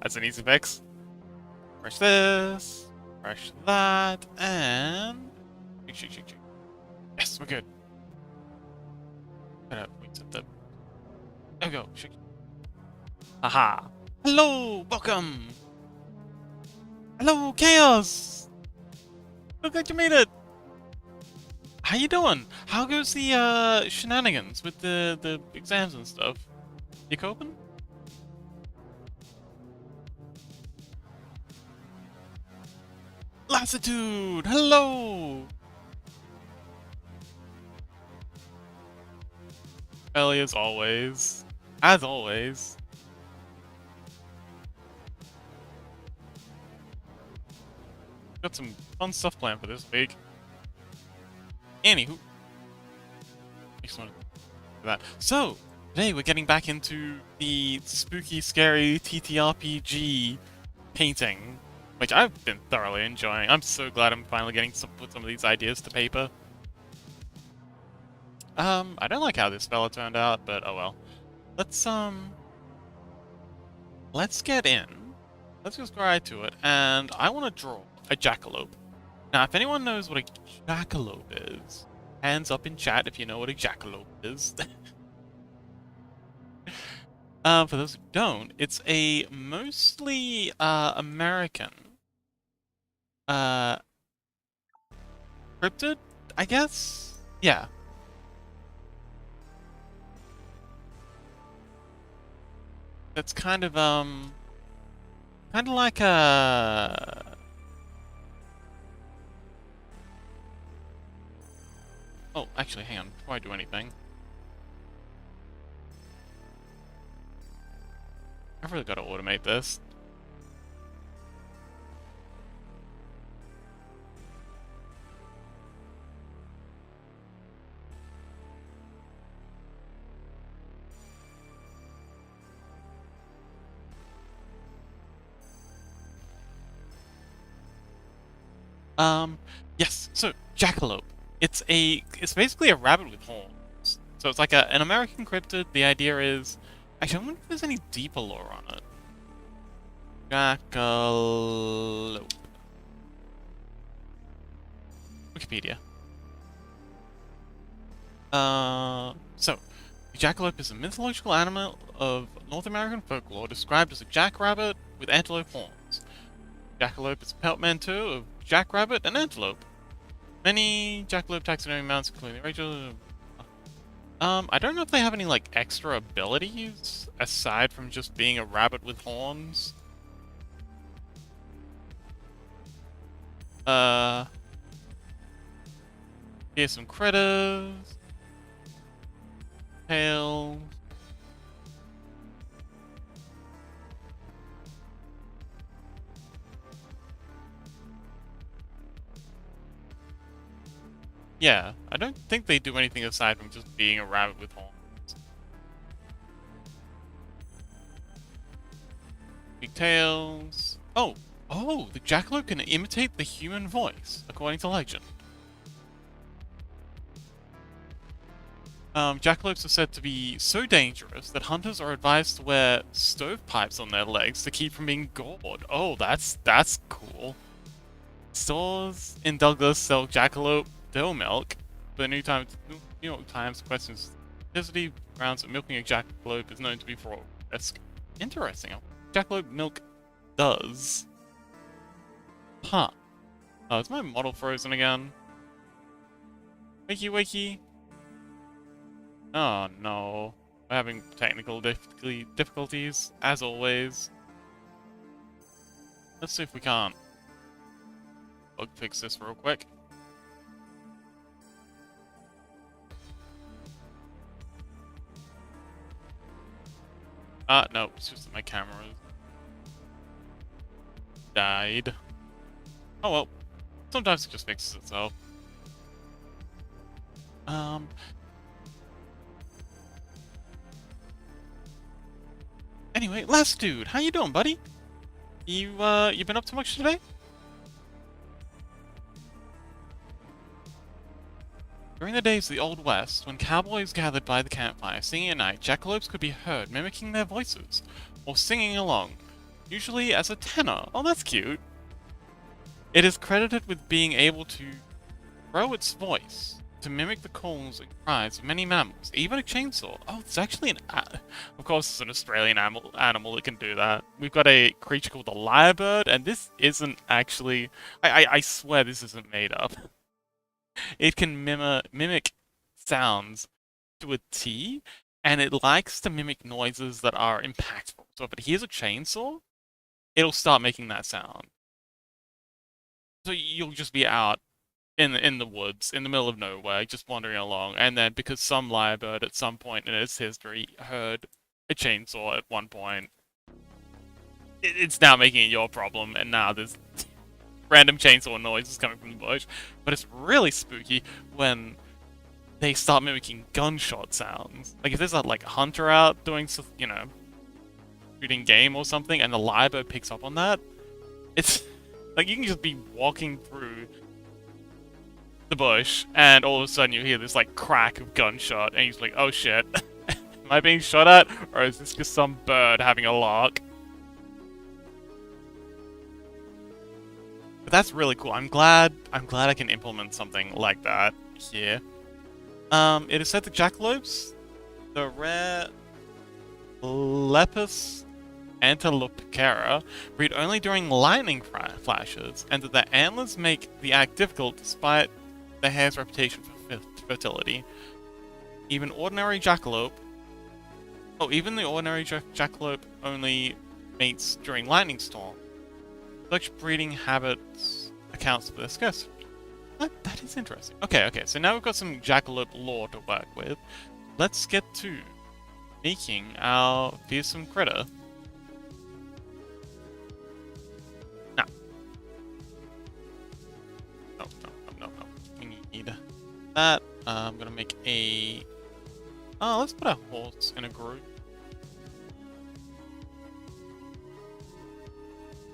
That's an easy fix. Fresh this, fresh that, and... Shake. Yes, we're good. Wait, set the... There we go, shake. Aha! Hello, welcome! Hello, Chaos! Look like you made it! How you doing? How goes the shenanigans with the exams and stuff? You coping? Lassitude! Hello! Ellie as always. As always. Got some fun stuff planned for this week. Anywho. That. So, today we're getting back into the spooky, scary TTRPG painting, which I've been thoroughly enjoying. I'm so glad I'm finally getting to put some of these ideas to paper. I don't like how this fella turned out, but oh well. Let's get in. Let's just go right to it, and I want to draw a jackalope. Now, if anyone knows what a jackalope is, hands up in chat if you know what a jackalope is. For those who don't, it's a mostly American cryptid, I guess? Yeah. It's kind of like a... Oh, actually, hang on, before I do anything. I've really got to automate this. Yes, so, jackalope. It's basically a rabbit with horns. So it's like an American cryptid. The idea is... Actually, I wonder if there's any deeper lore on it. Jackalope. Wikipedia. So, the jackalope is a mythological animal of North American folklore described as a jackrabbit with antelope horns. Jackalope is a portmanteau of jackrabbit and antelope. Many jackalope taxidermy mounts, including Rachel. I don't know if they have any like extra abilities aside from just being a rabbit with horns. Here's some critters. Tails. Yeah, I don't think they do anything aside from just being a rabbit with horns. Big tails. Oh, the jackalope can imitate the human voice, according to legend. Jackalopes are said to be so dangerous that hunters are advised to wear stovepipes on their legs to keep from being gored. Oh, that's cool. Stores in Douglas sell jackalope dough milk. The New York Times questions authenticity grounds that milking a jackalope is known to be for risk. Interesting. Jackalope milk does. Huh. Oh, is my model frozen again? Wakey. Oh no. We're having technical difficulties, as always. Let's see if we can't bug fix this real quick. No, it's just that my camera died. Oh well. Sometimes it just fixes itself. Anyway, last dude, how you doing, buddy? You been up to much today? During the days of the Old West, when cowboys gathered by the campfire singing at night, jackalopes could be heard mimicking their voices, or singing along. usually as a tenor. Oh, that's cute. It is credited with being able to grow its voice to mimic the calls and cries of many mammals, even a chainsaw. Oh, it's actually of course it's an Australian animal that can do that. We've got a creature called the lyrebird, and this isn't actually... I swear this isn't made up. It can mimic sounds to a T, and it likes to mimic noises that are impactful. So if it hears a chainsaw, it'll start making that sound. So you'll just be out in the woods, in the middle of nowhere, just wandering along, and then because some lyrebird at some point in its history heard a chainsaw at one point, it's now making it your problem, and now there's random chainsaw noises coming from the bush. But it's really spooky when they start mimicking gunshot sounds. Like if there's a hunter out doing, shooting game or something, and the lyrebird picks up on that, it's like you can just be walking through the bush, and all of a sudden you hear this crack of gunshot, and he's like, "Oh shit, am I being shot at, or is this just some bird having a lark?" But that's really cool. I'm glad I can implement something like that here. It is said that jackalopes, the rare Lepus antilopicara, breed only during lightning flashes, and that their antlers make the act difficult despite the hare's reputation for fertility. Even the ordinary jackalope only mates during lightning storm. Such breeding habits accounts for their scarcity. That is interesting. Okay, so now we've got some jackalope lore to work with. Let's get to making our fearsome critter. No. We need that. I'm gonna make a... Oh, let's put a horse in a group.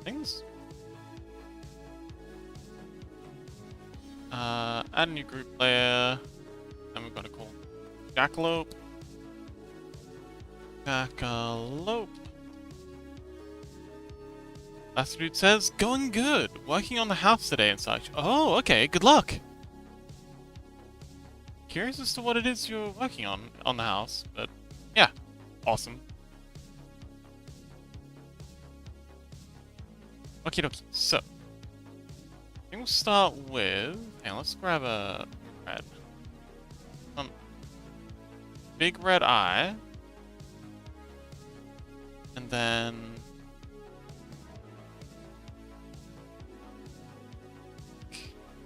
Things. Add a new group player. And we're gonna call Jackalope. Jackalope. Last dude says, going good. Working on the house today and such. Oh, okay, good luck. Curious as to what it is you're working on the house, but yeah, awesome. Okie dokie, so I think we'll start with, let's grab a red. Big red eye. And then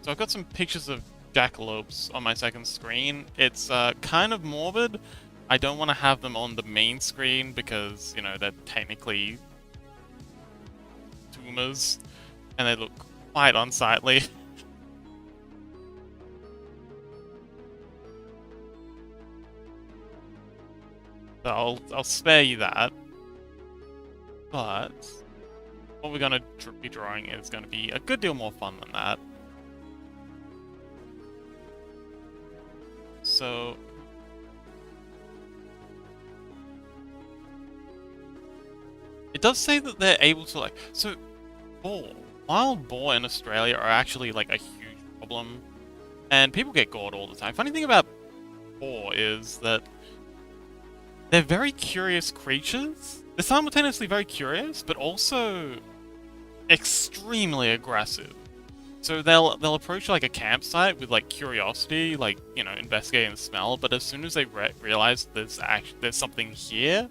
so I've got some pictures of jackalopes on my second screen. It's kind of morbid. I don't want to have them on the main screen because, they're technically tumors and they look quite unsightly. So I'll spare you that. But what we're going to be drawing is going to be a good deal more fun than that. So it does say that they're able to so wild boar in Australia are actually a huge problem, and people get gored all the time. Funny thing about boar is that they're very curious creatures. They're simultaneously very curious, but also extremely aggressive. So they'll approach a campsite with curiosity, investigating the smell. But as soon as they realize there's something here,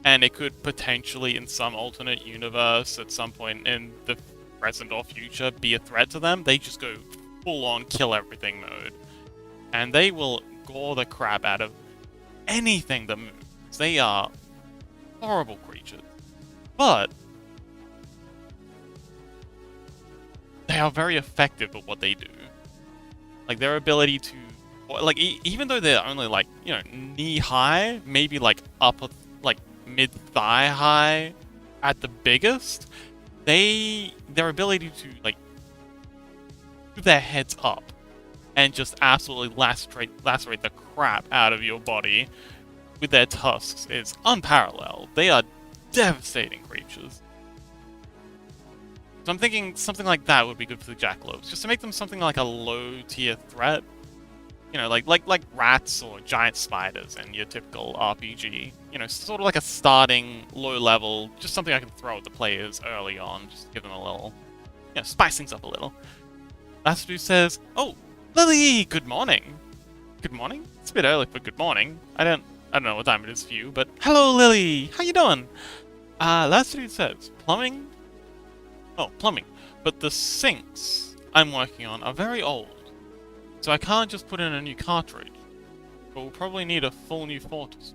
and it could potentially, in some alternate universe, at some point in the present or future, be a threat to them, they just go full-on kill everything mode, and they will gore the crap out of anything that moves. They are horrible creatures, but they are very effective at what they do. Their ability to, even though they're only knee high, maybe upper, mid thigh high at the biggest, their ability to move their heads up and just absolutely lacerate the crap out of your body with their tusks is unparalleled. They are devastating creatures. So I'm thinking something like that would be good for the jackalopes, just to make them something like a low-tier threat. You know, like rats or giant spiders in your typical RPG. You know, sort of like a starting low level, just something I can throw at the players early on, just to give them a little, you know, spice things up a little. Last dude says, "Oh, Lily, good morning." Good morning? It's a bit early for good morning. I don't know what time it is for you, but hello, Lily. How you doing? Last dude says, plumbing. Oh, plumbing. But the sinks I'm working on are very old. So I can't just put in a new cartridge. But we'll probably need a full new faucet.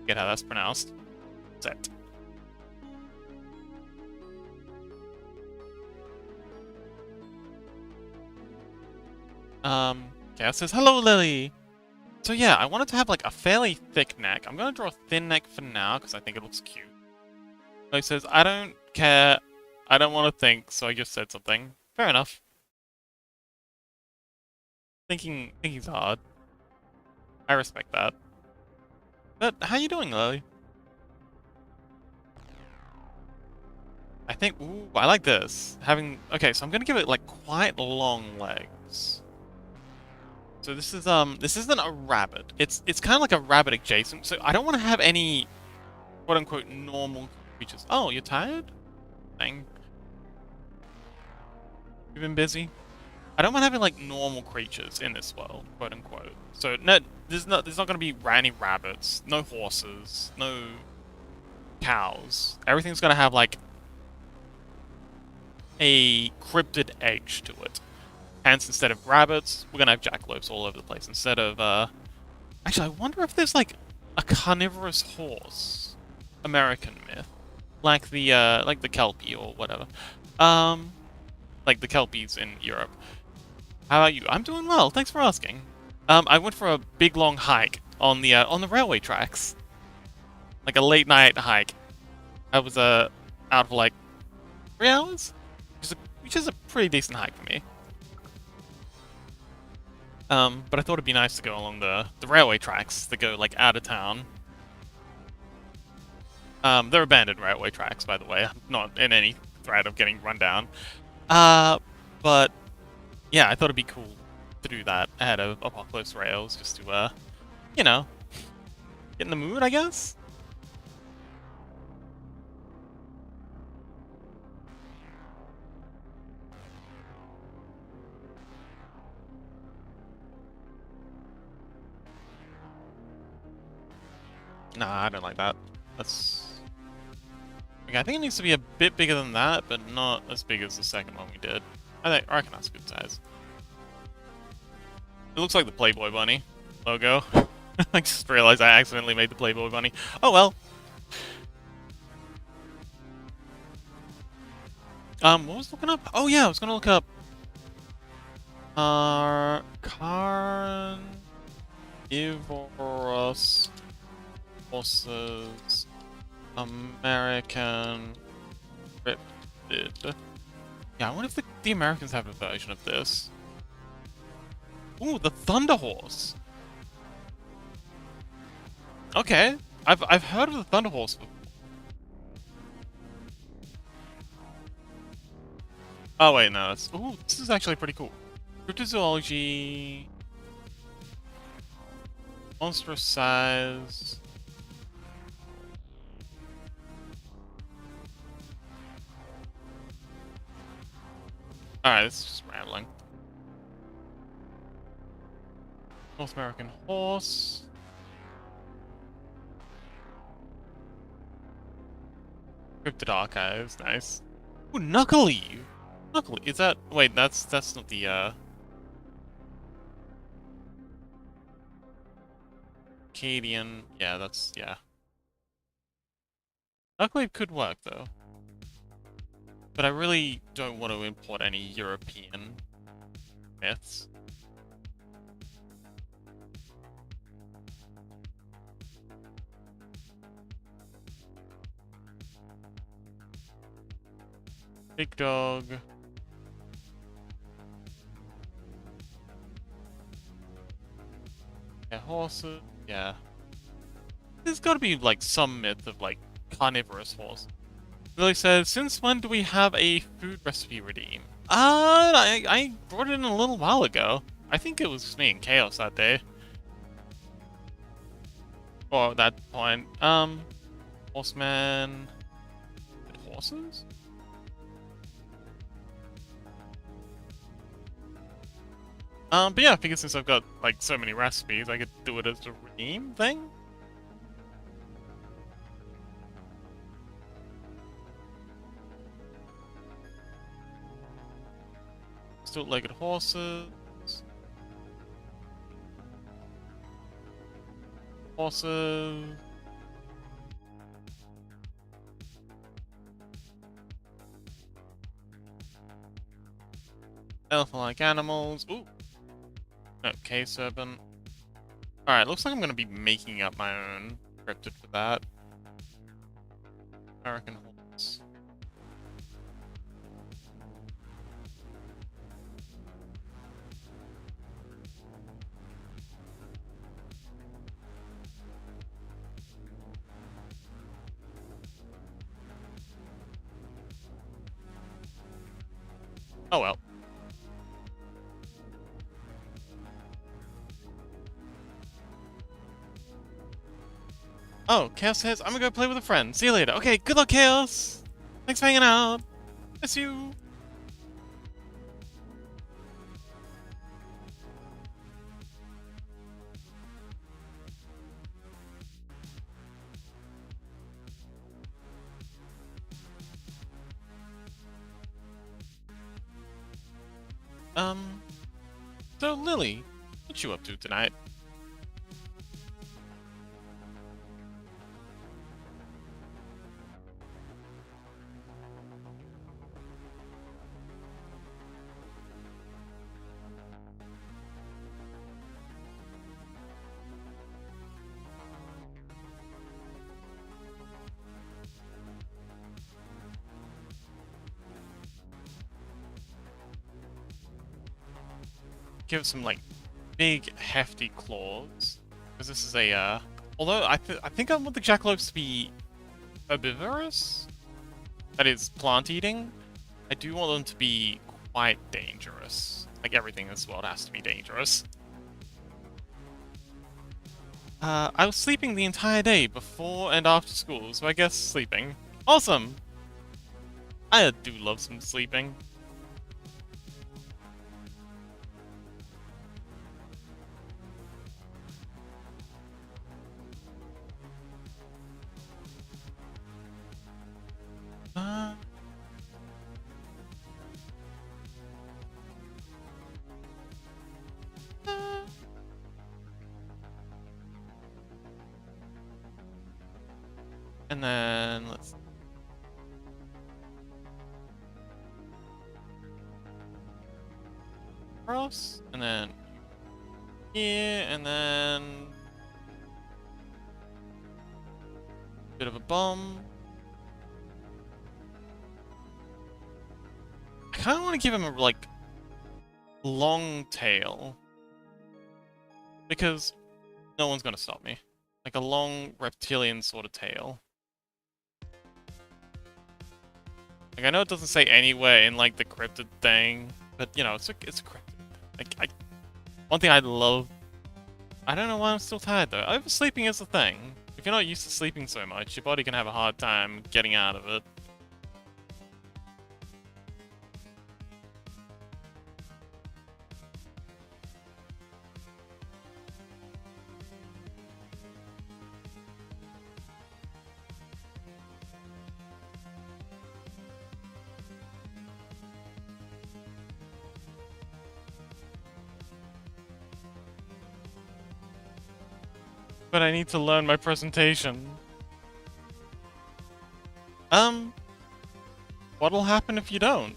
Get how that's pronounced. Set. Chaos says, hello, Lily! So yeah, I wanted to have like a fairly thick neck. I'm gonna draw a thin neck for now, because I think it looks cute. So he says, I don't care. I don't want to think, so I just said something. Fair enough. Thinking's hard. I respect that. But how you doing, Lily? I think, ooh, I like this. Okay, so I'm gonna give it like quite long legs. So this isn't a rabbit. It's kind of like a rabbit adjacent. So I don't want to have any quote unquote normal creatures. Oh, you're tired? Dang. You've been busy? I don't want having like normal creatures in this world, quote unquote. So no, there's not gonna be any rabbits, no horses, no cows. Everything's gonna have like a cryptid edge to it. Hence, instead of rabbits, we're gonna have jackalopes all over the place. Instead of actually, I wonder if there's like a carnivorous horse American myth, like the Kelpie or whatever. Like the Kelpies in Europe. How about you? I'm doing well. Thanks for asking. I went for a big long hike on the railway tracks, like a late night hike. I was out for like 3 hours, which is a pretty decent hike for me. But I thought it'd be nice to go along the railway tracks that go like out of town. They're abandoned railway tracks, by the way. I'm not in any threat of getting run down. But yeah, I thought it'd be cool to do that ahead of Apocalypse Rails, just to, you know, get in the mood, I guess? Nah, I don't like that. That's... Okay, I think it needs to be a bit bigger than that, but not as big as the second one we did. I reckon that's a good size. It looks like the Playboy Bunny logo. I just realized I accidentally made the Playboy Bunny. Oh well. What was I looking up? Oh yeah, I was gonna look up... Carnivorous horses American cryptid. Yeah, I wonder if the Americans have a version of this. Ooh, the Thunder Horse. Okay, I've heard of the Thunder Horse before. Oh wait, no, that's... Ooh, this is actually pretty cool. Cryptozoology... Monstrous size... Alright, this is just rambling. North American horse... Cryptid archives, nice. Ooh, Knuckly! Knuckly, is that... Wait, that's not the, Acadian... Yeah, that's... yeah. Knuckly could work, though. But I really don't want to import any European myths. Big dog. Yeah, horses. Yeah. There's gotta be, like, some myth of, like, carnivorous horse. Lily said, since when do we have a food recipe redeem? I brought it in a little while ago. I think it was me and Chaos that day. Or at that point. Horseman... Horses? But yeah, I figured since I've got, like, so many recipes, I could do it as a redeem thing? Stilt-legged horses. Horses. Elephant-like animals. Ooh. Okay, serpent. Alright, looks like I'm gonna be making up my own cryptid for that. American horse. Oh well. Oh, Chaos says, I'm gonna go play with a friend. See you later. Okay, good luck, Chaos! Thanks for hanging out. Miss you. So Lily, what you up to tonight? Give it some, like, big, hefty claws. Because this is a, although I think I want the jackalopes to be herbivorous. That is, plant-eating. I do want them to be quite dangerous. Like, everything in this world has to be dangerous. I was sleeping the entire day before and after school, so I guess sleeping. Awesome! I do love some sleeping. And then let's cross, and then here, and then bit of a bomb. I kind of want to give him a like long tail because no one's gonna stop me. Like a long reptilian sort of tail. Like, I know it doesn't say anywhere in, like, the cryptid thing, but, you know, it's a cryptid. Like, one thing I love... I don't know why I'm still tired, though. Oversleeping is the thing. If you're not used to sleeping so much, your body can have a hard time getting out of it. But I need to learn my presentation. What'll happen if you don't?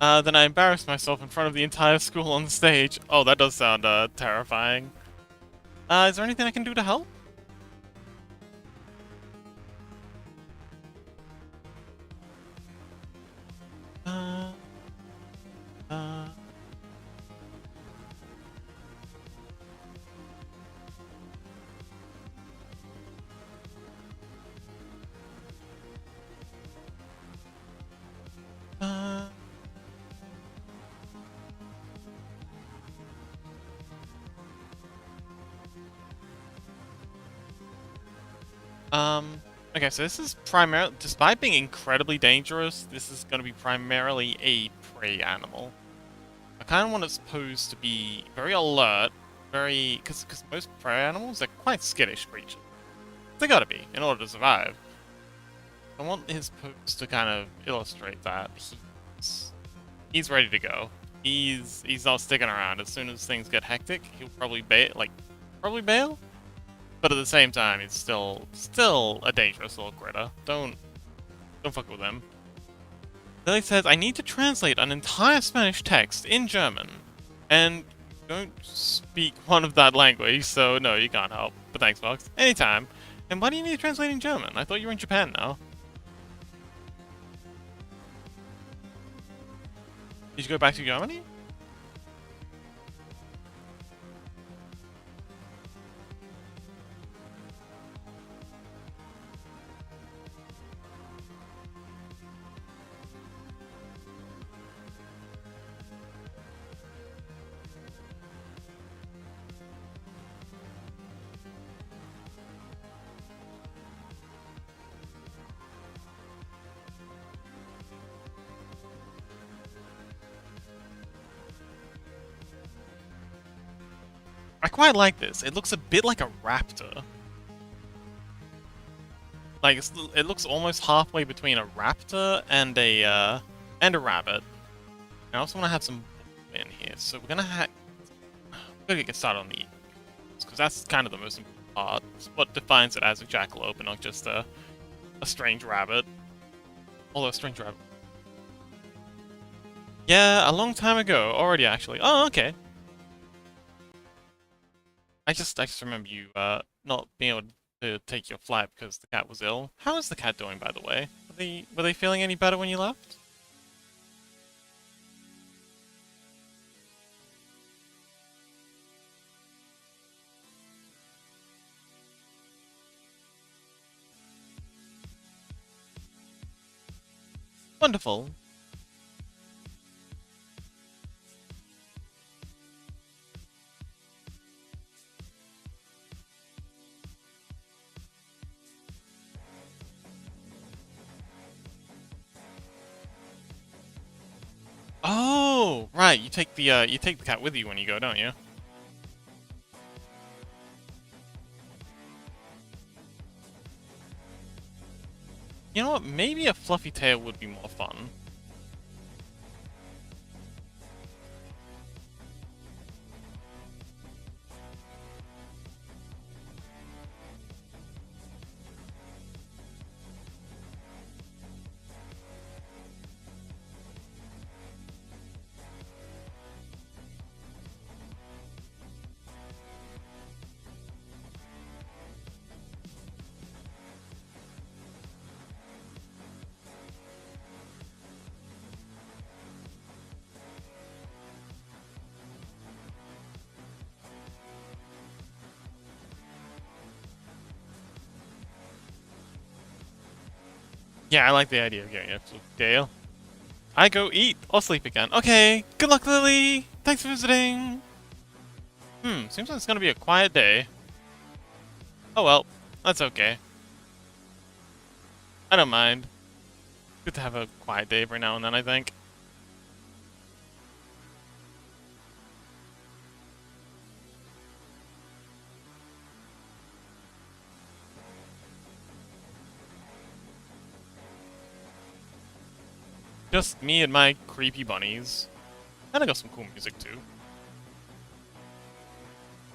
Then I embarrassed myself in front of the entire school on the stage. Oh, that does sound terrifying. Is there anything I can do to help? Uh, uh, uh, okay, so this is primarily, despite being incredibly dangerous, this is going to be primarily a prey animal. I kind of want it supposed to be very alert, because most prey animals are quite skittish creatures. They gotta be, in order to survive. I want his pose to kind of illustrate that he's ready to go. He's not sticking around. As soon as things get hectic, he'll probably bail. But at the same time, he's still a dangerous little critter. Don't fuck with him. Lily says, I need to translate an entire Spanish text in German. And don't speak one of that language, so no, you can't help. But thanks, Fox. Anytime. And why do you need to translate in German? I thought you were in Japan now. Did you go back to Germany? I quite like this. It looks a bit like a raptor. Like, it looks almost halfway between a raptor and a rabbit. I also want to have some in here, so we're gonna get started on the because that's kind of the most important part. It's what defines it as a jackalope and not just a strange rabbit. Although a strange rabbit. Yeah, a long time ago already, actually. Oh, okay. I just remember you not being able to take your flight because the cat was ill. How is the cat doing, by the way? Were they feeling any better when you left? Wonderful. Oh, right. You take the cat with you when you go, don't you? You know what? Maybe a fluffy tail would be more fun. Yeah, I like the idea of getting it to Dale. I go eat or sleep again. Okay, good luck, Lily! Thanks for visiting! Seems like it's gonna be a quiet day. Oh well, that's okay. I don't mind. Good to have a quiet day every now and then, I think. Just me and my creepy bunnies. And I got some cool music too.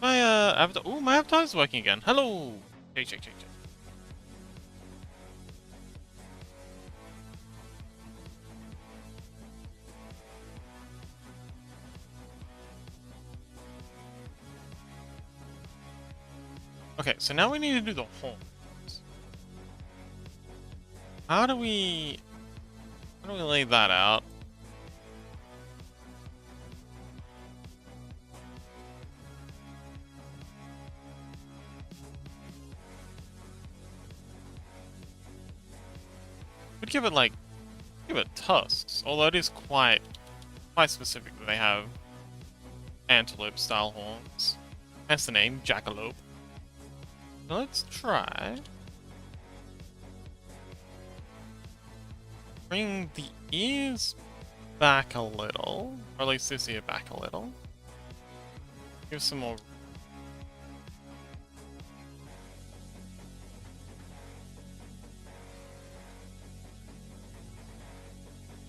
My avatar. Ooh, my avatar's working again. Hello. Check. Okay, so now we need to do the horns. How do we lay that out? Would give it like, give it tusks, although it is quite specific that they have antelope style horns. Hence the name, jackalope. So let's try. Bring the ears back a little, or at least this ear back a little. Give some more.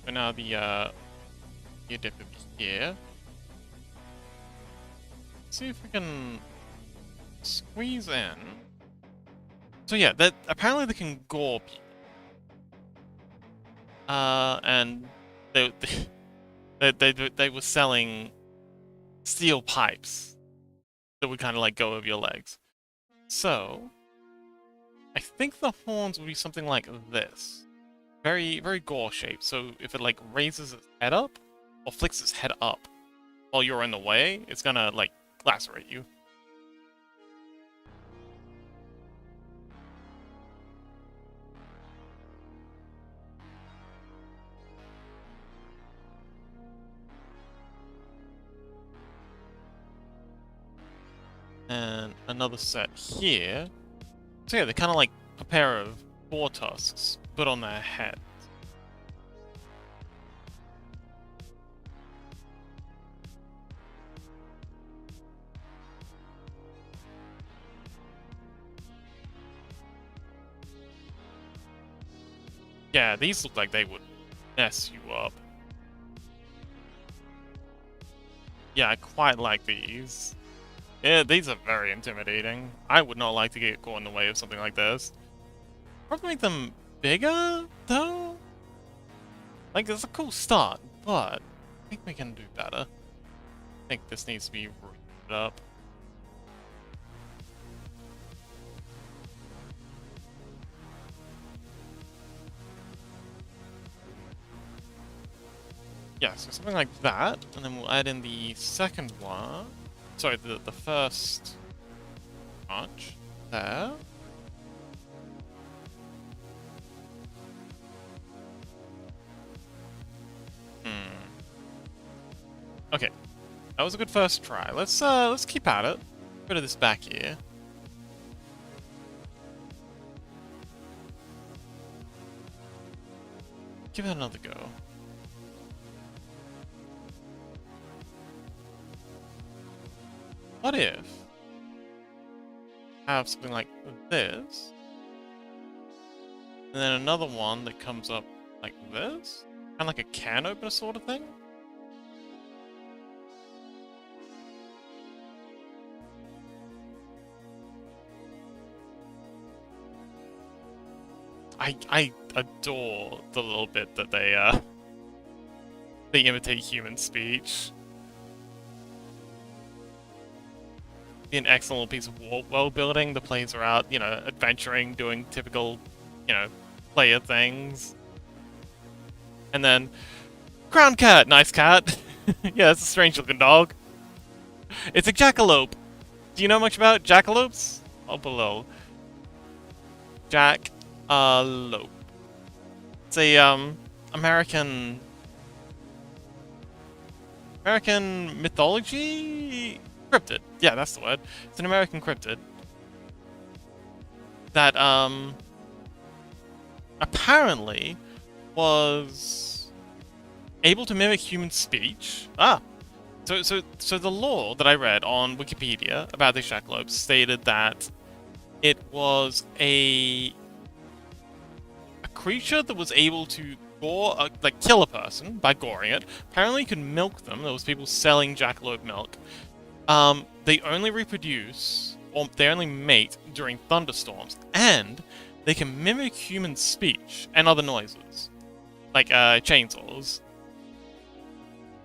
So now the ear dip over here. Let's see if we can squeeze in. So yeah, that apparently they can gore people. And they were selling steel pipes that would kind of like go over your legs. So I think the horns would be something like this, very gore shaped. So if it like raises its head up or flicks its head up while you're in the way, it's gonna like lacerate you. And another set here. So yeah, they're kind of like a pair of boar tusks put on their head. Yeah, these look like they would mess you up. Yeah, I quite like these. Yeah, these are very intimidating. I would not like to get caught in the way of something like this. Probably make them bigger, though? Like, it's a cool start, but I think we can do better. I think this needs to be rooted up. Yeah, so something like that, and then we'll add in the second one. Sorry, the first branch there. Okay, that was a good first try. Let's keep at it. Get rid of this back ear. Give it another go. What if I have something like this, and then another one that comes up like this? Kind of like a can opener sort of thing? I adore the little bit that they imitate human speech. Be an excellent little piece of world building. The players are out, you know, adventuring, doing typical, you know, player things. And then, crown cat, nice cat. Yeah, it's a strange looking dog. It's a jackalope. Do you know much about jackalopes? Oh, below. Jackalope. It's a American mythology cryptid. Yeah, that's the word. It's an American cryptid that apparently was able to mimic human speech. So the lore that I read on Wikipedia about the jackalopes stated that it was a creature that was able to kill a person by goring it. Apparently, you could milk them. There was people selling jackalope milk. They only reproduce, or they only mate during thunderstorms, and they can mimic human speech and other noises, like chainsaws,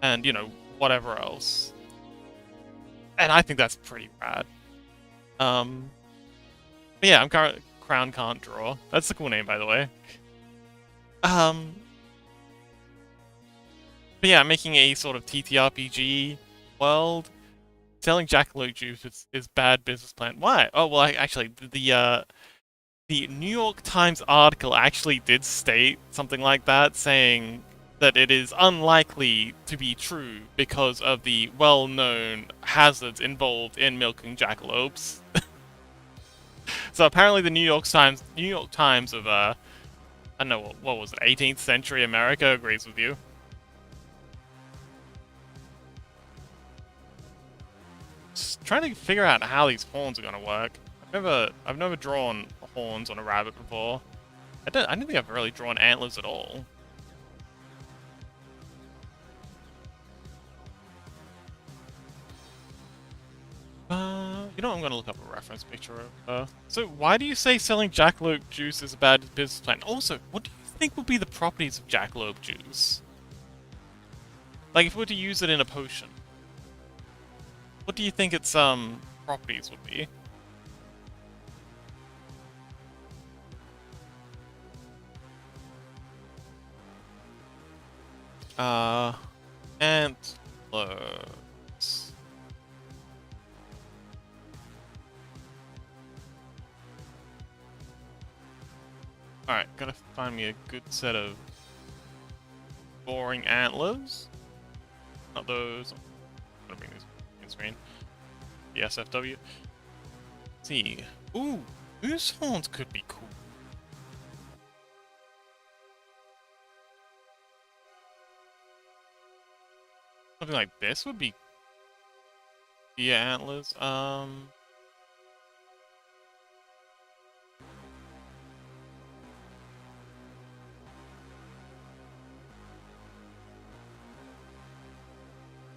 and you know, whatever else. And I think that's pretty rad. But yeah, Crown Can't Draw. That's a cool name, by the way. Um, but yeah, making a sort of TTRPG world. Selling jackalope juice is bad business plan. Why? Oh well, actually, the New York Times article actually did state something like that, saying that it is unlikely to be true because of the well-known hazards involved in milking jackalopes. So apparently, the New York Times of I don't know what was it, 18th century America agrees with you. Just trying to figure out how these horns are gonna work. I've never drawn horns on a rabbit before. I don't think I've really drawn antlers at all. You know what, I'm gonna look up a reference picture of So why do you say selling jackalope juice is a bad business plan? Also, what do you think would be the properties of jackalope juice? Like if we were to use it in a potion, what do you think its properties would be? Antlers. Alright, gotta find me a good set of boring antlers. Not those. I'm gonna bring this in screen. The SFW. Let's see. Ooh, moose horns could be cool. Something like this would be deer antlers.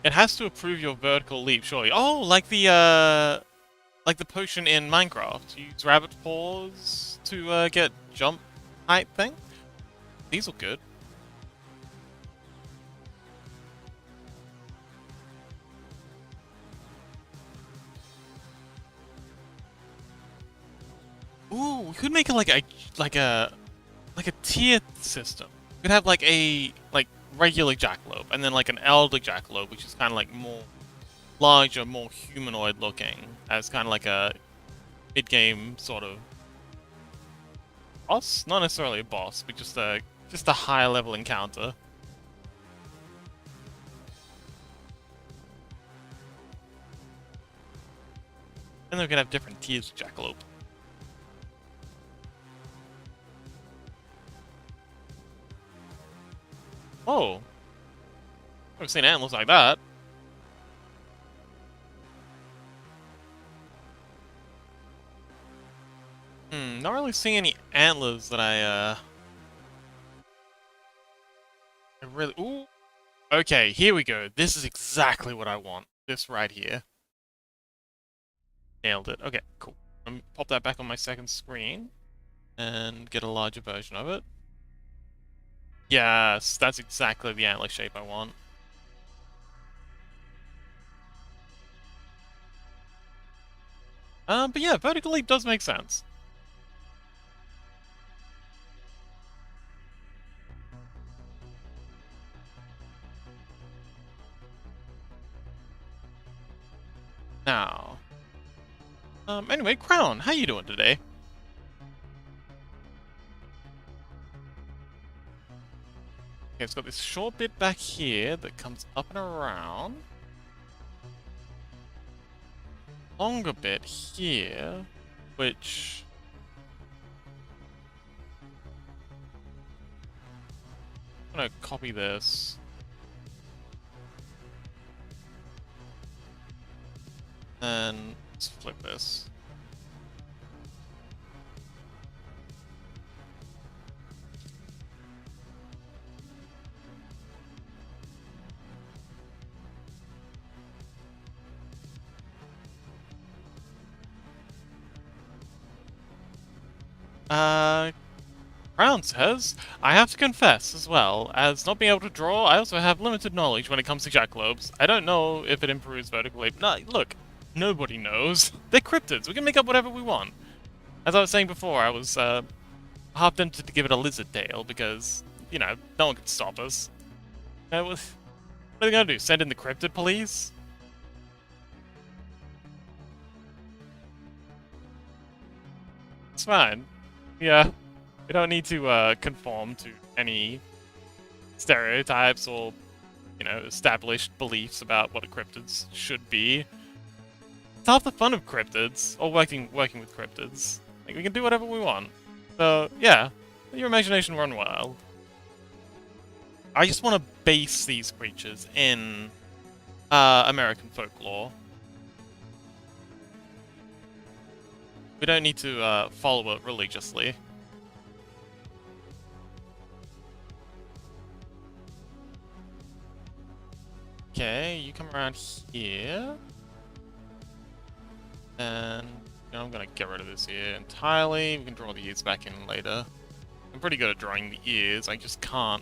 It has to approve your vertical leap, surely. Oh, like the potion in Minecraft. You use rabbit paws to get jump height thing. These look good. Ooh, we could make it like a tier system. We could have like a regular jackalope, and then like an elder jackalope, which is kind of like more larger, more humanoid looking, as kind of like a mid-game sort of boss. Not necessarily a boss, but just a higher level encounter. And then we can have different tiers of jackalope. Oh, I've seen antlers like that. Not really seeing any antlers that I really... Ooh! Okay, here we go. This is exactly what I want. This right here. Nailed it. Okay, cool. Pop that back on my second screen. And get a larger version of it. Yes, that's exactly the antler shape I want. But yeah, vertical leap does make sense. Now, anyway, Crown, how you doing today? Okay, it's got this short bit back here that comes up and around. Longer bit here, which... I'm gonna copy this. And let's flip this. Crown says, I have to confess as well, as not being able to draw, I also have limited knowledge when it comes to jackalopes. I don't know if it improves vertical leap. No, look, nobody knows. They're cryptids. We can make up whatever we want. As I was saying before, I was half tempted to give it a lizard tail because, you know, no one could stop us. What are they gonna do? Send in the cryptid police? It's fine. Yeah, we don't need to conform to any stereotypes or, you know, established beliefs about what a cryptids should be. It's half the fun of cryptids, or working with cryptids. Like, we can do whatever we want. So, yeah, let your imagination run wild. I just want to base these creatures in American folklore. We don't need to follow it religiously. Okay, you come around here. And you know, I'm gonna get rid of this ear entirely. We can draw the ears back in later. I'm pretty good at drawing the ears, I just can't.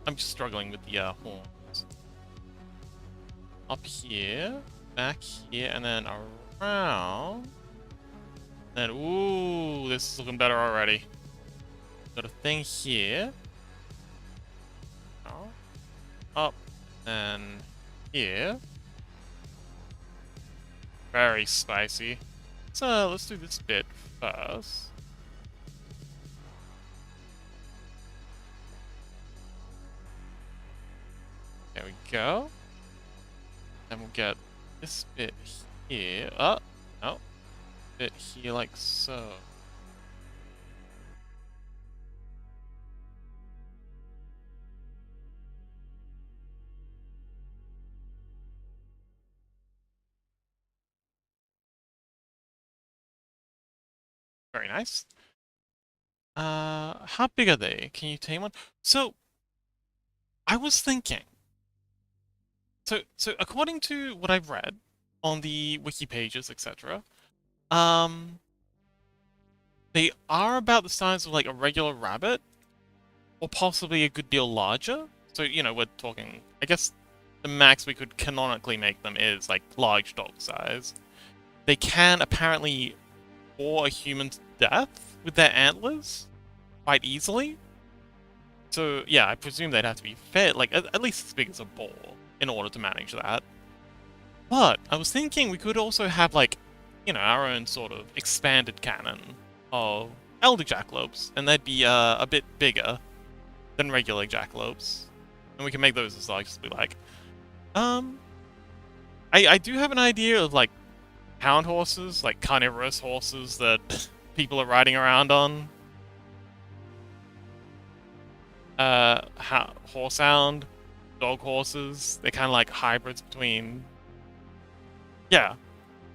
I'm just struggling with the horns. Up here, back here, and then around. And ooh, this is looking better already. Got a thing here. Oh, up, and here. Very spicy. So let's do this bit first. There we go. And we'll get this bit here. Oh, no. Bit here like so. Very nice. How big are they? Can you tame one? So, I was thinking. So according to what I've read on the wiki pages, etc., um, they are about the size of like a regular rabbit, or possibly a good deal larger. So, you know, we're talking, I guess the max we could canonically make them is like large dog size. They can apparently bore a human to death with their antlers quite easily. So, yeah, I presume they'd have to be fed, like, at least as big as a boar in order to manage that. But I was thinking we could also have, like, you know, our own sort of expanded canon of elder jackalopes, and they'd be a bit bigger than regular jackalopes. And we can make those as large as we like. I do have an idea of, like, hound horses, like carnivorous horses that people are riding around on. Horsehound, dog horses. They're kind of like hybrids between. Yeah,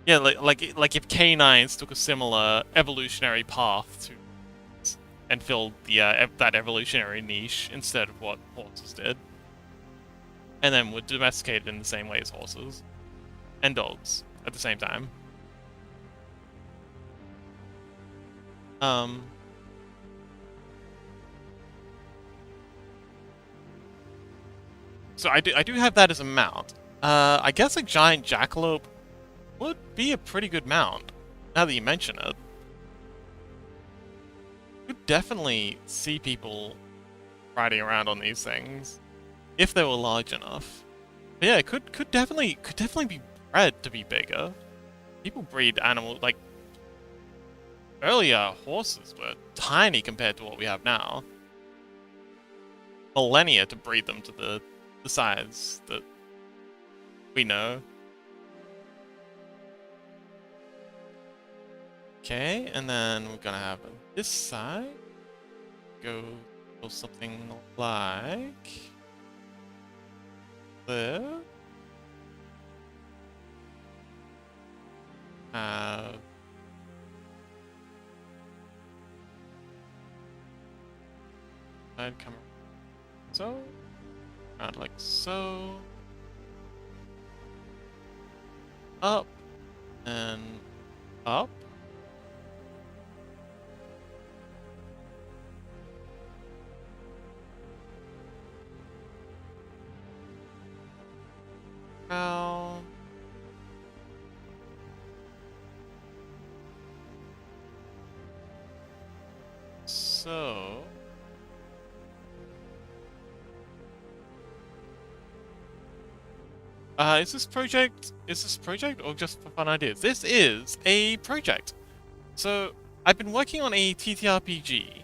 yeah, like if canines took a similar evolutionary path to and filled the that evolutionary niche instead of what horses did, and then were domesticated in the same way as horses and dogs at the same time. So I do have that as a mount. I guess a giant jackalope would be a pretty good mount, now that you mention it. Could definitely see people riding around on these things if they were large enough. But yeah, it could definitely be bred to be bigger. People breed animals like earlier horses were tiny compared to what we have now. Millennia to breed them to the size that we know. Okay, and then we're gonna have on this side go something like this. Have side come so around like so, up and up. Down. So... is this project or just for fun ideas? This is a project. So, I've been working on a TTRPG.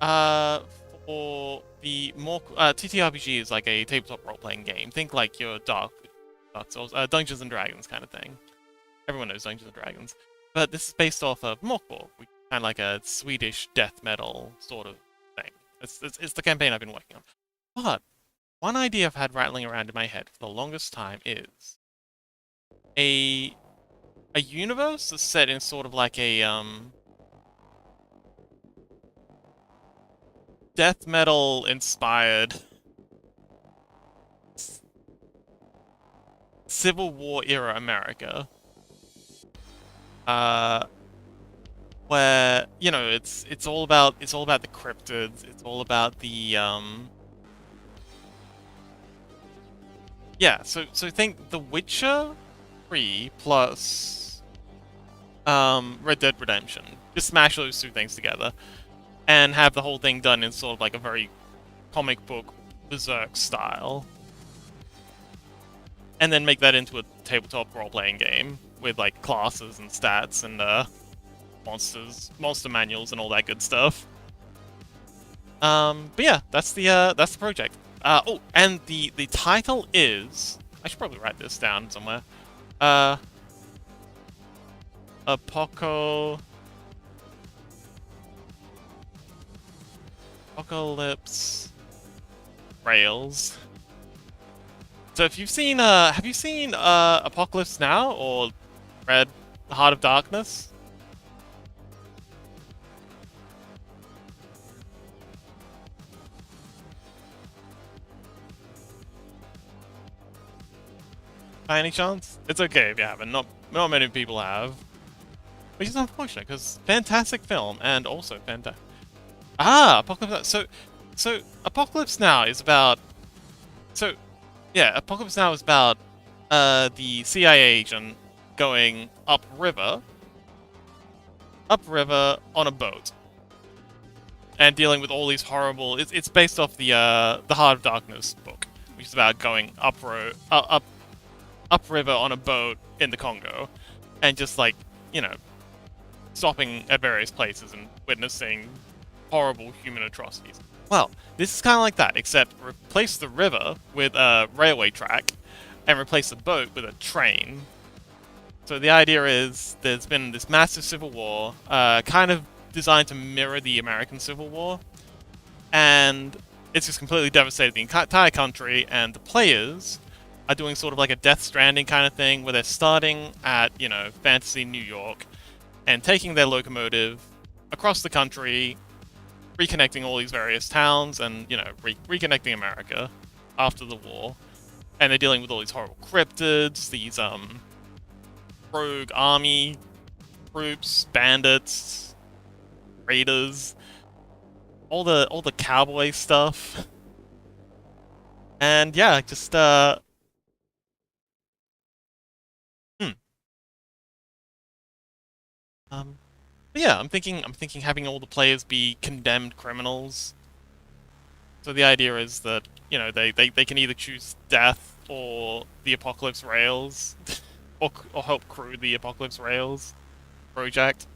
For the more TTRPG is like a tabletop role-playing game. Think like your Dark Souls, Dungeons and Dragons kind of thing. Everyone knows Dungeons and Dragons, but this is based off of Mörk Borg, kind of like a Swedish death metal sort of thing. It's the campaign I've been working on. But one idea I've had rattling around in my head for the longest time is a universe that's set in sort of like a death metal inspired Civil War era America. Where, you know, it's all about the cryptids, it's all about the yeah, so think The Witcher 3 plus Red Dead Redemption. Just smash those two things together and have the whole thing done in sort of like a very comic book Berserk style. And then make that into a tabletop role-playing game with like classes and stats and monster manuals and all that good stuff. But yeah, that's the project. Oh, and the title is, I should probably write this down somewhere. Apocalypse Rails. So if you've seen, have you seen Apocalypse Now or read Heart of Darkness? By any chance? It's okay if you haven't. Not many people have. Which is unfortunate, because fantastic film, and also fantastic. Ah, Apocalypse. So Apocalypse Now is about. So, yeah, Apocalypse Now is about the CIA agent going upriver on a boat, and dealing with all these horrible. It's based off the Heart of Darkness book, which is about going upriver on a boat in the Congo, and just like, you know, stopping at various places and witnessing horrible human atrocities. Well, this is kind of like that, except replace the river with a railway track, and replace the boat with a train. So the idea is there's been this massive civil war, kind of designed to mirror the American Civil War, and it's just completely devastated the entire country, and the players are doing sort of like a Death Stranding kind of thing, where they're starting at, you know, fantasy New York, and taking their locomotive across the country, reconnecting all these various towns, and, you know, reconnecting America after the war. And they're dealing with all these horrible cryptids, these rogue army groups, bandits, raiders, all the cowboy stuff. And yeah, just but yeah, I'm thinking having all the players be condemned criminals. So the idea is that, you know, they can either choose death or the Apocalypse Rails, or help crew the Apocalypse Rails project.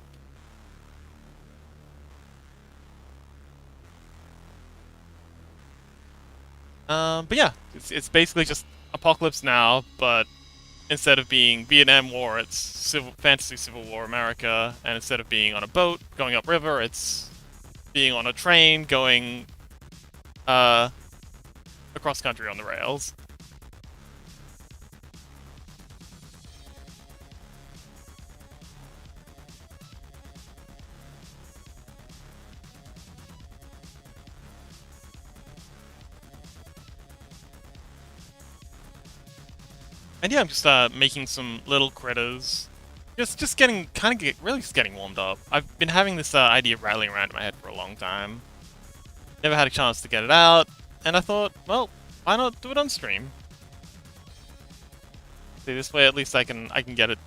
But yeah, it's basically just Apocalypse Now, but instead of being Vietnam War, it's fantasy Civil War America, and instead of being on a boat going upriver, it's being on a train going across country on the rails. And yeah, I'm just making some little critters. Just getting really just getting warmed up. I've been having this idea rattling around in my head for a long time. Never had a chance to get it out, and I thought, well, why not do it on stream? See, this way at least I can get it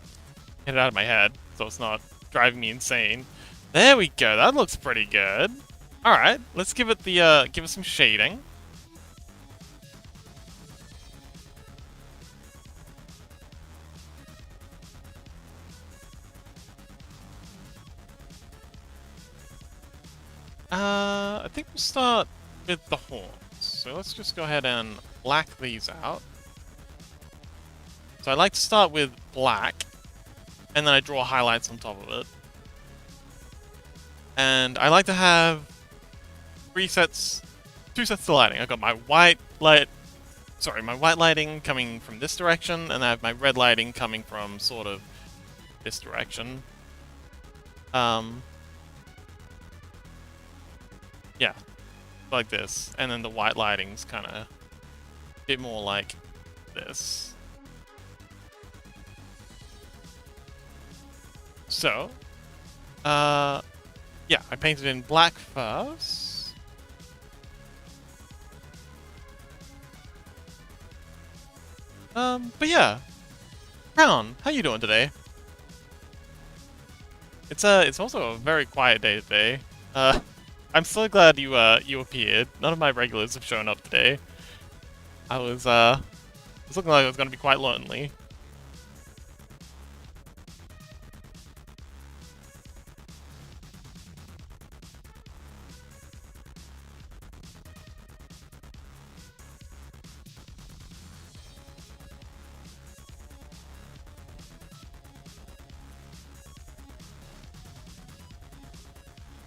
out of my head, so it's not driving me insane. There we go. That looks pretty good. All right, let's give it the give it some shading. I think we'll start with the horns. So let's just go ahead and black these out. So I like to start with black, and then I draw highlights on top of it. And I like to have two sets of lighting. I've got my white lighting coming from this direction, and I have my red lighting coming from sort of this direction. Yeah, like this, and then the white lighting's kind of a bit more like this. So, yeah, I painted in black first. But yeah, Crown, how you doing today? It's also a very quiet day today. I'm so glad you appeared. None of my regulars have shown up today. I was looking like I was gonna be quite lonely.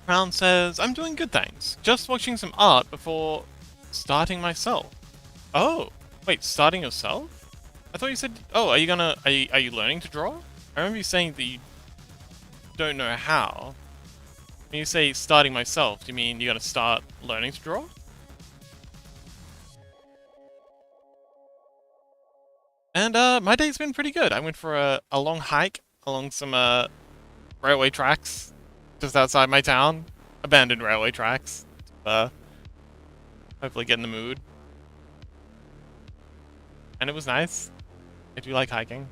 Crown says, I'm doing good, thanks. Just watching some art before starting myself. Oh, wait, starting yourself? I thought you said, oh, are you learning to draw? I remember you saying that you don't know how. When you say starting myself, do you mean you're gonna start learning to draw? And my day's been pretty good. I went for a long hike along some railway tracks just outside my town. Abandoned railway tracks. Hopefully get in the mood. And it was nice. I do like hiking.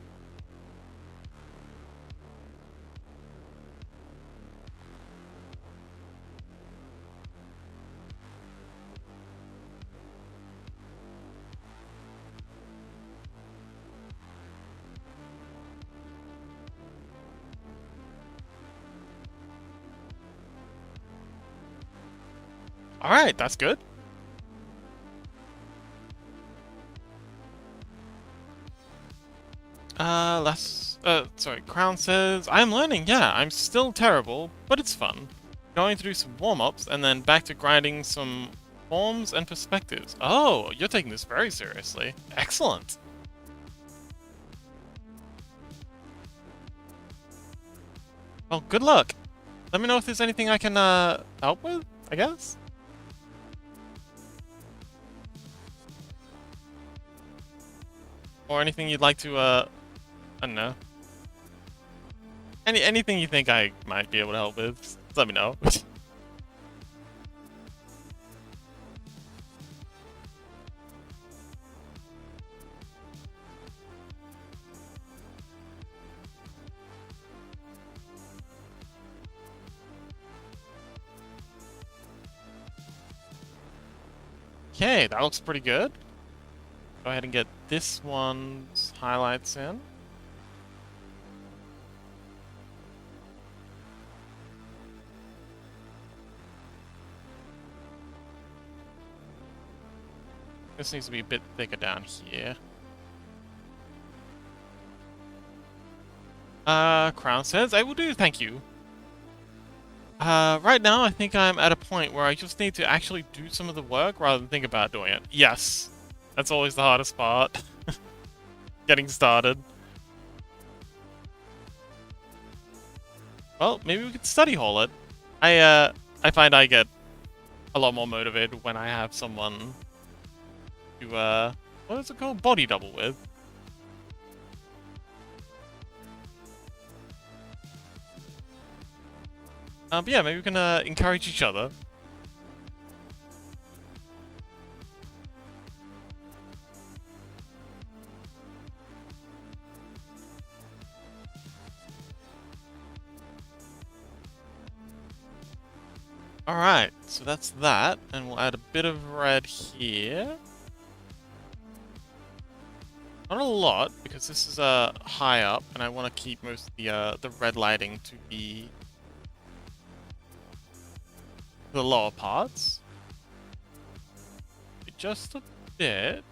Alright, that's good. Sorry, Crown says, I'm learning, yeah, I'm still terrible, but it's fun. Going to do some warm-ups, and then back to grinding some forms and perspectives. Oh, you're taking this very seriously. Excellent. Well, good luck. Let me know if there's anything I can, help with, I guess? Or anything you'd like to, I don't know. Anything you think I might be able to help with, just let me know. Okay, that looks pretty good. Go ahead and get this one's highlights in. This needs to be a bit thicker down here. Crown says, I will do, thank you. Right now I think I'm at a point where I just need to actually do some of the work rather than think about doing it. Yes, that's always the hardest part. Getting started. Well, maybe we could study hall it. I find I get a lot more motivated when I have someone to, what is it called? Body double with. But yeah, maybe we can, encourage each other. Alright, so that's that, and we'll add a bit of red here. Not a lot, because this is high up, and I want to keep most of the red lighting to be the lower parts. Just a bit.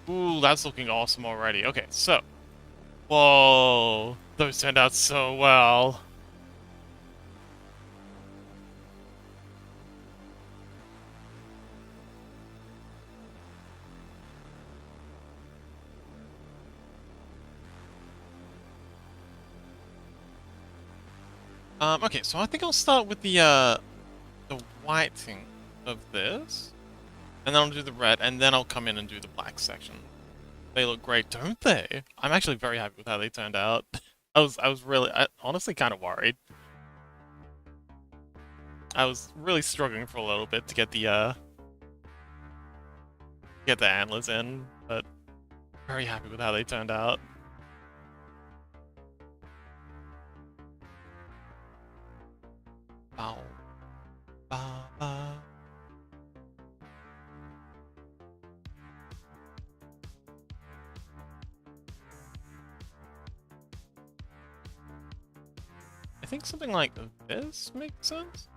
Ooh, that's looking awesome already. Okay, so. Whoa, those turned out so well. Okay, so I think I'll start with the whiting of this, and then I'll do the red, and then I'll come in and do the black section. They look great, don't they? I'm actually very happy with how they turned out. I honestly kind of worried. I was really struggling for a little bit to get the antlers in, but very happy with how they turned out. Bow. Ba, ba. I think something like this makes sense.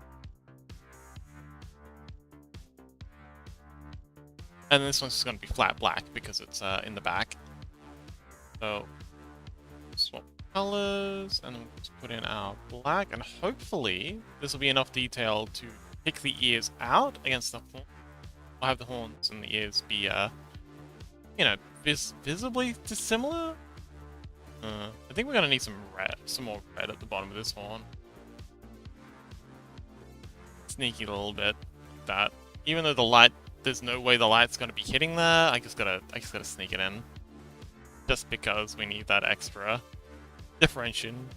And this one's just going to be flat black because it's in the back. So, swap colors, and we'll just put in our black, and hopefully this will be enough detail to pick the ears out against the horn. I'll have the horns and the ears be, you know, visibly dissimilar. I think we're going to need some red, some more red at the bottom of this horn. Sneaky a little bit, like that. Even though the light, there's no way the light's going to be hitting there, I just gotta sneak it in. Just because we need that extra differentiation?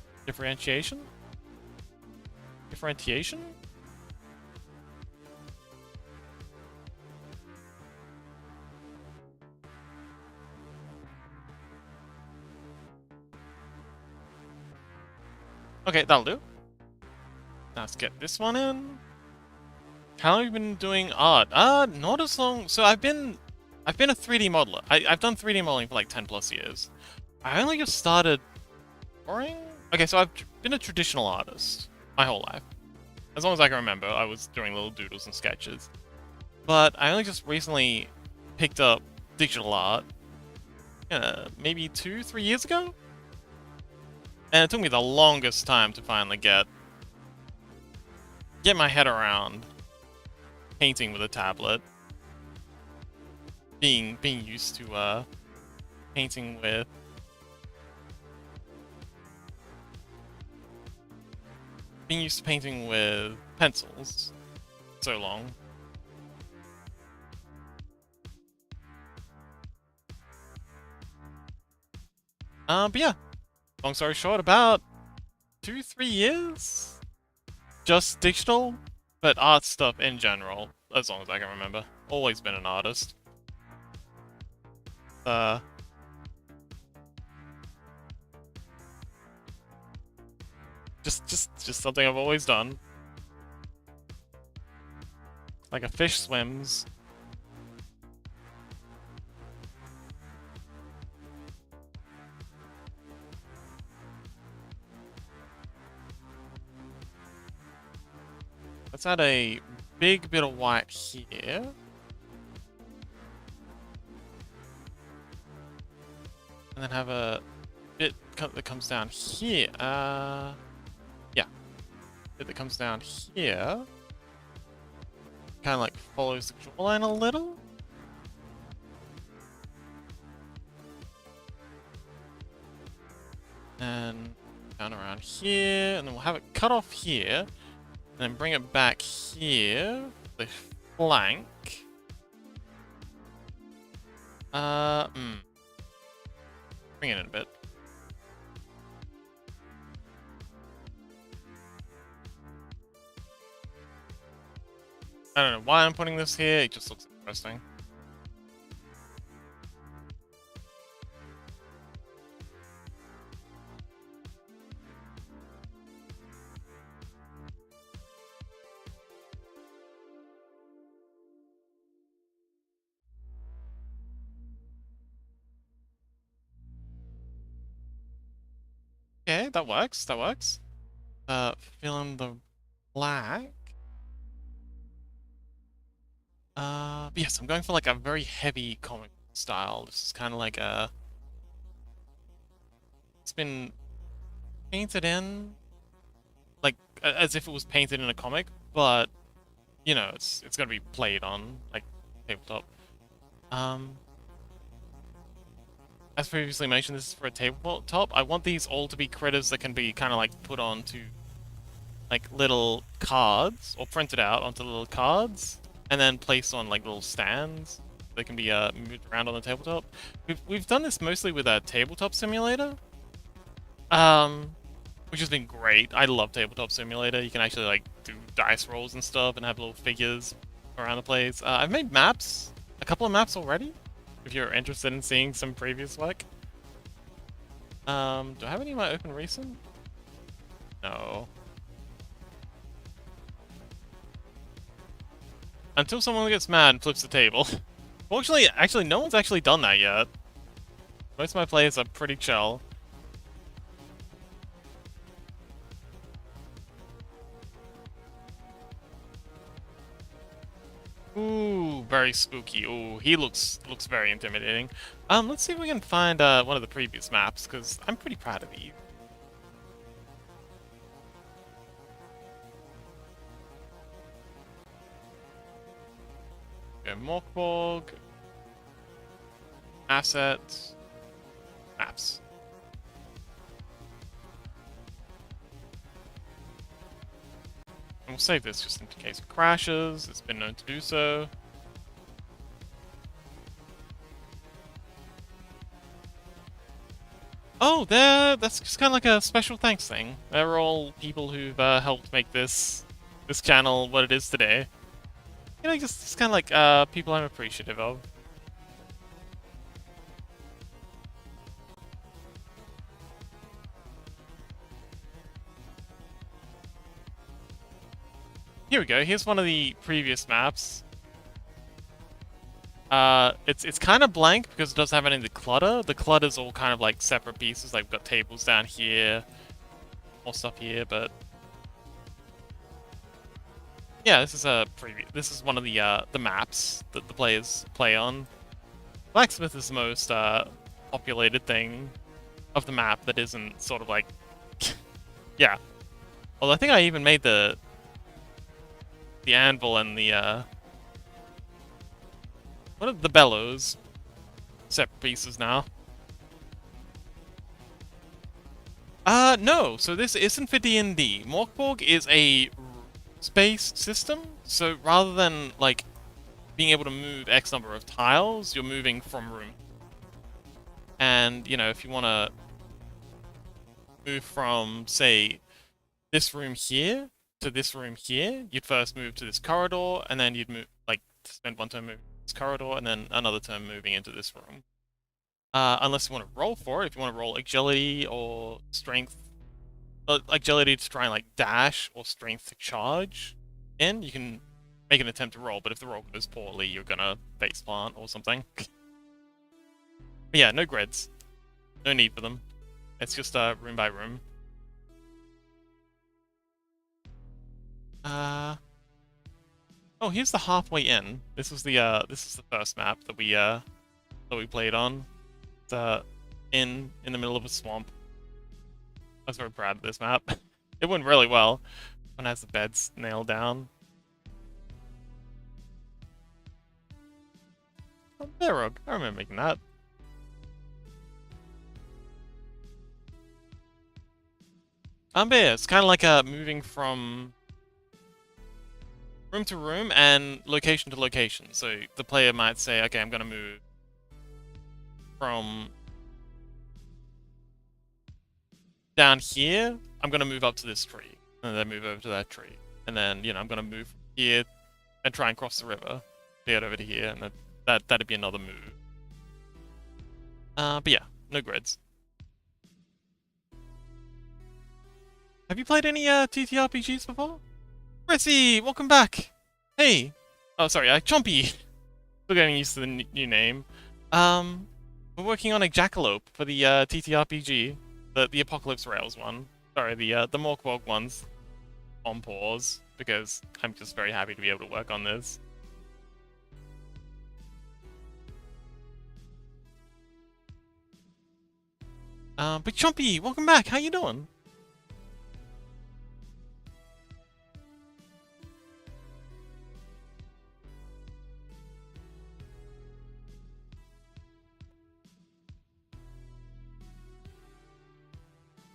Okay, that'll do. Now let's get this one in. How long have you been doing art? Not as long. So I've been a 3D modeler. I've done 3D modeling for like 10 plus years. I only just started drawing. Okay, so I've been a traditional artist my whole life. As long as I can remember, I was doing little doodles and sketches. But I only just recently picked up digital art. Maybe 2-3 years ago? And it took me the longest time to finally get my head around painting with a tablet. Being used to painting with pencils so long. But yeah, long story short, about 2-3 years, just digital, but art stuff in general, as long as I can remember. Always been an artist. Just something I've always done. Like a fish swims. Let's add a big bit of white here. And then have a bit that comes down here. Yeah. Bit that comes down here. Kind of like follows the jawline a little. And down around here. And then we'll have it cut off here. And then bring it back here. The flank. Bring it in a bit. I don't know why I'm putting this here, it just looks interesting. that works. That works. Fill in the black. But yes, I'm going for like a very heavy comic style. This is kind of like a. It's been painted in, like as if it was painted in a comic, but you know, it's gonna be played on like tabletop. As previously mentioned, this is for a tabletop. I want these all to be critters that can be kind of like put onto like little cards or printed out onto little cards and then placed on like little stands. They can be moved around on the tabletop. We've done this mostly with a tabletop simulator, which has been great. I love tabletop simulator. You can actually like do dice rolls and stuff and have little figures around the place. I've made maps, a couple of maps already. If you're interested in seeing some previous work. Do I have any of my open recent? No. Until someone gets mad and flips the table. Fortunately, actually, no one's actually done that yet. Most of my players are pretty chill. Ooh, very spooky. Ooh, he looks very intimidating. Let's see if we can find one of the previous maps, because I'm pretty proud of these. Okay, Mörk Borg. Assets. Maps. And we'll save this just in case it crashes. It's been known to do so. Oh, that's just kind of like a special thanks thing. They're all people who've helped make this channel what it is today. You know, just kind of like people I'm appreciative of. Here we go. Here's one of the previous maps. It's kind of blank because it doesn't have any of the clutter. The clutter's all kind of like separate pieces. Like we've got tables down here, more stuff here, but yeah, this is a preview. This is one of the maps that the players play on. Blacksmith is the most populated thing of the map that isn't sort of like yeah. Well, I think I even made the anvil and the what are the bellows? Separate pieces now. No. So this isn't for D&D. Mörk Borg is a space system. So rather than like being able to move X number of tiles, you're moving from room. And you know, if you want to move from, say, this room here to this room here, you'd first move to this corridor, and then you'd move like spend one turn moving this corridor, and then another turn moving into this room. Unless you want to roll for it, if you want to roll agility or strength, agility to try and like dash or strength to charge in, you can make an attempt to roll, but if the roll goes poorly, you're gonna face plant or something. But yeah, no grids. No need for them. It's just room by room. Oh, here's the halfway in. This is the first map that we played on. It's in the middle of a swamp. I was very proud of this map. It went really well. One has the beds nailed down. Oh, Berog. I remember making that. But yeah, it's kind of like moving from room to room and location to location. So the player might say, okay, I'm going to move from down here, I'm going to move up to this tree, and then move over to that tree. And then, you know, I'm going to move from here and try and cross the river to get over to here, and that'd be another move. But yeah, no grids. Have you played any TTRPGs before? Chrissy, welcome back! Hey! Oh, sorry, Chompy! Still getting used to the new name. We're working on a jackalope for the TTRPG. The Apocalypse Rails one. Sorry, the Mörk Borg one's on pause because I'm just very happy to be able to work on this. But Chompy, welcome back. How you doing?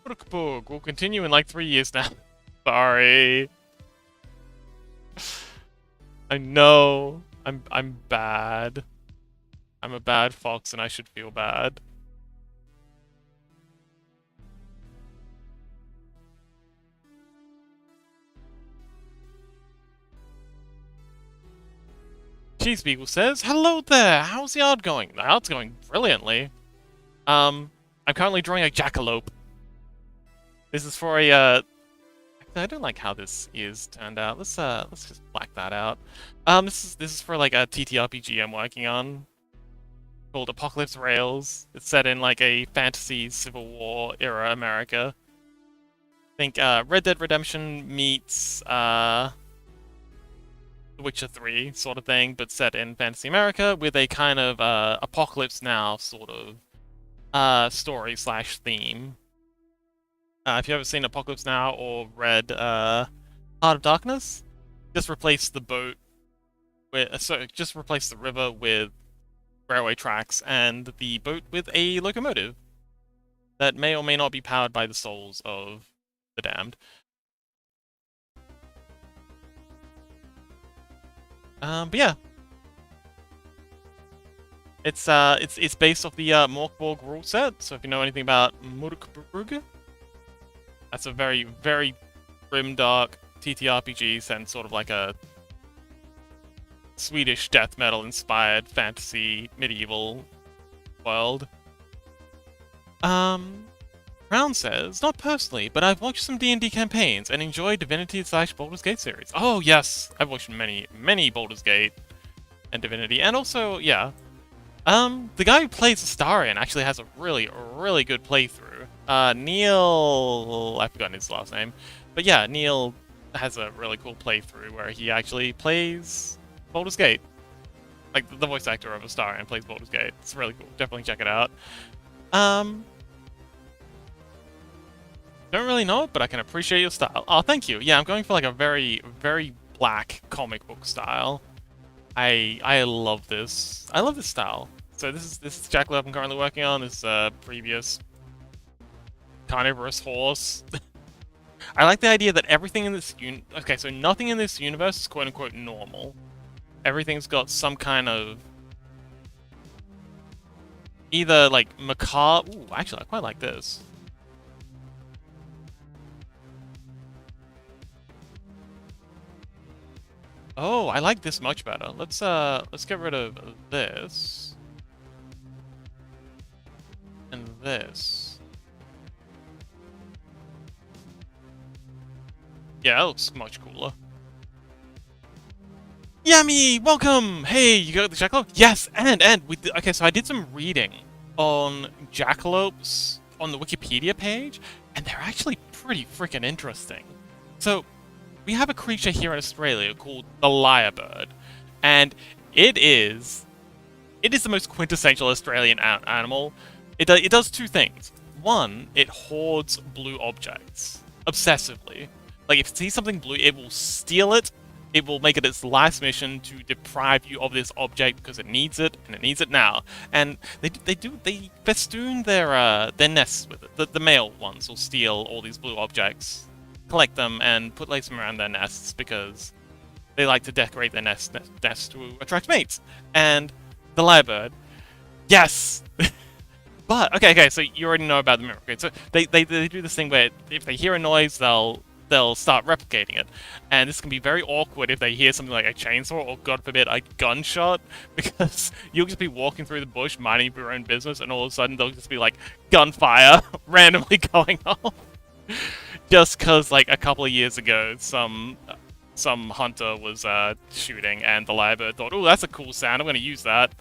Mörk Borg will continue in like 3 years now. Sorry. I know. I'm bad. I'm a bad fox and I should feel bad. Cheese Beagle says, "Hello there. How's the art going?" The art's going brilliantly. I'm currently drawing a jackalope. This is for a I don't like how this is turned out. Let's just black that out. This is for like a TTRPG I'm working on called Apocalypse Rails. It's set in like a fantasy Civil War era America. Think Red Dead Redemption meets The Witcher 3 sort of thing, but set in fantasy America with a kind of Apocalypse Now sort of story slash theme. If you've ever seen Apocalypse Now or read Heart of Darkness, just replace the boat with just replace the river with railway tracks and the boat with a locomotive that may or may not be powered by the souls of the damned. But yeah, it's based off the Mörk Borg rule set. So if you know anything about Mörk Borg, that's a very, very grimdark TTRPG set in sort of like a Swedish death metal inspired fantasy medieval world. Brown says, "Not personally, but I've watched some D&D campaigns and enjoyed Divinity / Baldur's Gate series." Oh yes, I've watched many Baldur's Gate and Divinity, and also, yeah. The guy who plays Astarion actually has a really good playthrough. Neil, I've forgotten his last name, but yeah, Neil has a really cool playthrough where he actually plays Baldur's Gate. Like, the voice actor of Astarion plays Baldur's Gate. It's really cool. Definitely check it out. Don't really know it, but I can appreciate your style. Oh, thank you. Yeah, I'm going for like a very, very black comic book style. I love this. I love this style. So this is the jackalope I'm currently working on. This previous carnivorous horse. I like the idea that everything in this okay, so nothing in this universe is quote unquote normal. Everything's got some kind of either like macabre. Ooh, actually, I quite like this. Oh, I like this much better. Let's get rid of this and this. Yeah, that looks much cooler. Yummy, welcome. Hey, you got the jackalope? Yes, and okay, so I did some reading on jackalopes on the Wikipedia page, and they're actually pretty freaking interesting. So we have a creature here in Australia called the lyrebird, and it is the most quintessential Australian animal. It does two things. One, it hoards blue objects obsessively. Like, if it sees something blue, it will steal it. It will make it its life's mission to deprive you of this object because it needs it, and it needs it now. And they festoon their nests with it. The male ones will steal all these blue objects, collect them, and place them around their nests because they like to decorate their nests to attract mates. And the lyrebird, yes. But okay, so you already know about the mirror. Okay, so they do this thing where if they hear a noise, they'll start replicating it, and this can be very awkward if they hear something like a chainsaw or, God forbid, a gunshot, because you'll just be walking through the bush, minding your own business, and all of a sudden there'll just be like gunfire randomly going off. Just because, like, a couple of years ago, some hunter was shooting, and the lyrebird thought, "Oh, that's a cool sound. I'm going to use that."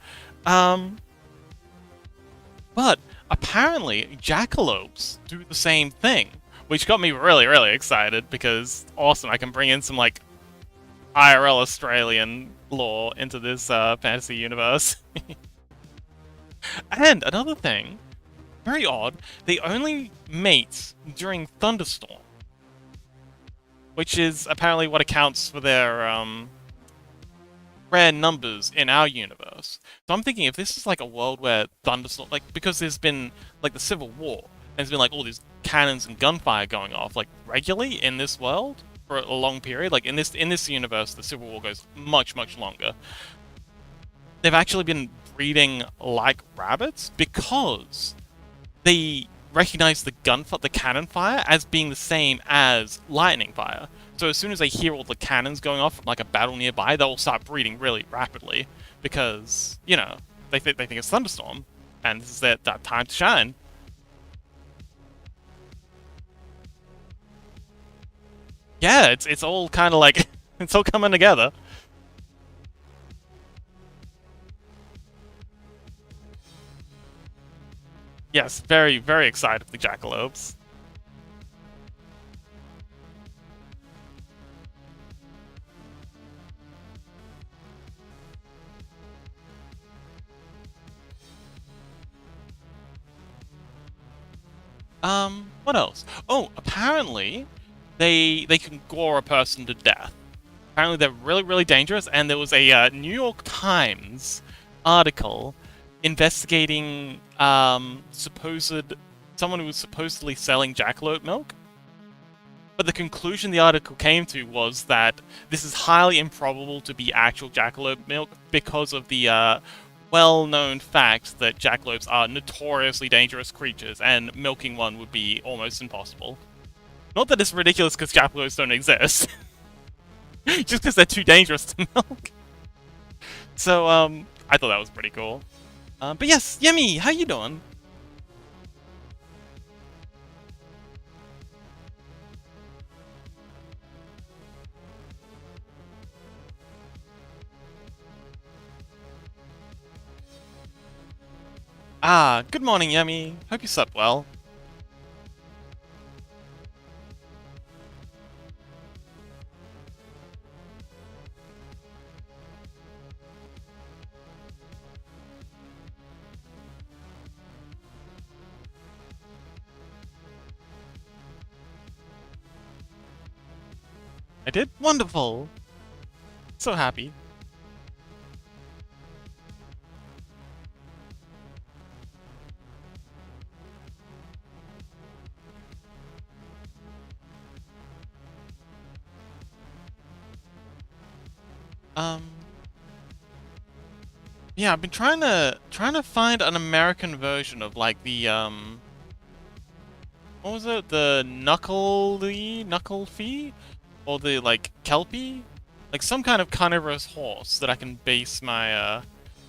But apparently jackalopes do the same thing, which got me really, really excited because awesome, I can bring in some like IRL Australian lore into this fantasy universe. And another thing, very odd, they only mate during thunderstorm, which is apparently what accounts for their rare numbers in our universe. So I'm thinking if this is like a world where thunderstorm, like because there's been like the Civil War, and there's been like all these cannons and gunfire going off like regularly in this world for a long period. Like in this universe, the Civil War goes much longer. They've actually been breeding like rabbits because they recognize the cannon fire as being the same as lightning fire. So as soon as they hear all the cannons going off from like a battle nearby, they'll start breeding really rapidly because you know they think it's thunderstorm, and this is that time to shine. Yeah, it's all kind of like it's all coming together. Yes, very excited for the jackalopes. What else? Oh, apparently they can gore a person to death. Apparently they're really dangerous, and there was a New York Times article investigating supposed someone who was supposedly selling jackalope milk. But the conclusion the article came to was that this is highly improbable to be actual jackalope milk because of the well-known fact that jackalopes are notoriously dangerous creatures, and milking one would be almost impossible. Not that it's ridiculous because jackalopes don't exist, just because they're too dangerous to milk. So, I thought that was pretty cool. But yes, Yemi, how you doing? Ah, good morning, Yemi. Hope you slept well. I did? Wonderful! So happy. Um, yeah, I've been trying to find an American version of like the what was it? The Knuckle-fee? Or the like Kelpie? Like some kind of carnivorous horse that I can base my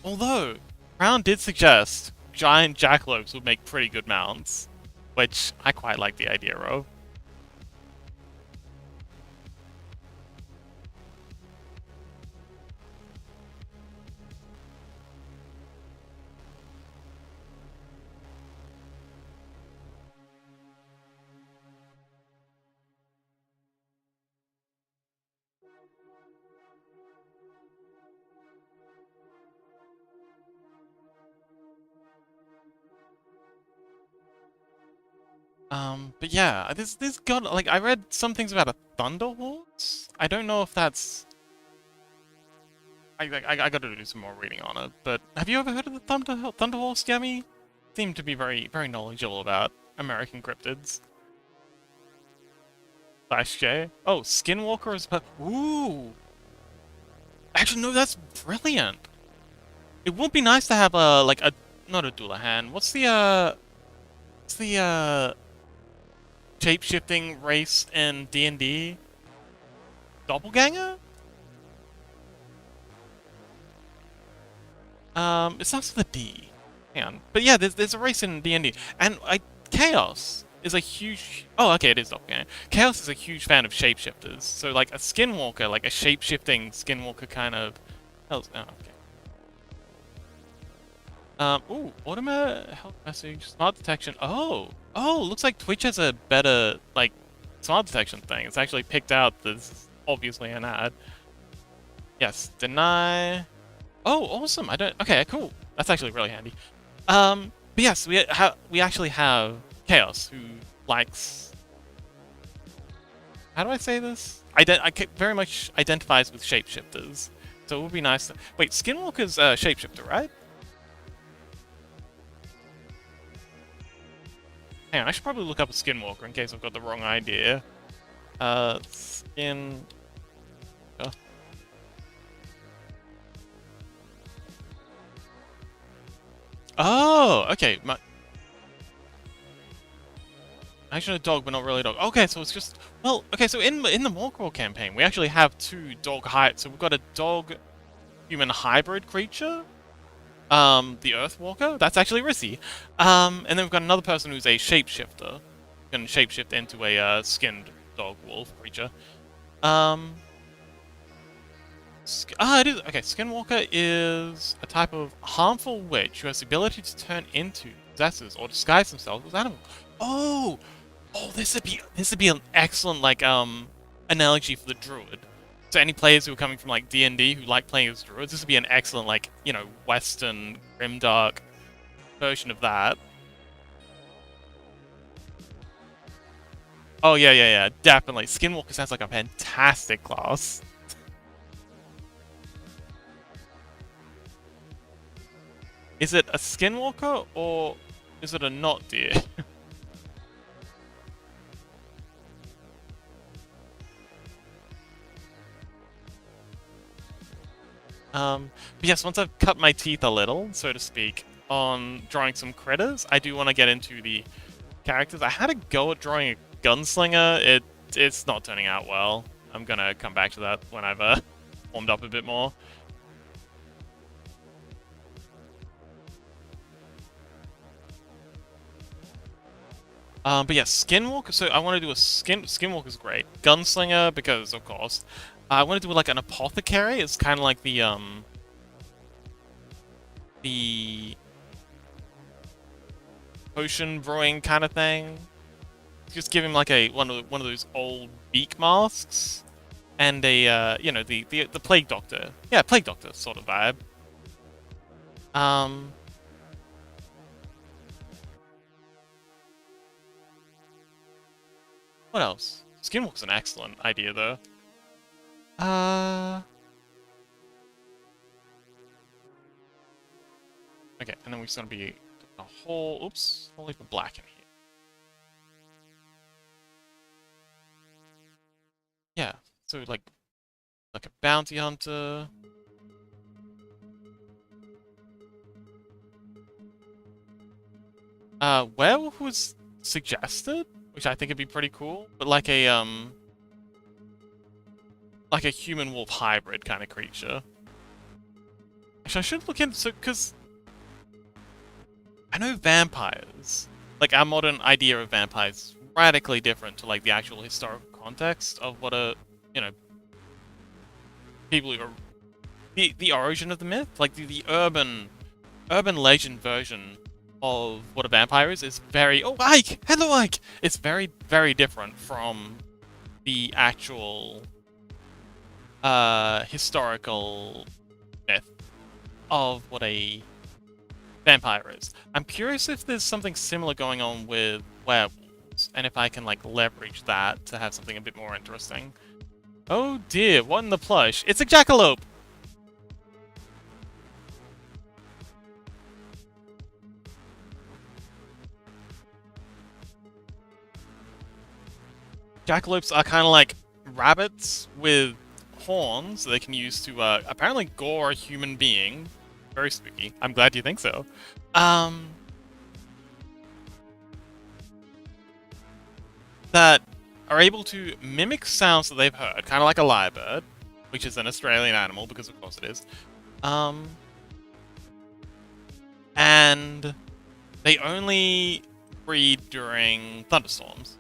although Brown did suggest giant jackalopes would make pretty good mounts, which I quite like the idea of. But yeah, this got like I read some things about a thunder horse. I don't know if that's I gotta do some more reading on it. But have you ever heard of the thunder horse, Yami? Seem to be very knowledgeable about American cryptids. Slash J. Oh, Skinwalker is ooh. Actually, no, that's brilliant. It would be nice to have a like a not a Doulahan. What's the shape-shifting race in D&D? Doppelganger? It starts with a D. Hang on. But yeah, there's a race in D&D, and Chaos is a huge. Oh, okay, it is Doppelganger. Chaos is a huge fan of shapeshifters. So like a Skinwalker, like a shape-shifting Skinwalker kind of. Oh, okay. Ooh, automated health message, smart detection. Oh, looks like Twitch has a better, like, smart detection thing. It's actually picked out that this is obviously an ad. Yes, deny. Oh, awesome. I don't. Okay, cool. That's actually really handy. But yes, we actually have Chaos who likes. How do I say this? Very much identifies with shapeshifters, so it would be nice. Wait, Skinwalker's shapeshifter, right? Hang on, I should probably look up a Skinwalker in case I've got the wrong idea. Skin. Oh, okay. Actually, a dog, but not really a dog. Okay, so it's just well. Okay, so in the Mörk Borg campaign, we actually have two dog So we've got a dog-human hybrid creature. The Earthwalker. That's actually Rissy. And then we've got another person who's a shapeshifter, who can shapeshift into a skinned dog wolf creature. It is okay. Skinwalker is a type of harmful witch who has the ability to turn into possessors or disguise themselves as animals. Oh, this would be an excellent like analogy for the druid. So any players who are coming from like D&D who like playing as druids, this would be an excellent like Western Grimdark version of that. Oh yeah, definitely. Skinwalker sounds like a fantastic class. Is it a Skinwalker or is it a not deer? But yes, once I've cut my teeth a little, so to speak, on drawing some critters, I do want to get into the characters. I had a go at drawing a gunslinger. It's not turning out well. I'm gonna come back to that when I've warmed up a bit more. But yeah, Skinwalker. So I want to do a Skinwalker's great. Gunslinger because of course. I want to do like an apothecary. It's kind of like the potion brewing kind of thing. Just give him like one of those old beak masks and a the plague doctor. Yeah, plague doctor sort of vibe. What else? Skinwalker's an excellent idea though. Okay, and then we're just gonna be a whole. Oops, I'll leave the black in here. Yeah, so like a bounty hunter. Werewolf was suggested, which I think would be pretty cool, but like a human wolf hybrid kind of creature. Actually, I should look into because I know vampires, like our modern idea of vampires, is radically different to like the actual historical context of what people who are the origin of the myth, like the urban legend version of what a vampire is very. Oh, Ike! Hello, Ike! It's very, very different from the actual historical myth of what a vampire is. I'm curious if there's something similar going on with werewolves, and if I can like leverage that to have something a bit more interesting. Oh dear, what in the plush? It's a jackalope! Jackalopes are kind of like rabbits with horns that they can use to apparently gore a human being. Very spooky. I'm glad you think so. That are able to mimic sounds that they've heard, kind of like a lyrebird, which is an Australian animal because of course it is. And they only breed during thunderstorms.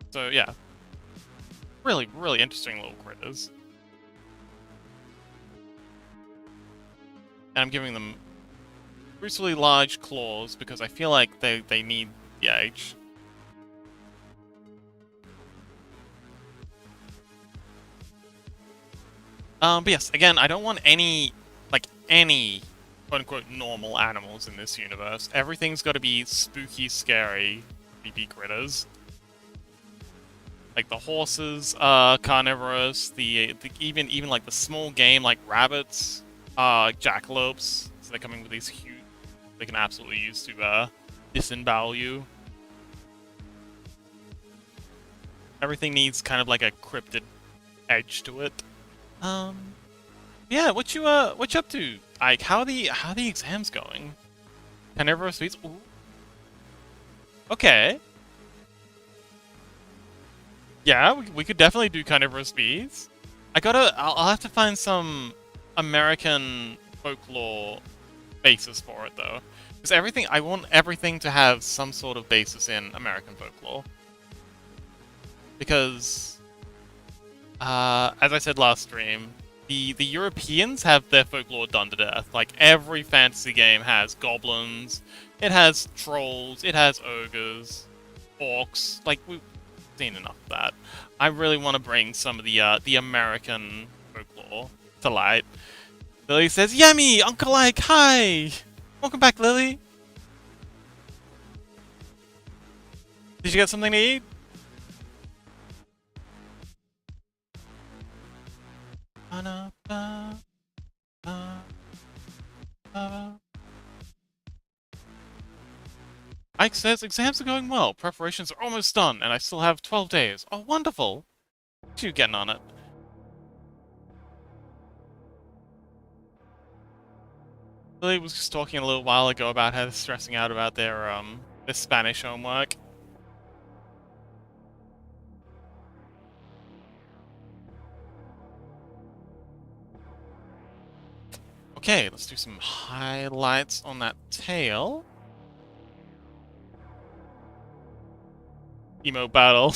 So yeah, really, really interesting little critters. And I'm giving them brutally large claws because I feel like they need the age. But yes, again, I don't want any quote-unquote normal animals in this universe. Everything's got to be spooky, scary, creepy critters. Like the horses are carnivorous. Even like the small game like rabbits, jackalopes. So they're coming with these huge. They can absolutely use to disembowel you. Everything needs kind of like a cryptid edge to it. Yeah, what you up to? Like, how are the exams going? Carnivorous beasts? Ooh. Okay. Yeah, we could definitely do carnivorous beasts. I'll have to find some American folklore basis for it though. Because I want everything to have some sort of basis in American folklore. Because, as I said last stream, the Europeans have their folklore done to death. Like, every fantasy game has goblins, it has trolls, it has ogres, orcs. Like, we've seen enough of that. I really want to bring some of the American folklore to light. Lily says, "Yummy, Uncle Ike, hi! Welcome back, Lily! Did you get something to eat?" Ike says, "Exams are going well. Preparations are almost done, and I still have 12 days. Oh, wonderful! You getting on it?" Lily was just talking a little while ago about how they're stressing out about their Spanish homework. Okay, let's do some highlights on that tail. Emo battle.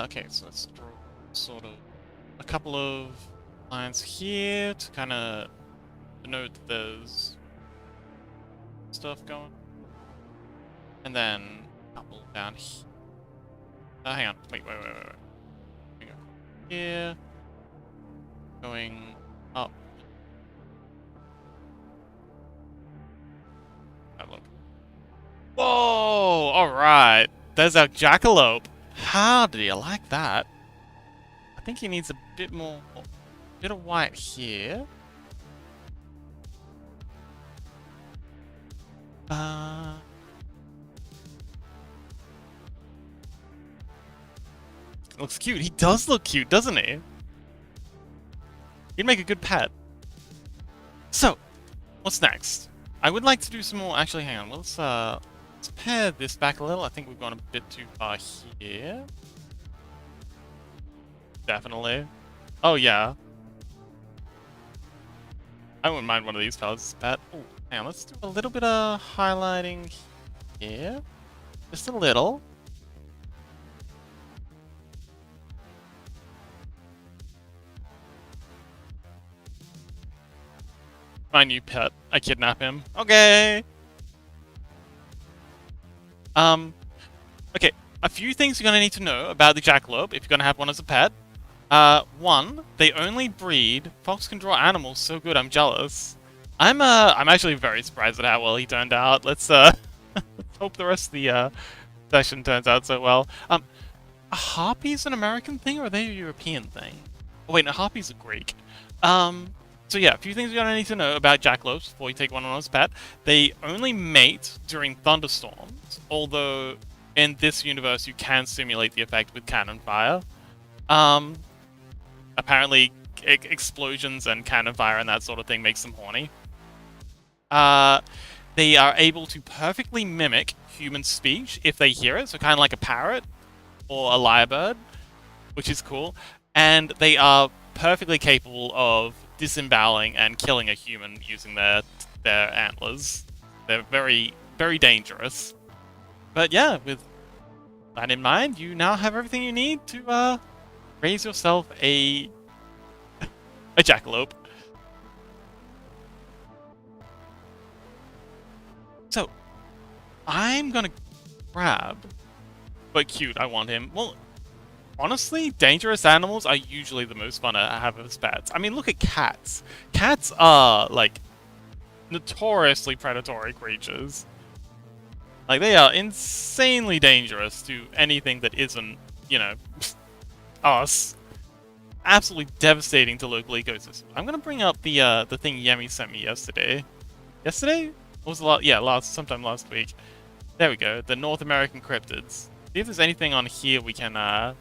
Okay, so let's draw sort of a couple of lines here to kind of denote that there's stuff going. And then a couple down here. Hang on, wait. Hang on. Here. Going up. Oh, look. Whoa! Alright. There's our jackalope. How did you like that? I think he needs a bit of white here. Looks cute. He does look cute, doesn't he? He'd make a good pet. So, what's next? I would like to do some more. Actually, hang on. Let's pare this back a little. I think we've gone a bit too far here. Definitely. Oh, yeah. I wouldn't mind one of these fellas as a pet. Oh, hang on. Let's do a little bit of highlighting here. Just a little. My new pet. I kidnap him. Okay. Okay. A few things you're gonna need to know about the jackalope if you're gonna have one as a pet. One, they only breed. Fox can draw animals so good. I'm jealous. I'm actually very surprised at how well he turned out. Let's let's hope the rest of the session turns out so well. Are harpies an American thing or are they a European thing? Oh wait, no, harpies are Greek. So yeah, a few things you're gonna need to know about jackalopes before you take one on as pet. They only mate during thunderstorms, although in this universe you can simulate the effect with cannon fire. Um, Apparently explosions and cannon fire and that sort of thing makes them horny. Uh, they are able to perfectly mimic human speech if they hear it, so kind of like a parrot or a lyrebird, which is cool. And they are perfectly capable of disemboweling and killing a human using their antlers. They're very, very dangerous. But yeah, with that in mind, you now have everything you need to raise yourself a jackalope. So, I'm gonna grab... But cute, I want him. Well, honestly, dangerous animals are usually the most fun to have as pets. I mean, look at cats. Cats are, like, notoriously predatory creatures. Like, they are insanely dangerous to anything that isn't, you know, us. Absolutely devastating to local ecosystems. I'm gonna bring up the thing Yemi sent me yesterday. Yesterday? What was the sometime last week. There we go. The North American cryptids. See if there's anything on here we can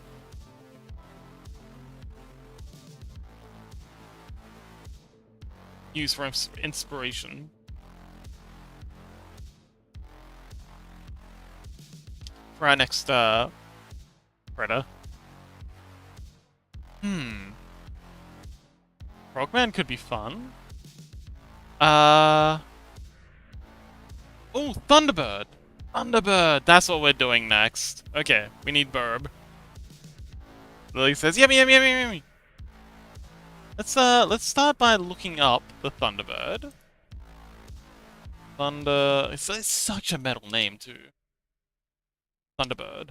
use for inspiration. For our next predator. Frogman could be fun. Oh, Thunderbird! Thunderbird! That's what we're doing next. Okay, we need Burb. Lily says, yummy, yummy, yummy, yummy! Let's start by looking up the Thunderbird. It's such a metal name, too. Thunderbird.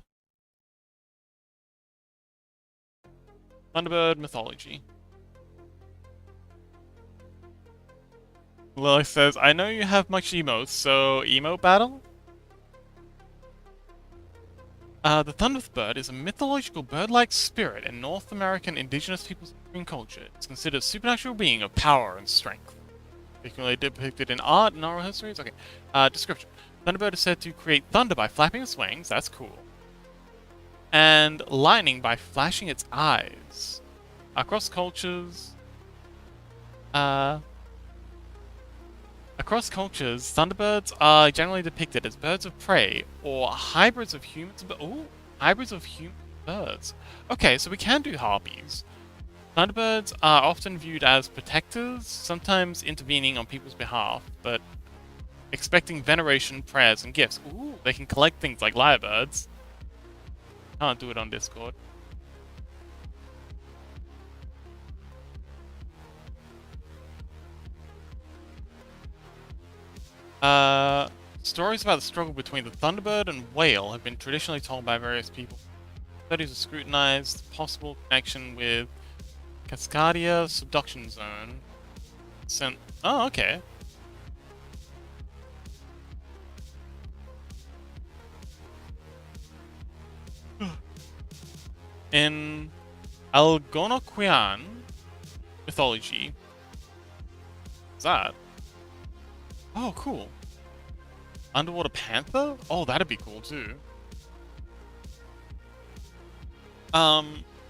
Thunderbird mythology. Lily says, I know you have much emotes, so emo battle? The Thunderbird is a mythological bird-like spirit in North American indigenous peoples and culture. It's considered a supernatural being of power and strength. Frequently depicted in art and oral histories. Okay. Description. Thunderbird is said to create thunder by flapping its wings. That's cool. And lightning by flashing its eyes. Across cultures, Thunderbirds are generally depicted as birds of prey or hybrids of humans. Hybrids of human birds. Okay, so we can do harpies. Thunderbirds are often viewed as protectors, sometimes intervening on people's behalf, but expecting veneration, prayers, and gifts. Ooh, they can collect things like lyrebirds. Can't do it on Discord. Stories about the struggle between the Thunderbird and whale have been traditionally told by various people. Studies have scrutinized possible connection with Cascadia subduction zone. Oh, okay. In Algonquian mythology. What's that? Oh, cool. Underwater panther? Oh, that'd be cool too.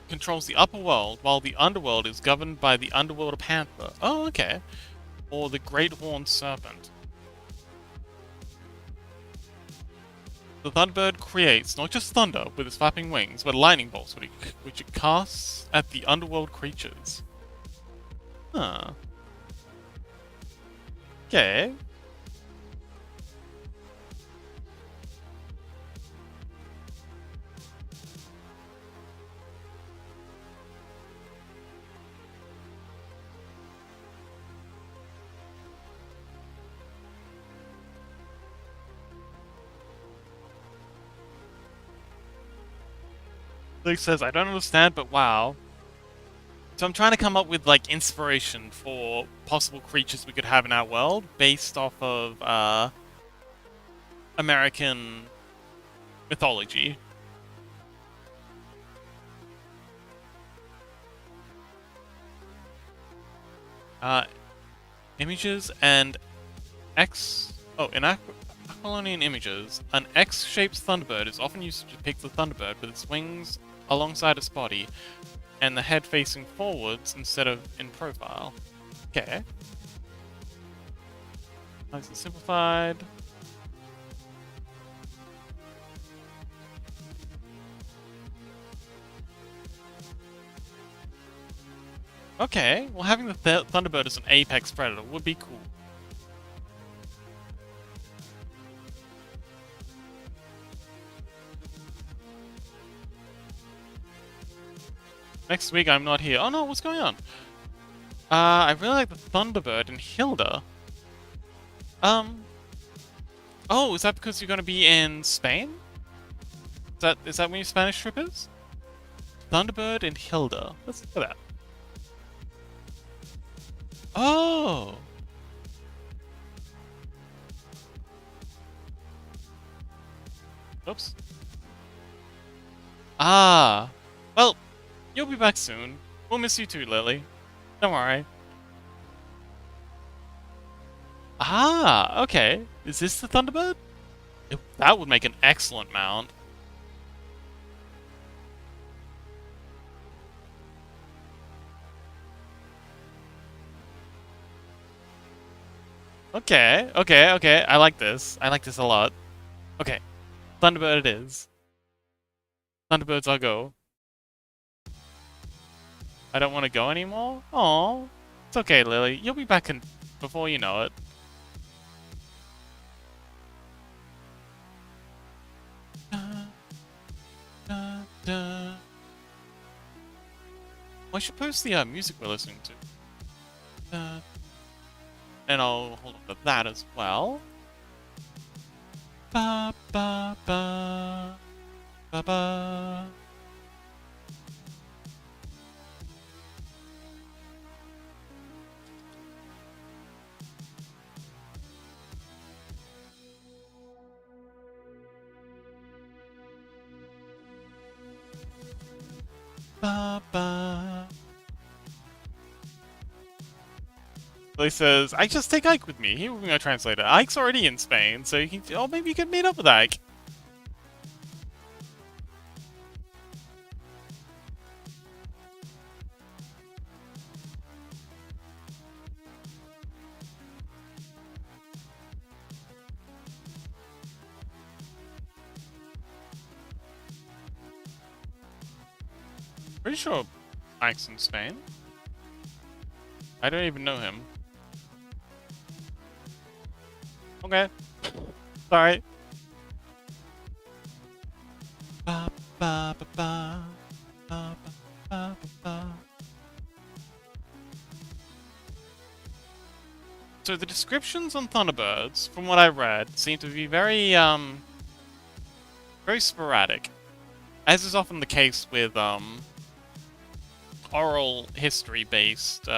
Controls the upper world, while the underworld is governed by the underwater panther. Oh, okay. Or the great horned serpent. The Thunderbird creates not just thunder with its flapping wings, but lightning bolts which it casts at the underworld creatures. Huh. Okay. Luke says, I don't understand, but wow. So I'm trying to come up with, like, inspiration for possible creatures we could have in our world based off of, American mythology. Uh, images and X. Oh, in Aquilonian images, an X-shaped Thunderbird is often used to depict the Thunderbird with its wings alongside its body, and the head facing forwards instead of in profile. Okay. Nice and simplified. Okay, well having the Thunderbird as an apex predator would be cool. Next week I'm not here. Oh no, what's going on? I really like the Thunderbird and Hilda. Oh, is that because you're gonna be in Spain? Is that when your Spanish trip is? Thunderbird and Hilda. Let's look at that. Oh! Oops. Ah. Well, you'll be back soon. We'll miss you too, Lily. Don't worry. Ah, okay. Is this the Thunderbird? That would make an excellent mount. Okay, okay, okay. I like this. I like this a lot. Okay. Thunderbird it is. Thunderbirds I'll go. I don't want to go anymore? Aw. It's okay, Lily. You'll be back in before you know it. I should post the music we're listening to. And I'll hold on to that as well. Ba ba ba ba ba. Ba ba. He says, I just take Ike with me. He will be my translator. Ike's already in Spain, so you can. Oh, maybe you could meet up with Ike. Pretty sure Ike's in Spain. I don't even know him. Okay. Sorry. Ba, ba, ba, ba. Ba, ba, ba, ba. So the descriptions on Thunderbirds, from what I read, seem to be very sporadic. As is often the case with oral history-based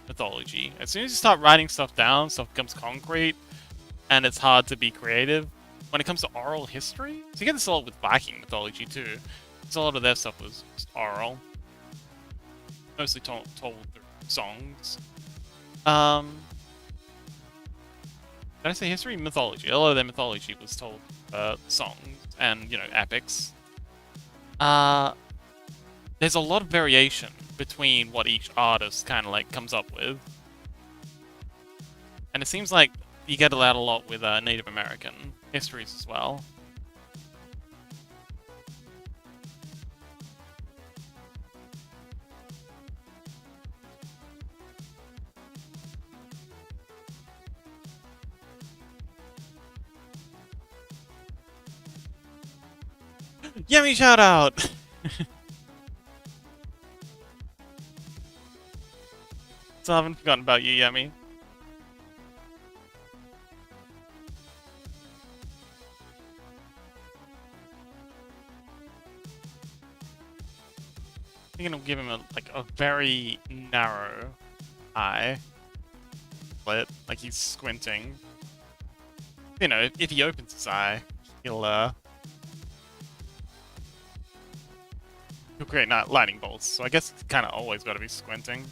mythology. As soon as you start writing stuff down, stuff becomes concrete, and it's hard to be creative. When it comes to oral history, so you get this a lot with Viking mythology too, because a lot of their stuff was just oral, mostly told through songs. Did I say history? Mythology. A lot of their mythology was told songs and, you know, epics. There's a lot of variation between what each artist kind of like comes up with. And it seems like you get that a lot with Native American histories as well. Yummy shout out! Still haven't forgotten about you, Yummy. I think it'll give him a very narrow eye. Slit, like he's squinting. You know, if he opens his eye, he'll create lightning bolts. So I guess it's kind of always got to be squinting.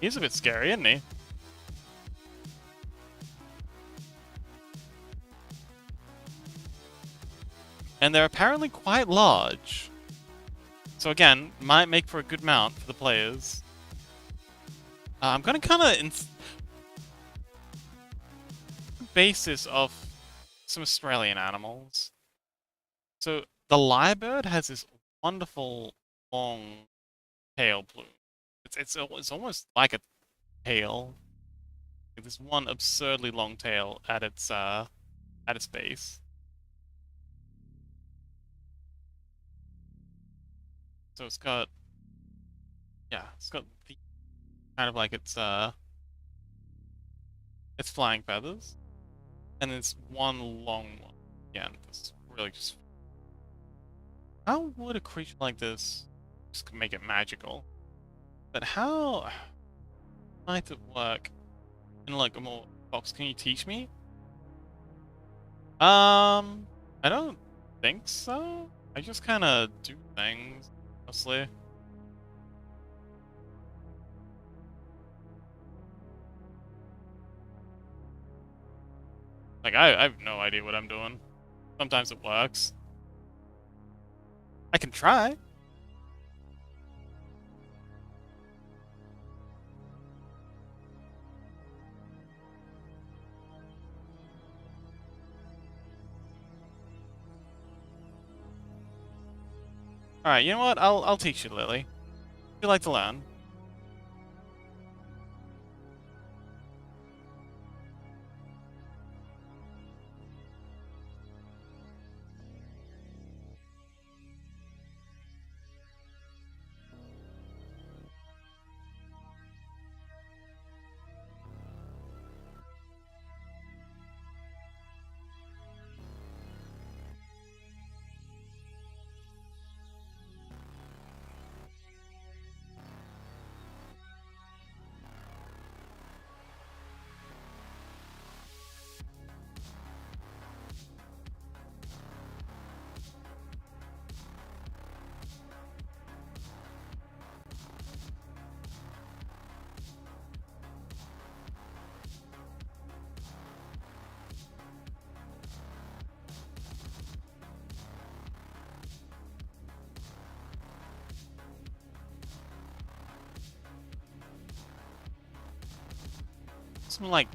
He's a bit scary, isn't he? And they're apparently quite large. So again, might make for a good mount for the players. I'm gonna kind of basis of some Australian animals. So the lyrebird has this wonderful long tail plume. It's almost like a tail. This one absurdly long tail at its base. So it's got it's got the kind of like its flying feathers, and it's one long one. Again, this really just. How would a creature like this just make it magical? But how might it work in like a more box? Can you teach me? I don't think so. I just kind of do things, mostly. Like, I have no idea what I'm doing. Sometimes it works. I can try. Alright, you know what? I'll teach you, Lily. If you like to learn. Some like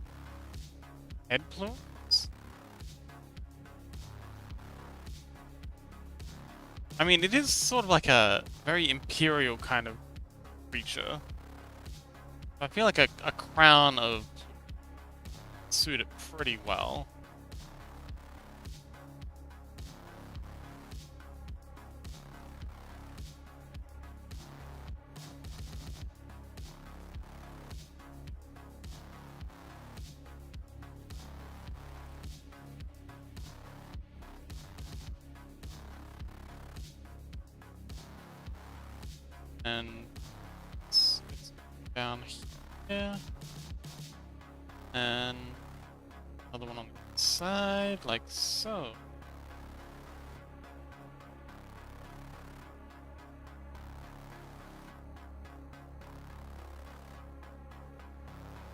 head plumes? I mean, it is sort of like a very imperial kind of creature. I feel like a crown of suit it pretty well. And it's down here. And another one on the side, like so.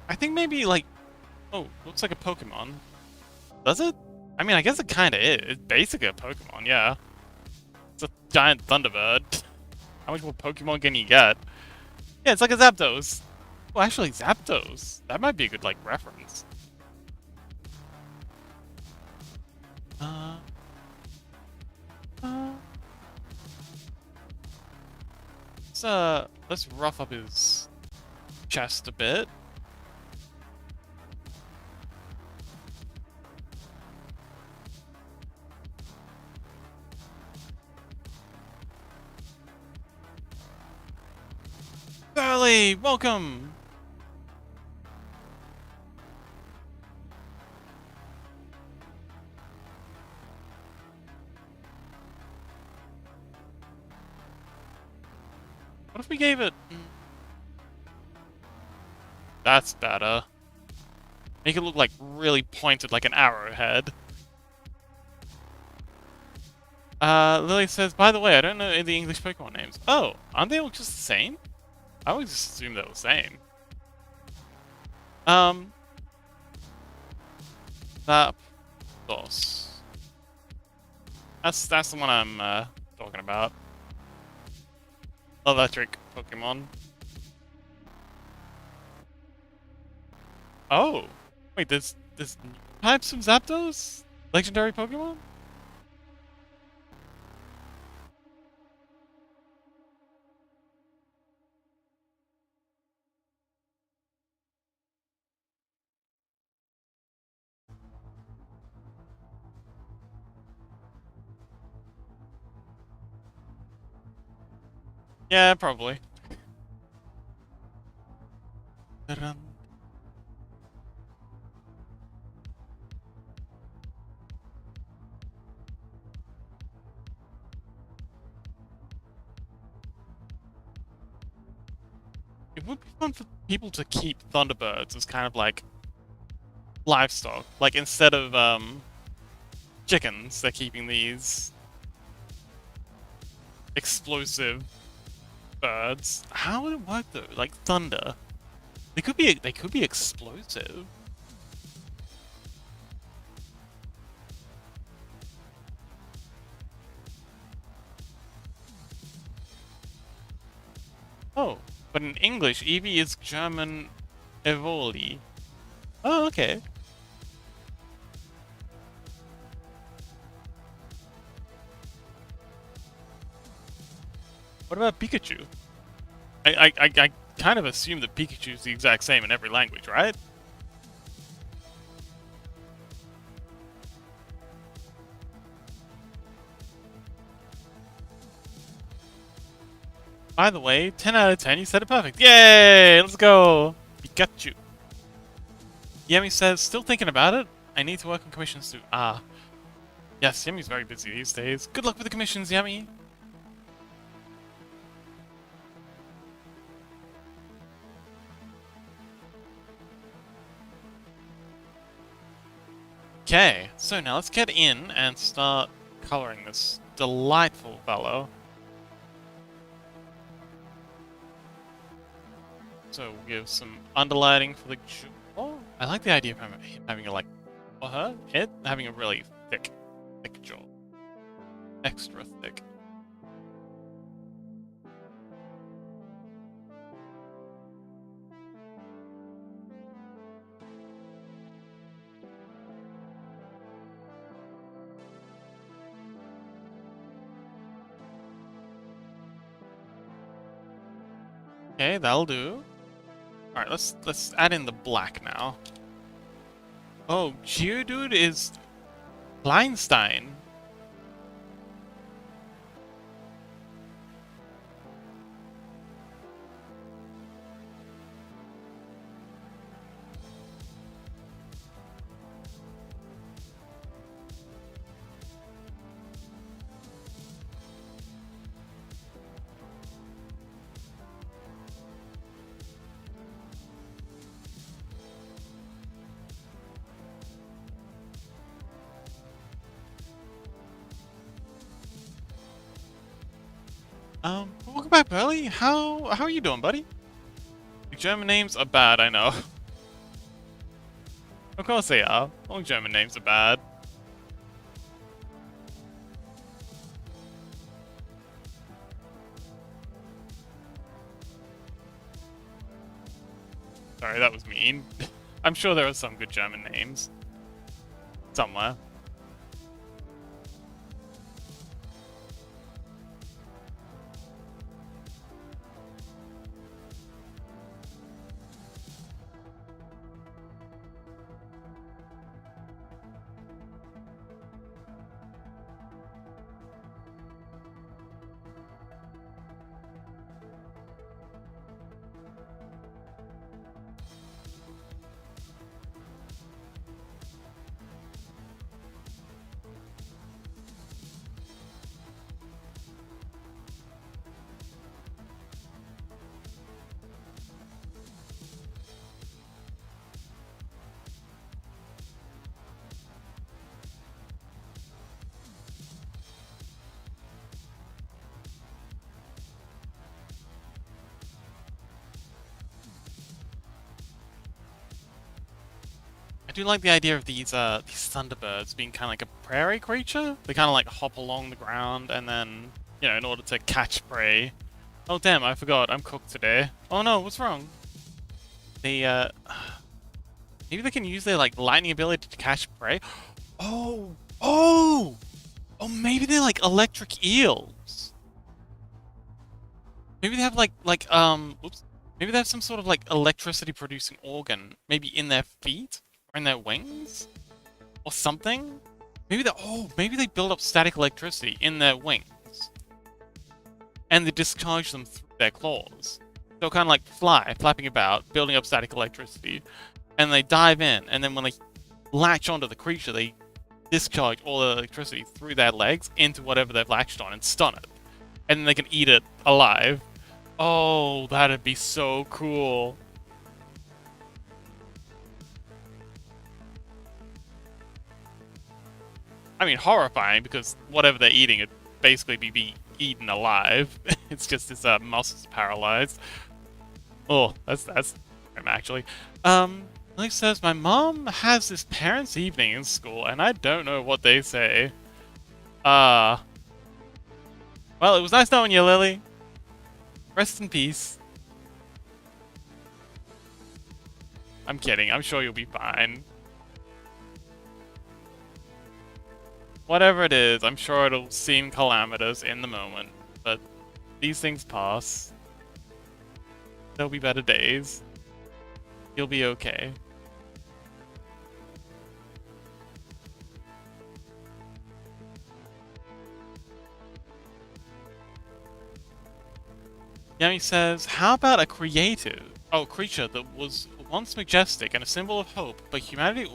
I think maybe like, oh, looks like a Pokemon. Does it? I mean, I guess it kind of is. It's basically a Pokemon, yeah. It's a giant Thunderbird. How much more Pokemon can you get? Yeah, it's like a Zapdos. Well, actually, Zapdos. That might be a good, like, reference. Let's rough up his chest a bit. Burley, welcome! What if we gave it... That's better. Make it look like really pointed like an arrowhead. Lily says, by the way, I don't know the English Pokemon names. Oh, aren't they all just the same? I always just assumed they were the same. Um, Zapdos. That's the one I'm talking about. Electric Pokemon. Oh, wait, there's new types of Zapdos? Legendary Pokemon? Yeah, probably. It would be fun for people to keep Thunderbirds as kind of like livestock. Like instead of chickens, they're keeping these explosive birds. How would it work though? Like thunder. They could be explosive. Oh, but in English, Eevee is German Evoli. Oh, okay. What about Pikachu? I kind of assume that Pikachu is the exact same in every language, right? By the way, 10 out of 10, you said it perfect. Yay! Let's go! Pikachu. Yemi says, still thinking about it? I need to work on commissions too. Ah. Yes, Yemi's very busy these days. Good luck with the commissions, Yemi! Okay, so now let's get in and start coloring this delightful fellow. So we'll give some underlighting for the jaw. Oh, I like the idea of him having a like, or her, it having a really thick jaw. Extra thick. Okay, that'll do. Alright, let's add in the black now. Oh, Geodude is Kleinstein. Welcome back, Burley. How are you doing, buddy? The German names are bad, I know. Of course they are. All German names are bad. Sorry, that was mean. I'm sure there are some good German names. Somewhere. do like the idea of these thunderbirds being kind of like a prairie creature. They kind of like hop along the ground and then, you know, in order to catch prey. Oh damn, I forgot. I'm cooked today. Oh no, what's wrong? They maybe they can use their like lightning ability to catch prey. Oh, oh, oh! Maybe they're like electric eels. Maybe they have oops. Maybe they have some sort of like electricity producing organ, maybe in their feet or in their wings, or something. Maybe they build up static electricity in their wings, and they discharge them through their claws. They'll kind of like flapping about, building up static electricity, and they dive in, and then when they latch onto the creature, they discharge all the electricity through their legs into whatever they've latched on and stun it. And then they can eat it alive. Oh, that'd be so cool. I mean, horrifying, because whatever they're eating would basically be eaten alive. It's just his muscles paralyzed. Oh, that's grim, actually. Like says, my mom has this parents' evening in school, and I don't know what they say. Well, it was nice knowing you, Lily. Rest in peace. I'm kidding. I'm sure you'll be fine. Whatever it is, I'm sure it'll seem calamitous in the moment, but these things pass. There'll be better days. You'll be okay. Yami says, how about a creature that was once majestic and a symbol of hope, but humanity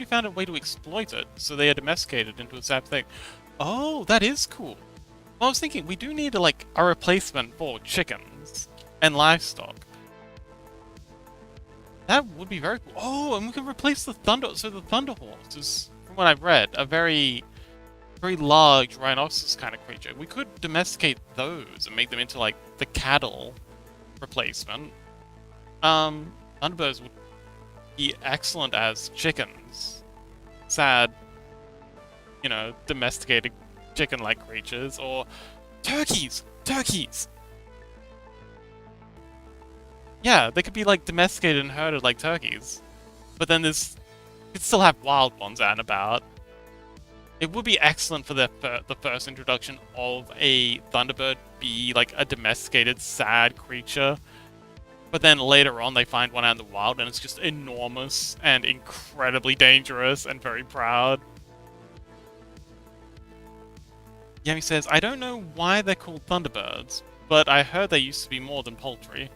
found a way to exploit it, so they are domesticated into a sad thing. Oh, that is cool. Well, I was thinking, we do need a replacement for chickens and livestock. That would be very cool. Oh, and we can replace the Thunder Horse is, from what I've read, a very large rhinoceros kind of creature. We could domesticate those and make them into like the cattle replacement. Thunderbirds would be excellent as chickens. Sad, you know, domesticated chicken-like creatures, or turkeys. Yeah, they could be like domesticated and herded like turkeys, but then you could still have wild ones out and about. It would be excellent for the first introduction of a Thunderbird be like a domesticated, sad creature. But then later on they find one out in the wild and it's just enormous and incredibly dangerous and very proud. Yami says, I don't know why they're called Thunderbirds, but I heard they used to be more than poultry.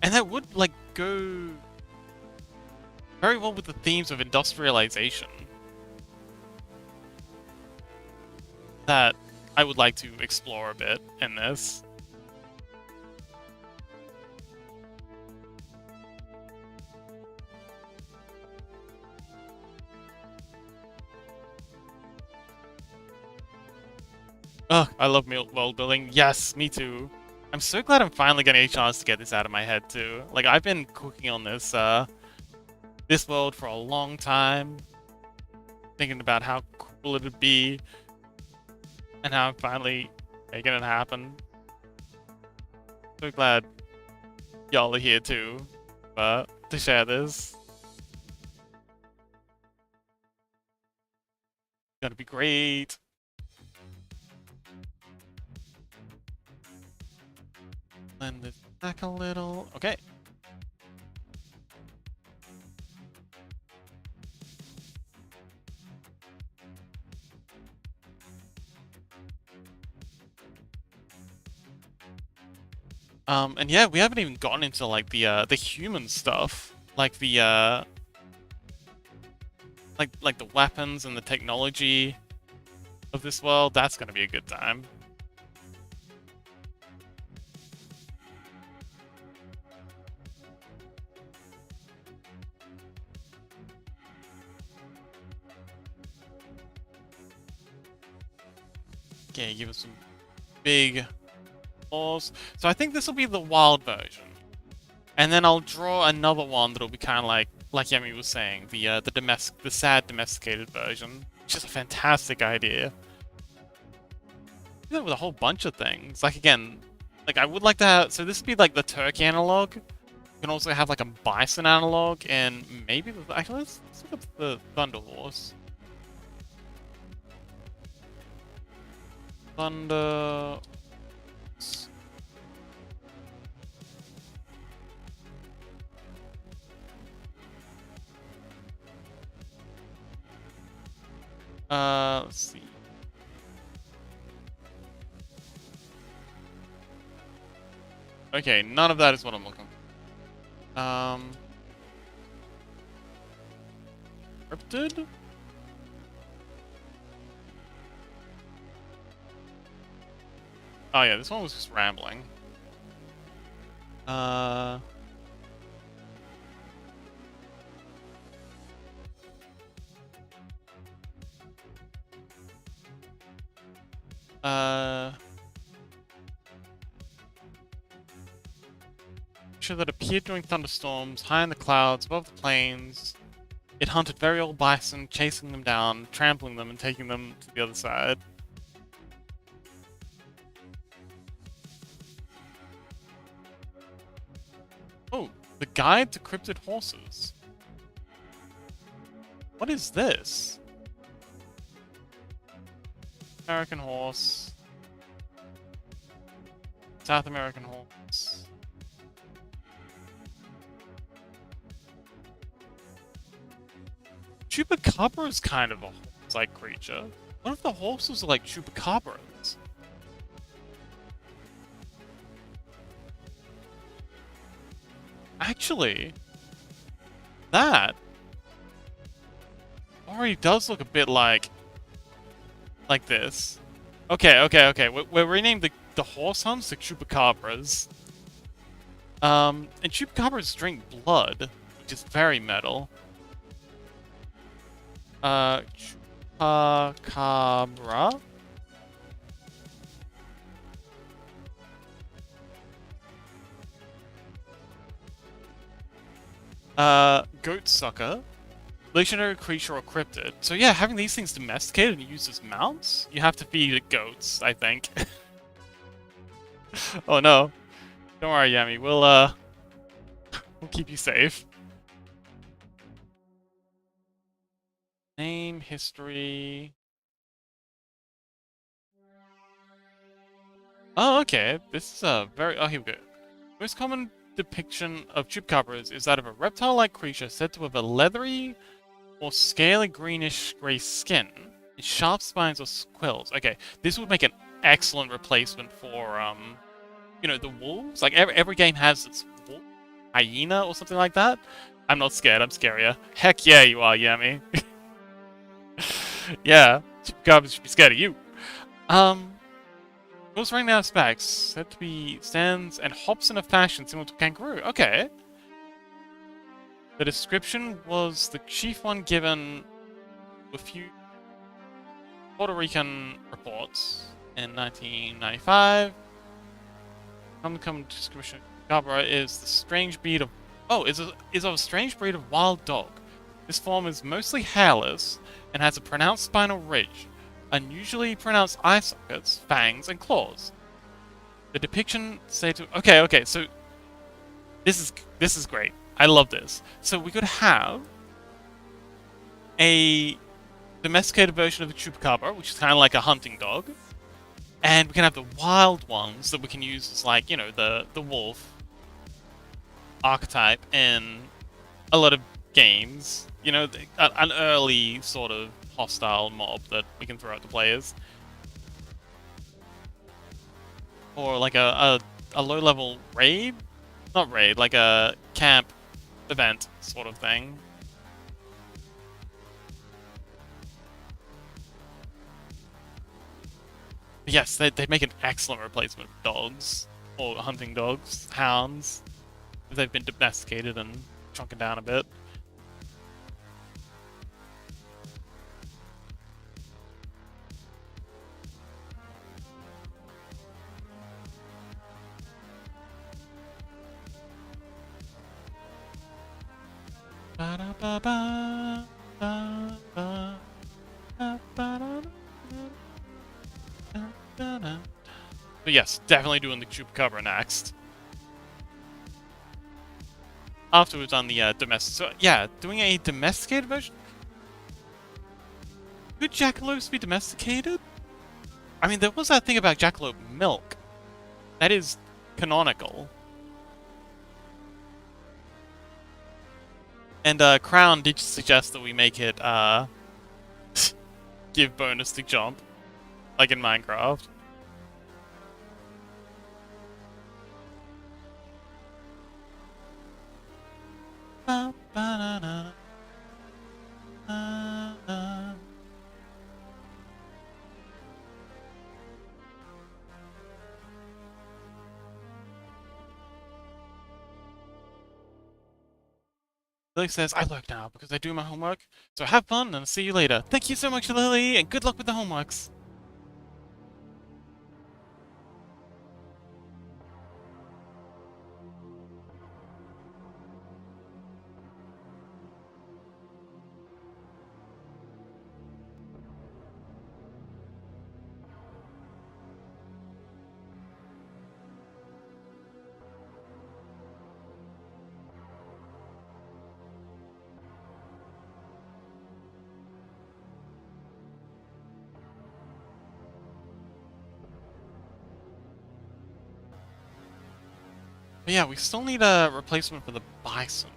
And that would, like, go very well with the themes of industrialization that I would like to explore a bit in this. Ugh, I love world building. Yes, me too. I'm so glad I'm finally getting a chance to get this out of my head too. Like, I've been cooking on this this world for a long time, thinking about how cool it would be, and how I'm finally making it happen. So glad y'all are here too, to share this. Gonna be great. Blend this back a little. Okay. And yeah, we haven't even gotten into like the human stuff, like the like the weapons and the technology of this world. That's gonna be a good time. Okay, give us some big claws. So I think this will be the wild version. And then I'll draw another one that'll be kind of like Yemi was saying, the sad domesticated version, which is a fantastic idea. Do that with a whole bunch of things. Like again, like I would like to have. So this would be like the turkey analog. You can also have like a bison analog, and maybe actually let's look up the thunder horse. Thunder. Let's see. Okay, none of that is what I'm looking for. Cryptid? Oh yeah, this one was just rambling. Creature that appeared during thunderstorms, high in the clouds, above the plains. It hunted very old bison, chasing them down, trampling them, and taking them to the other side. Oh, the guide to cryptid horses. What is this? American horse. South American horse. Chupacabra is kind of a horse-like creature. What if the horses are like chupacabras? Actually, that already does look a bit like this. Okay. We're renamed the horse hunts to chupacabras. And chupacabras drink blood, which is very metal. Chupacabra. Goat sucker. Legendary creature or cryptid. So yeah, having these things domesticated and used as mounts, you have to feed it goats, I think. Oh no. Don't worry, Yami. We'll keep you safe. Name, history. Oh, okay. This is a very... Oh, here we go. Most common depiction of chupacabras is that of a reptile-like creature said to have a leathery or scaly greenish-grey skin, and sharp spines or quills. Okay, this would make an excellent replacement for, you know, the wolves. Like, every game has its wolf, hyena or something like that. I'm not scared, I'm scarier. Heck yeah, you are, Yami. Yeah, chupacabras should be scared of you. Most right now specs said to be stands and hops in a fashion similar to kangaroo. Okay. The description was the chief one given a few Puerto Rican reports in 1995. Common description of Cabra is the strange breed of is of a strange breed of wild dog. This form is mostly hairless and has a pronounced spinal ridge, unusually pronounced eye sockets, fangs, and claws. The depiction say to okay, so this is great. I love this. So we could have a domesticated version of the chupacabra, which is kind of like a hunting dog, and we can have the wild ones that we can use as, like, you know, the wolf archetype in a lot of games. You know, an early sort of hostile mob that we can throw at the players. Or like a low-level raid? Not raid, like a camp event sort of thing. Yes, they'd make an excellent replacement for dogs. Or hunting dogs, hounds. If they've been domesticated and shrunken down a bit. But yes, definitely doing the chupacabra next. Afterwards on the domestic. So yeah, doing a domesticated version. Could jackalopes be domesticated? I mean, there was that thing about jackalope milk. That is canonical. And Crown did suggest that we make it give bonus to jump, like in Minecraft. Lily says, I work now because I do my homework, so have fun and I'll see you later. Thank you so much, Lily, and good luck with the homeworks. But yeah, we still need a replacement for the bison.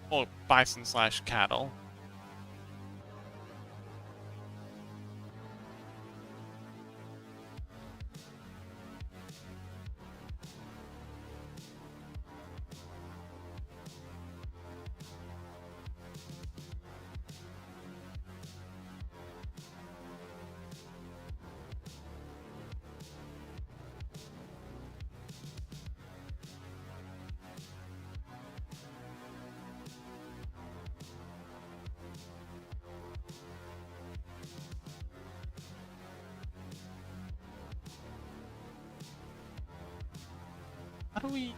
Or bison/cattle. How do we...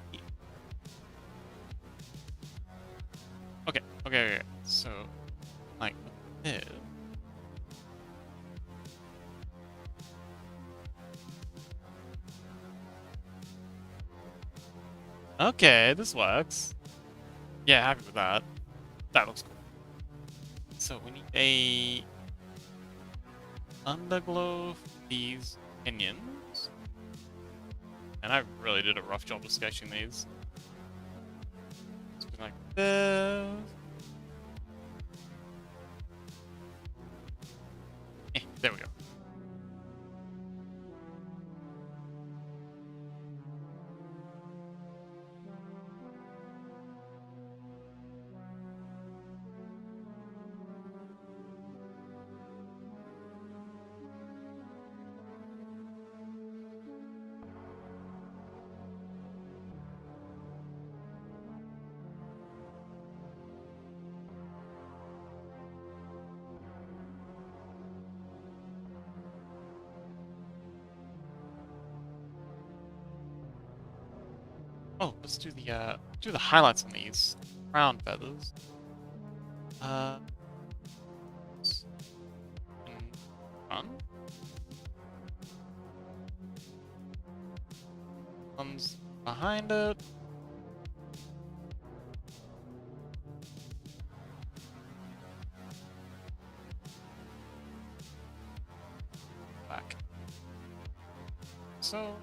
Okay. So, like, this. Okay, this works. Yeah, happy with that. That looks cool. So we need a underglow for these pinions. And I really did a rough job of sketching these. Something like this. There we go. Oh, let's do the highlights on these crown feathers. Run. One's behind it. Back. So.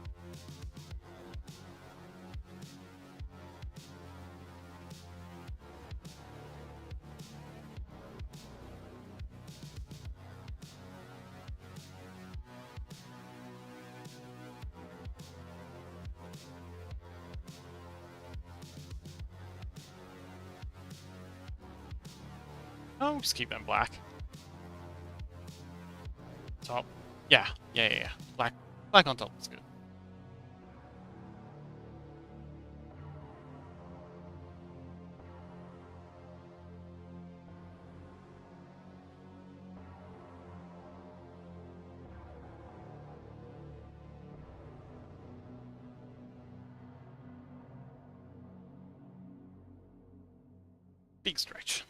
Oh, just keep them black. Top. Yeah. Black on top is good. big stretch.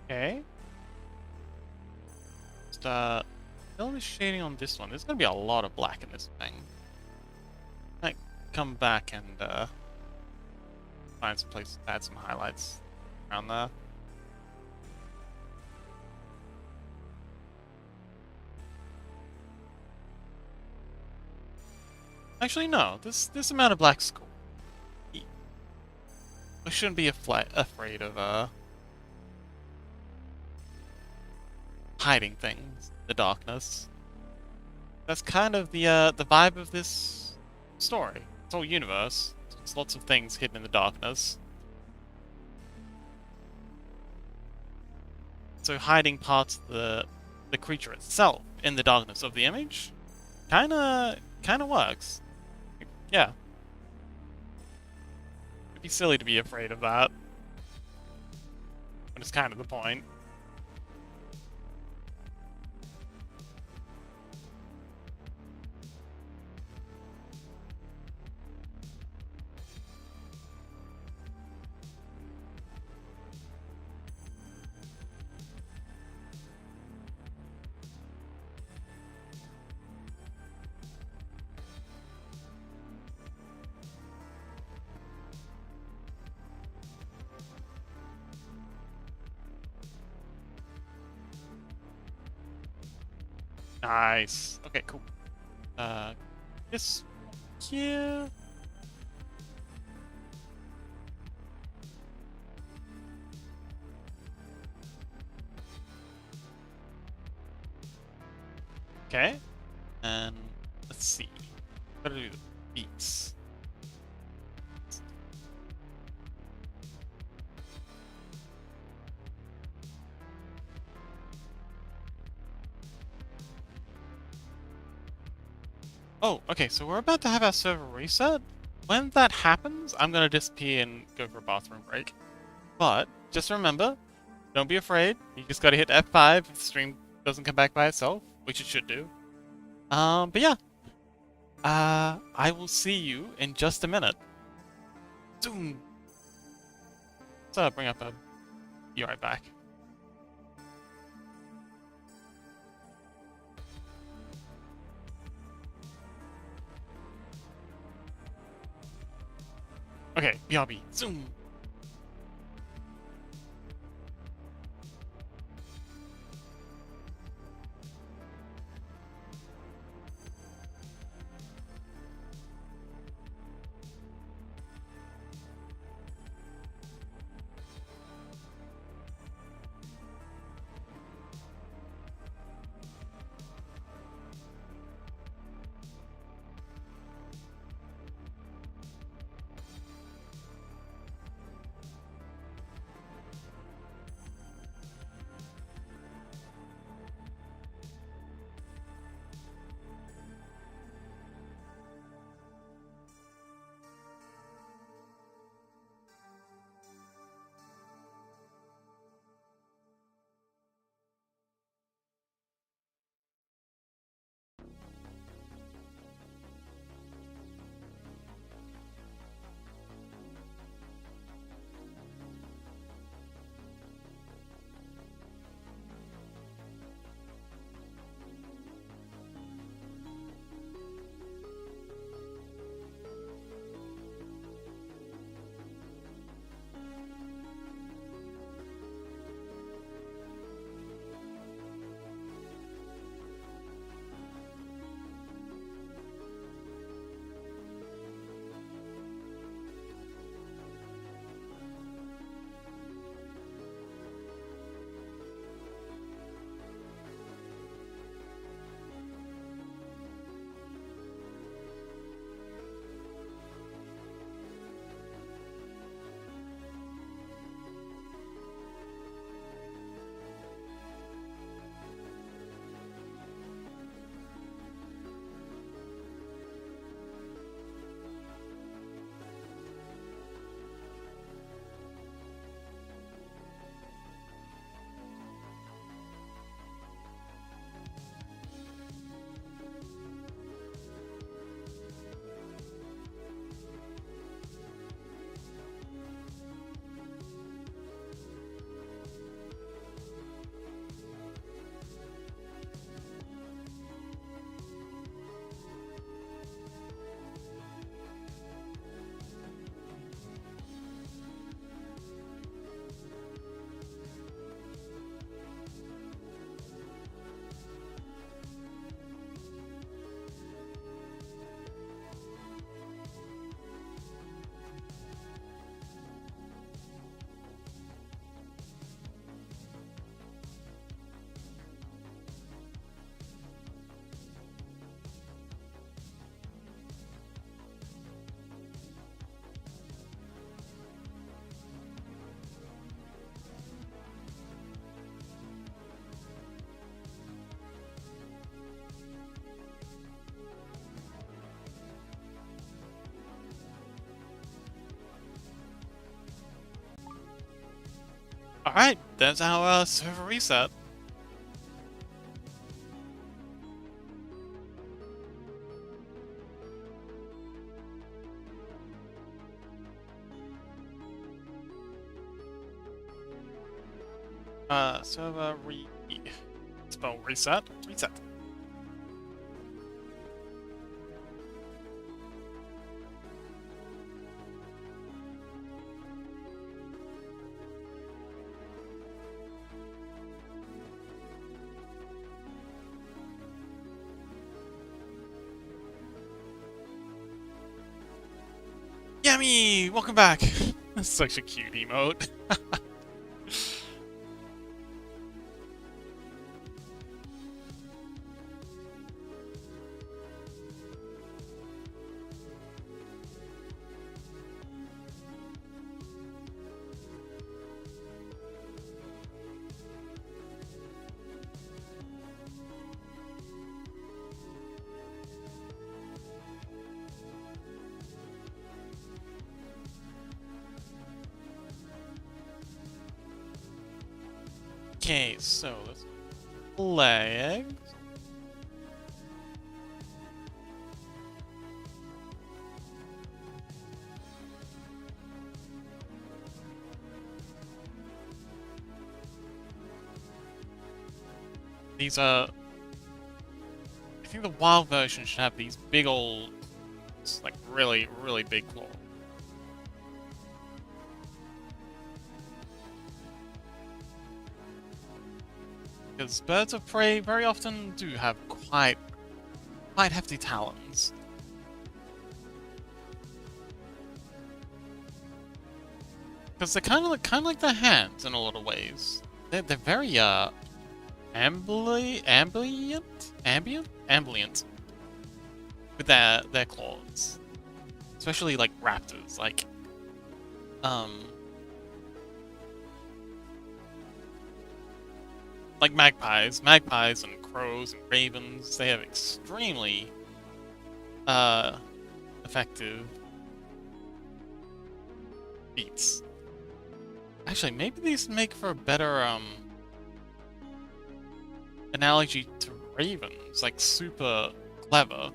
Okay. Just fill the shading on this one. There's gonna be a lot of black in this thing. Might come back and find some places to add some highlights around there. Actually, no. This amount of black's cool. We shouldn't be afraid of hiding things in the darkness. That's kind of the vibe of this story. This whole universe. There's lots of things hidden in the darkness. So hiding parts of the creature itself in the darkness of the image kinda works. Yeah. It'd be silly to be afraid of that. But it's kind of the point. Nice. Okay, cool. This here. Okay. And let's see. Gotta do the beats. Oh, okay, so we're about to have our server reset. When that happens, I'm gonna disappear and go for a bathroom break. But, just remember, don't be afraid. You just gotta hit F5 if the stream doesn't come back by itself, which it should do. But yeah. I will see you in just a minute. Zoom! So, bring up a... Be right back. Okay, BRB. Zoom! Alright, there's our server reset. Server spell reset. Reset. Yummy! Welcome back! That's such a cute emote. Okay, so let's legs. These are... I think the wild version should have these big old, like really, really big claws. Because birds of prey very often do have quite hefty talons. Because they're kind of like their hands in a lot of ways. They're very ambient with their claws, especially like raptors, like magpies and crows and ravens. They have extremely effective beats. Actually, maybe these make for a better analogy to ravens, like super clever.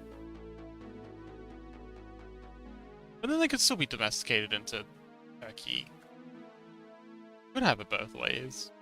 But then they could still be domesticated into turkey. Could have it both ways.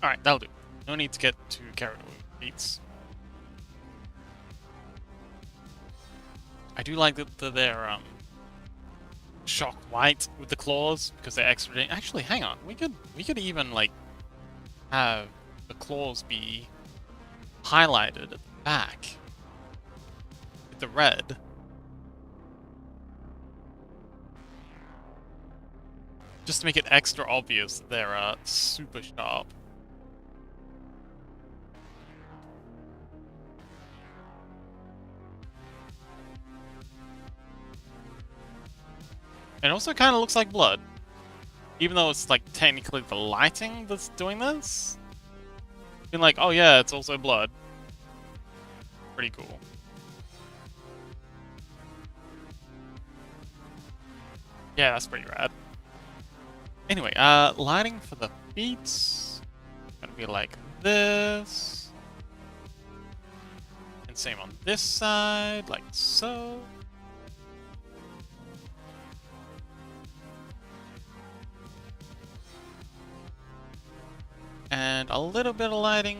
Alright, that'll do. No need to get too carried away with beats. I do like that they're shock white with the claws because they're extra. Actually, hang on. We could even like have the claws be highlighted at the back with the red. Just to make it extra obvious that they're super sharp. It also kind of looks like blood. Even though it's like technically the lighting that's doing this. Being like, oh yeah, it's also blood. Pretty cool. Yeah, that's pretty rad. Anyway, lighting for the feet. Gonna be like this. And same on this side, like so. And a little bit of lighting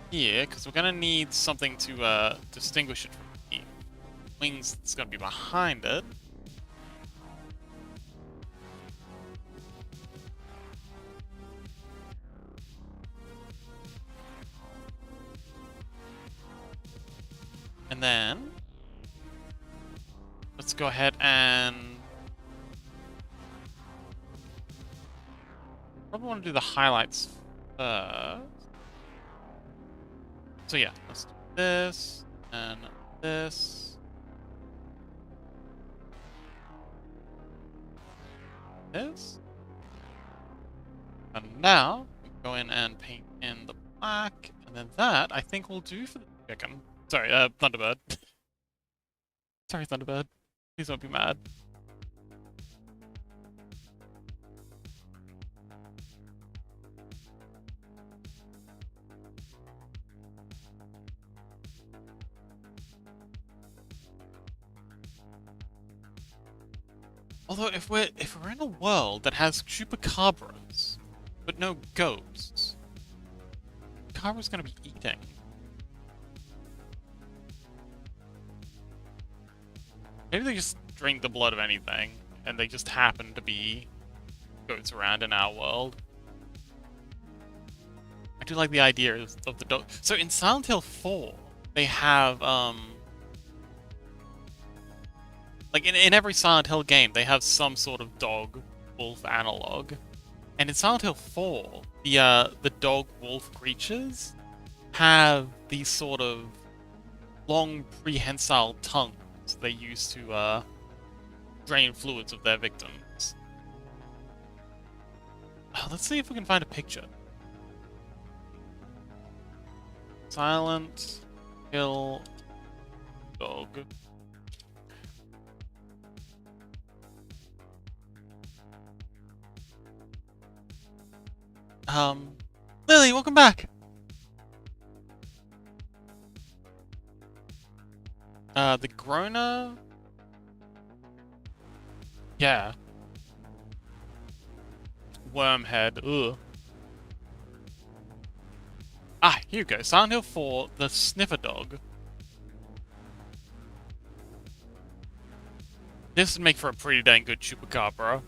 here, because we're gonna need something to distinguish it from the wings that's gonna be behind it. And then let's go ahead and probably want to do the highlights first. So yeah, let's do this and this. This. And now we go in and paint in the black, and then that I think will do for the chicken. Sorry, Thunderbird. Sorry, Thunderbird. Please don't be mad. Although if we're in a world that has chupacabras, but no ghosts, Chupacabras gonna be eating. Maybe they just drink the blood of anything, and they just happen to be goats around in our world. I do like the idea of the dog. So in Silent Hill 4, they have, like in every Silent Hill game, they have some sort of dog-wolf analog. And in Silent Hill 4, the dog-wolf creatures have these sort of long prehensile tongues they use to drain fluids of their victims. Let's see if we can find a picture. Silent Hill dog. Lily, welcome back! The Groner? Yeah. Wormhead, ugh. Ah, here you go. Silent Hill 4, the Sniffer Dog. This would make for a pretty dang good Chupacabra.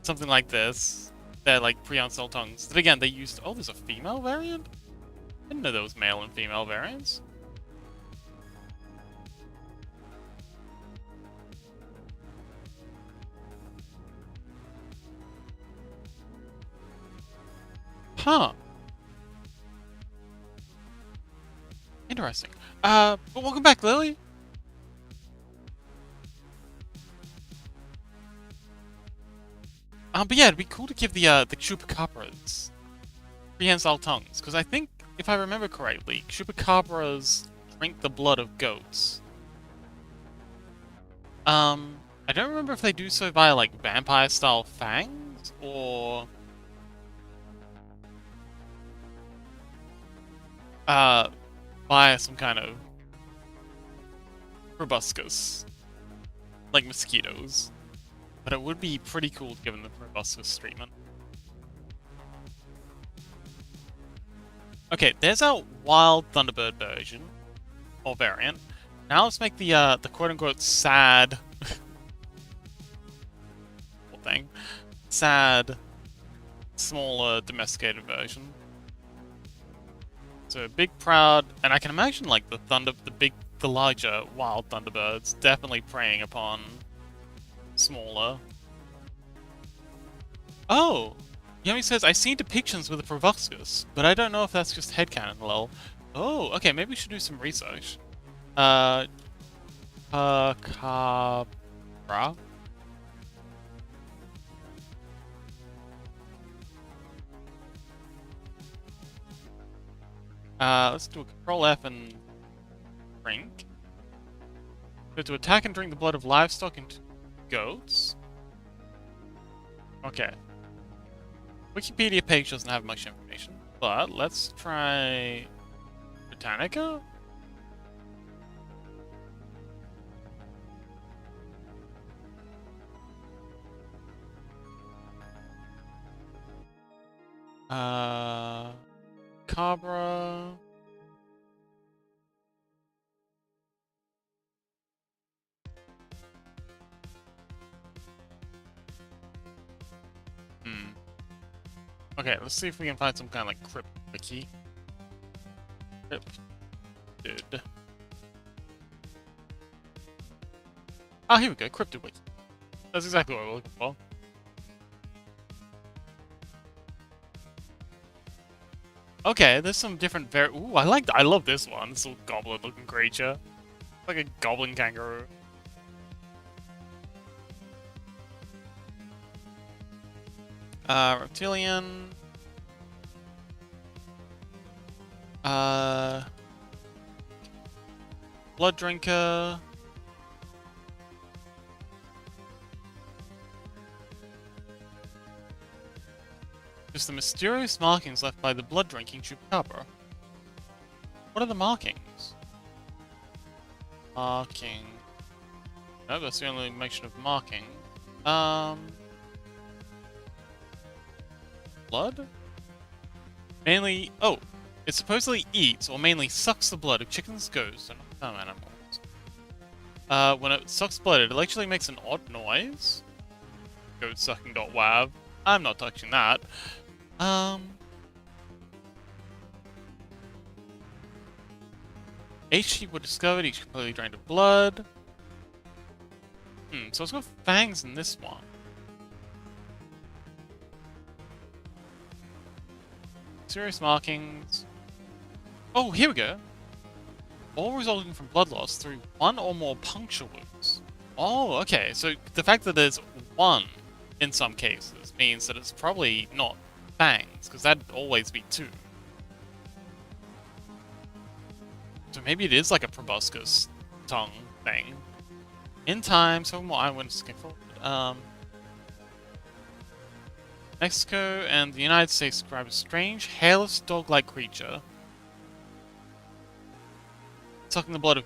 Something like this. They're like prehensile tongues. But again, they used... Oh, there's a female variant? Didn't know there was male and female variants. Huh. Interesting. But welcome back, Lily. But yeah, it'd be cool to give the Chupacabras prehensile tongues, because I think, if I remember correctly, Chupacabras drink the blood of goats. I don't remember if they do so via, like, vampire-style fangs, or... via some kind of proboscis, like mosquitoes. But it would be pretty cool given the proboscis treatment. Okay, there's our wild Thunderbird version, or variant. Now let's make the quote-unquote sad thing, sad, smaller, domesticated version. So big, proud, and I can imagine like the larger wild Thunderbirds definitely preying upon smaller. Oh! Yumi says, I've seen depictions with a proboscis, but I don't know if that's just headcanon, lol. Oh, okay, maybe we should do some research. Chupacabra? Let's do a Control F and drink. So to attack and drink the blood of livestock and goats. Okay. Wikipedia page doesn't have much information, but let's try Britannica? Cabra. Okay, let's see if we can find some kind of like crypt wiki. Cryptid. Ah, here we go, cryptid wiki. That's exactly what we're looking for. Okay, there's some different ooh, I love this one. This little goblin-looking creature. Like a goblin kangaroo. Reptilian. Blood drinker. Just the mysterious markings left by the blood-drinking chupacabra. What are the markings? Marking. No, that's the only mention of marking. Blood? Mainly. Oh! It supposedly eats or mainly sucks the blood of chickens, ghosts, and other animals. When it sucks blood, it actually makes an odd noise. Goat sucking.wav. I'm not touching that. HT were discovered, each completely drained of blood. So it's got fangs in this one. Serious markings. Oh, here we go. All resulting from blood loss through one or more puncture wounds. Oh, okay. So the fact that there's one in some cases means that it's probably not fangs, because that'd always be two. So maybe it is like a proboscis tongue thing. In time, several more eyewitnesses came forward. Mexico and the United States describe a strange, hairless, dog-like creature sucking the blood of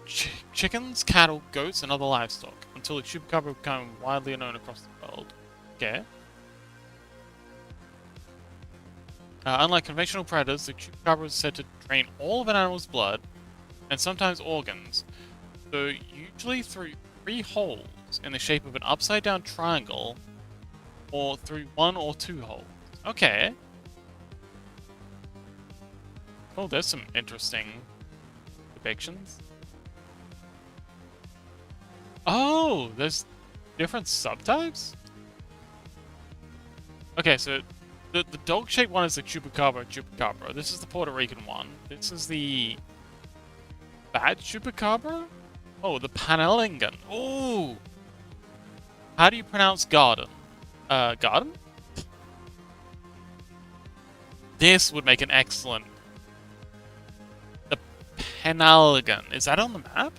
chickens, cattle, goats, and other livestock until the chupacabra became widely known across the world. Okay. Unlike conventional predators, the chupacabra is said to drain all of an animal's blood and sometimes organs, though usually through 3 holes in the shape of an upside-down triangle or through 1 or 2 holes. Okay. Oh, there's some interesting depictions. Oh, there's different subtypes? Okay, so the dog-shaped one is the chupacabra. This is the Puerto Rican one. This is the bad chupacabra? Oh, the Panelingan. Oh! How do you pronounce garden? Garden? This would make an excellent... The Penalgan. Is that on the map?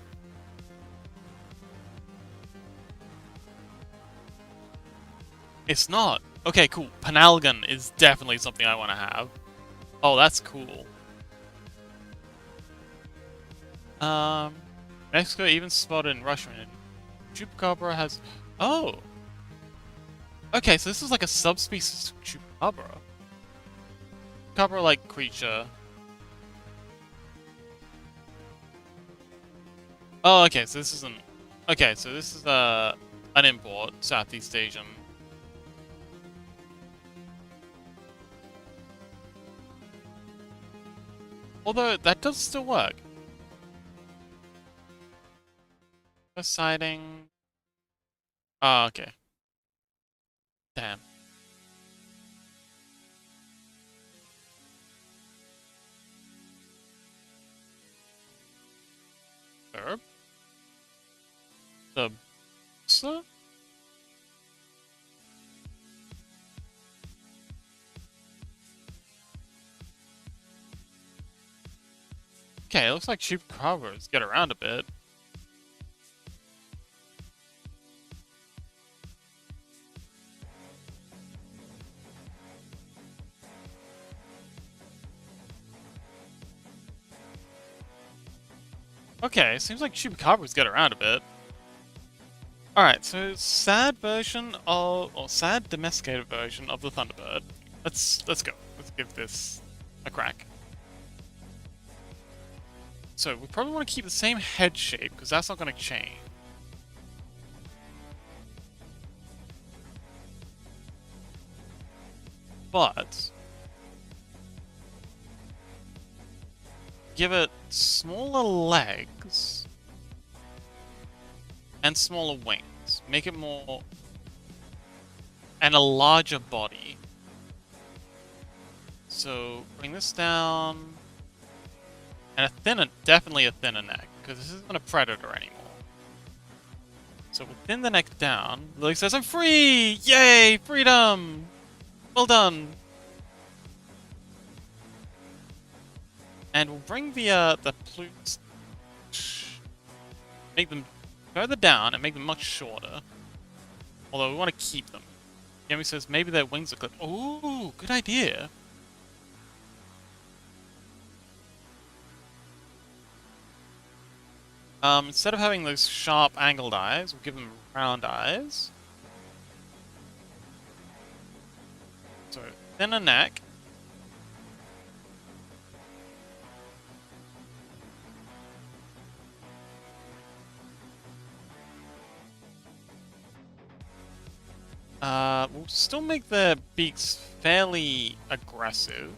It's not. Okay, cool. Penalgan is definitely something I want to have. Oh, that's cool. Mexico even spotted in Russia. And chupacabra has... Oh! Okay, so this is like a subspecies of chupacabra. Chupacabra-like creature. Oh, okay, so this isn't... Okay, so this is an import, Southeast Asian. Although, that does still work. First sighting... Oh, okay. Damn. Herb? The... Sir? Okay, it looks like chupacabras get around a bit. Okay, seems like Chupacabras get around a bit. Alright, so sad version of, or sad domesticated version of the Thunderbird. Let's go. Let's give this a crack. So we probably want to keep the same head shape because that's not going to change. But give it smaller legs and smaller wings. Make it more and a larger body. So bring this down. And a thinner, definitely a thinner neck, because this isn't a predator anymore. So we'll thin the neck down. Lily says, I'm free! Yay! Freedom! Well done! And we'll bring the plumes, make them further down and make them much shorter. Although we want to keep them. Yemi says maybe their wings are clipped. Ooh, good idea. Instead of having those sharp angled eyes, we'll give them round eyes. So, thinner neck. We'll still make their beaks fairly aggressive.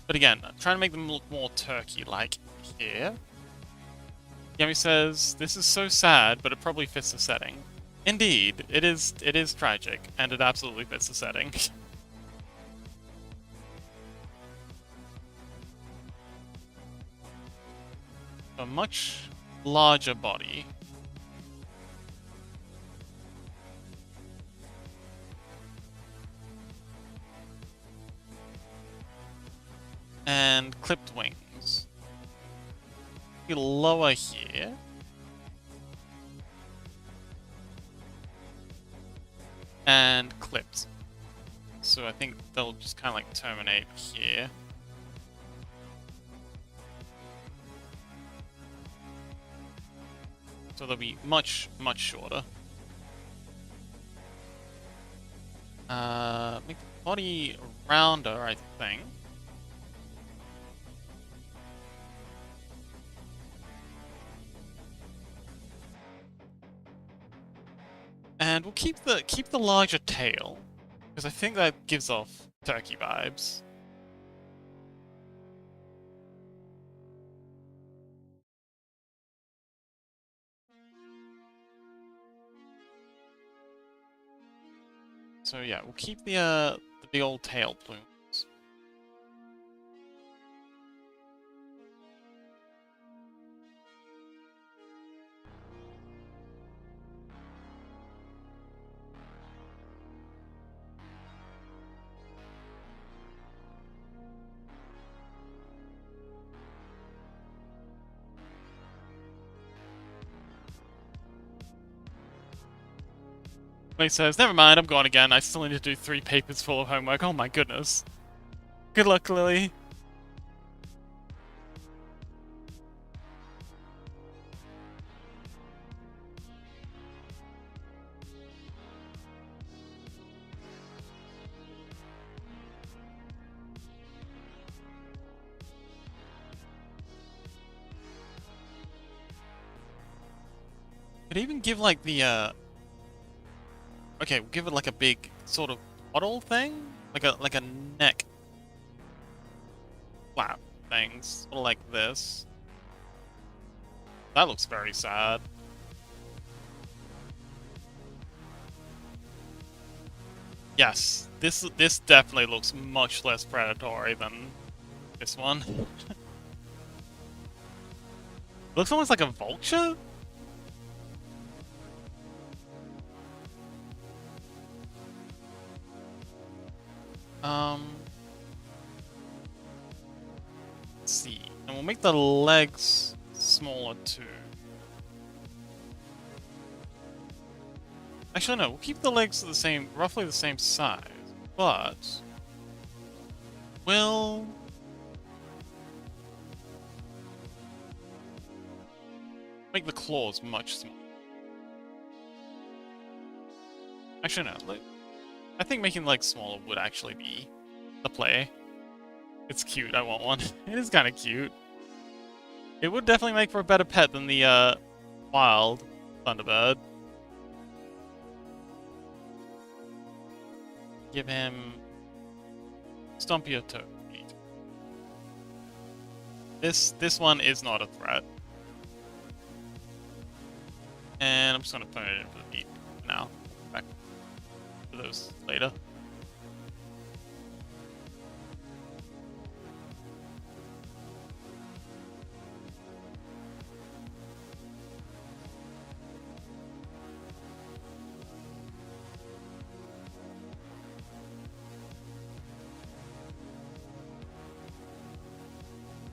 But again, trying to make them look more turkey-like here. Yemi says, this is so sad, but it probably fits the setting. Indeed, it is tragic, and it absolutely fits the setting. A much larger body. And clipped wings. Lower here. And clipped. So I think they'll just kind of like terminate here. So they'll be much, much shorter. Make the body rounder, I think. And we'll keep the larger tail, because I think that gives off turkey vibes. So yeah, we'll keep the big old tail plumes. He says, never mind, I'm gone again. I still need to do 3 papers full of homework. Oh my goodness. Good luck, Lily. Could even give like the okay, we'll give it like a big sort of bottle thing? Like a neck flap thing. Sort of like this. That looks very sad. Yes, this definitely looks much less predatory than this one. Looks almost like a vulture? Let's see. And we'll make the legs smaller too. Actually, no, we'll keep the legs the same, roughly the same size, but we'll claws much smaller. Actually, no. Like, I think making the legs smaller would actually be the play. It's cute. I want one. It is kind of cute. It would definitely make for a better pet than the wild Thunderbird. Give him Stumpy or Toad. This one is not a threat. And I'm just gonna put it in for the beat now. Back to those later.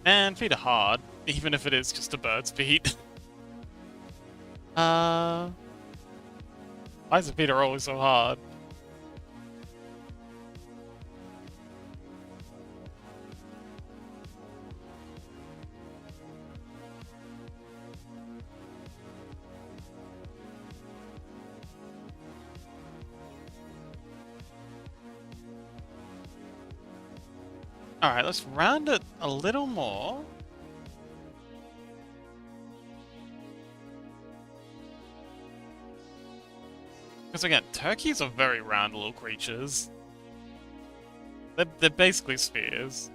And feet are hard, even if it is just a bird's feet. Why is the feet are always so hard? Alright, let's round it a little more. Because again, turkeys are very round little creatures. They're basically spheres.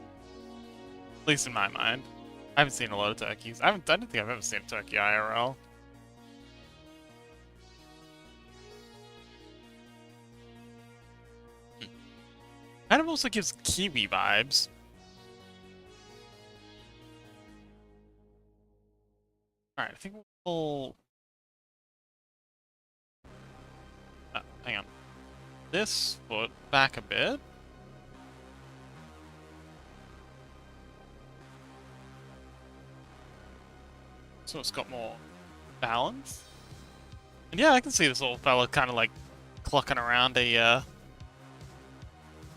At least in my mind. I haven't seen a lot of turkeys. I don't think I've ever seen a turkey IRL. Kind of also gives kiwi vibes. Alright, I think we'll... hang on. This foot back a bit. So it's got more balance. And yeah, I can see this little fella kind of like clucking around a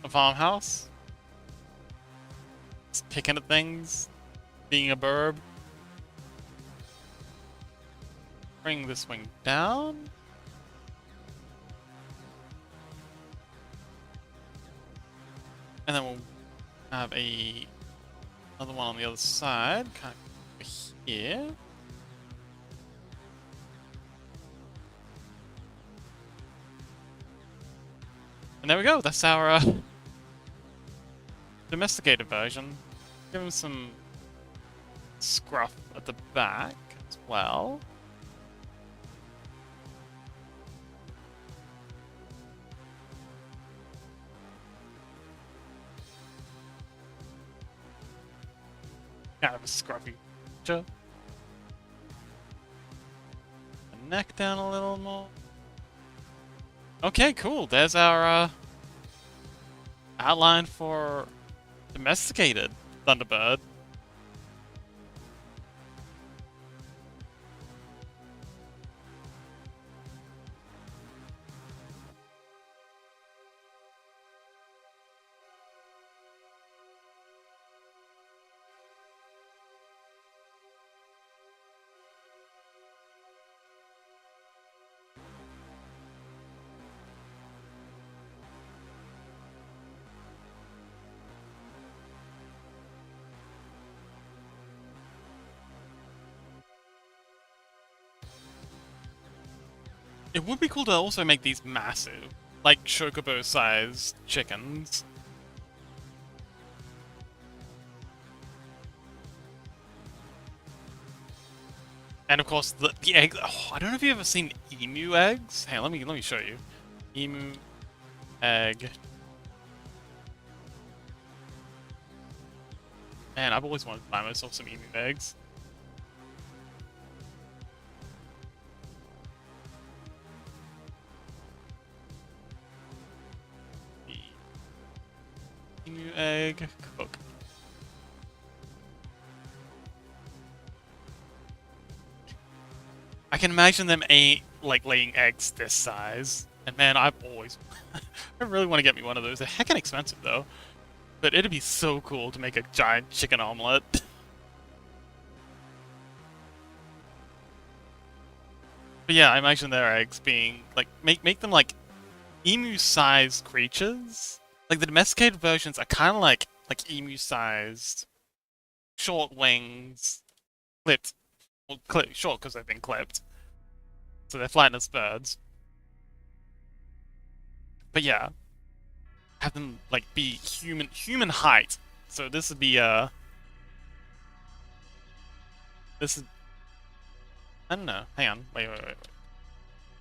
farmhouse. Just picking at things. Being a burb. Bring this wing down. And then we'll have another one on the other side, kind of over here. And there we go, that's our domesticated version. Give him some scruff at the back as well. Kind of a scruffy picture. The neck down a little more. Okay, cool. There's our outline for domesticated Thunderbird. It would be cool to also make these massive, like chocobo-sized chickens. And of course, the egg. Oh, I don't know if you've ever seen emu eggs. Hey, let me show you. Emu egg. Man, I've always wanted to buy myself some emu eggs. Emu egg cook. I can imagine them like laying eggs this size. And man, I've always I really want to get me one of those. They're heckin' expensive though. But it'd be so cool to make a giant chicken omelet. But yeah, I imagine their eggs being like make them like emu-sized creatures. Like the domesticated versions are kind of like emu-sized, short wings, clipped, well, short because they've been clipped, so they're flattened as birds. But yeah, have them like be human height. So this would be this is I don't know. Hang on, wait.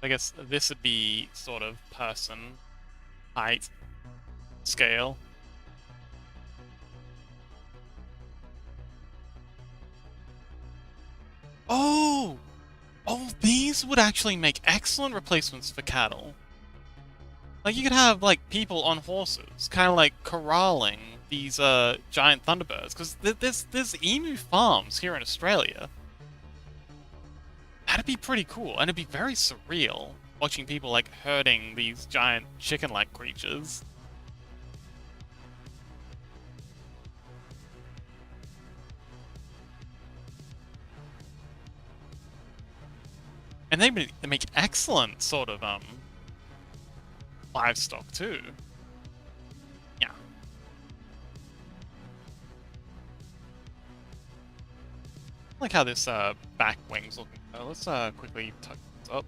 I guess this would be sort of person height scale. Oh! Oh, these would actually make excellent replacements for cattle. Like, you could have, like, people on horses, kind of like corralling these, giant thunderbirds, because there's emu farms here in Australia. That'd be pretty cool, and it'd be very surreal, watching people, like, herding these giant chicken-like creatures. And they make excellent sort of, livestock too. Yeah. I like how this back wing's looking. Let's quickly tuck this up.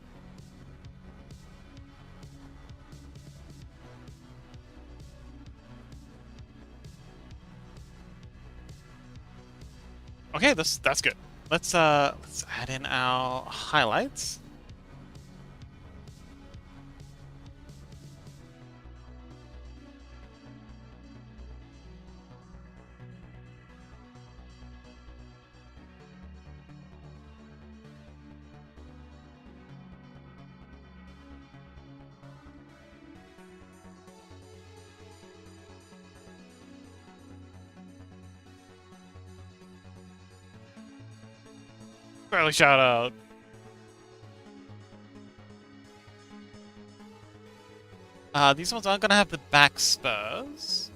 Okay, that's good. Let's add in our highlights. Early shout out. These ones aren't gonna have the back spurs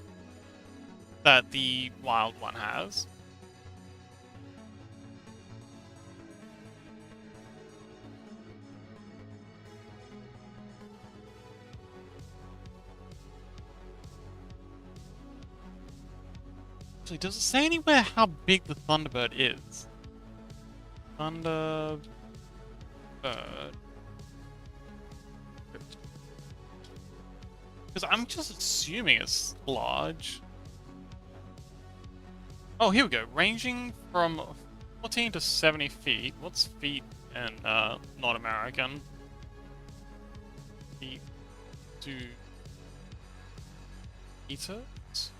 that the wild one has. Actually, does it say anywhere how big the Thunderbird is? Thunderbird. Because I'm just assuming it's large. Oh, here we go. Ranging from 14 to 70 feet. What's feet in not American? Feet to meters?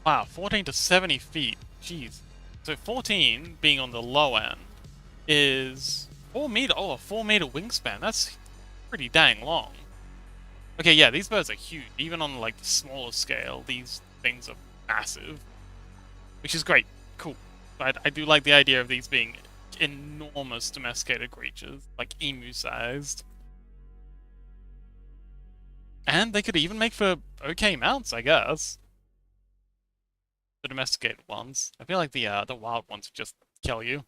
Wow, 14 to 70 feet. Jeez. So 14 being on the low end is 4 meter. Oh, a 4 meter wingspan. That's pretty dang long. Okay, yeah, these birds are huge. Even on like the smaller scale, these things are massive, which is great. Cool. I do like the idea of these being enormous domesticated creatures, like emu-sized. And they could even make for okay mounts, I guess. The domesticated ones. I feel like the wild ones would just kill you.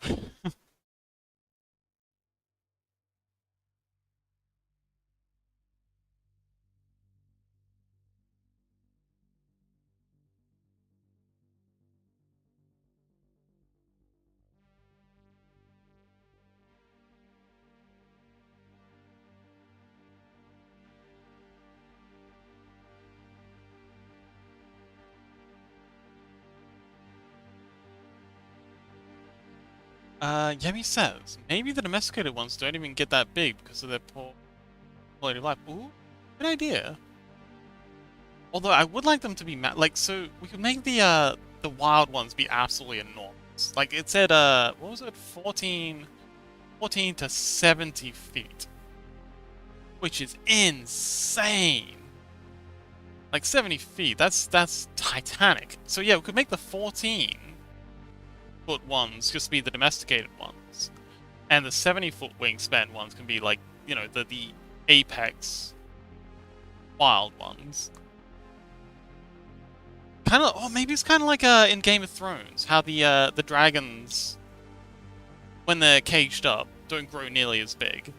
Yemi says, maybe the domesticated ones don't even get that big because of their poor quality of life. Ooh, good idea. Although I would like them to be like, so we could make the wild ones be absolutely enormous. Like it said, what was it, 14 to 70 feet, which is insane. Like 70 feet, that's Titanic. So yeah, we could make the 14-foot ones just be the domesticated ones, and the 70-foot wingspan ones can be like, you know, the apex wild ones. Kind of, oh, maybe it's kind of like in Game of Thrones, how the dragons when they're caged up, don't grow nearly as big.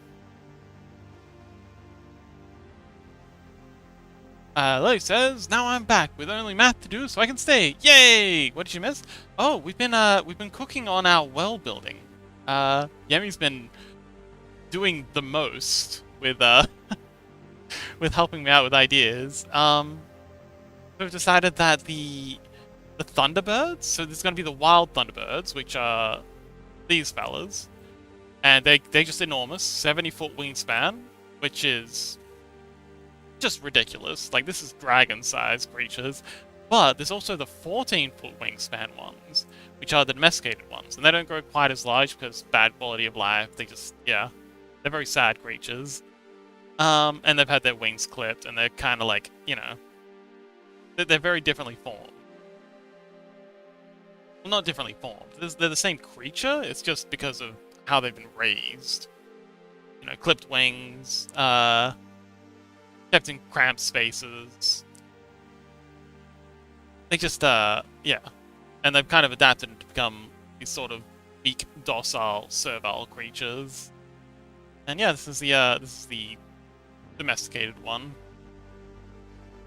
Lily says, "Now I'm back with only math to do, so I can stay. Yay! What did you miss? Oh, we've been cooking on our well building. Yemi's been doing the most with with helping me out with ideas. We've decided that the Thunderbirds. So there's going to be the wild Thunderbirds, which are these fellas, and they're just enormous, 70-foot wingspan, which is just ridiculous. Like, this is dragon-sized creatures. But there's also the 14-foot wingspan ones, which are the domesticated ones, and they don't grow quite as large because bad quality of life. They just, yeah, they're very sad creatures. And they've had their wings clipped, and they're kind of like, you know, they're very differently formed. Well, not differently formed. They're the same creature. It's just because of how they've been raised. You know, clipped wings, kept in cramped spaces. They just, yeah. And they've kind of adapted to become these sort of weak, docile, servile creatures. And yeah, this is the domesticated one.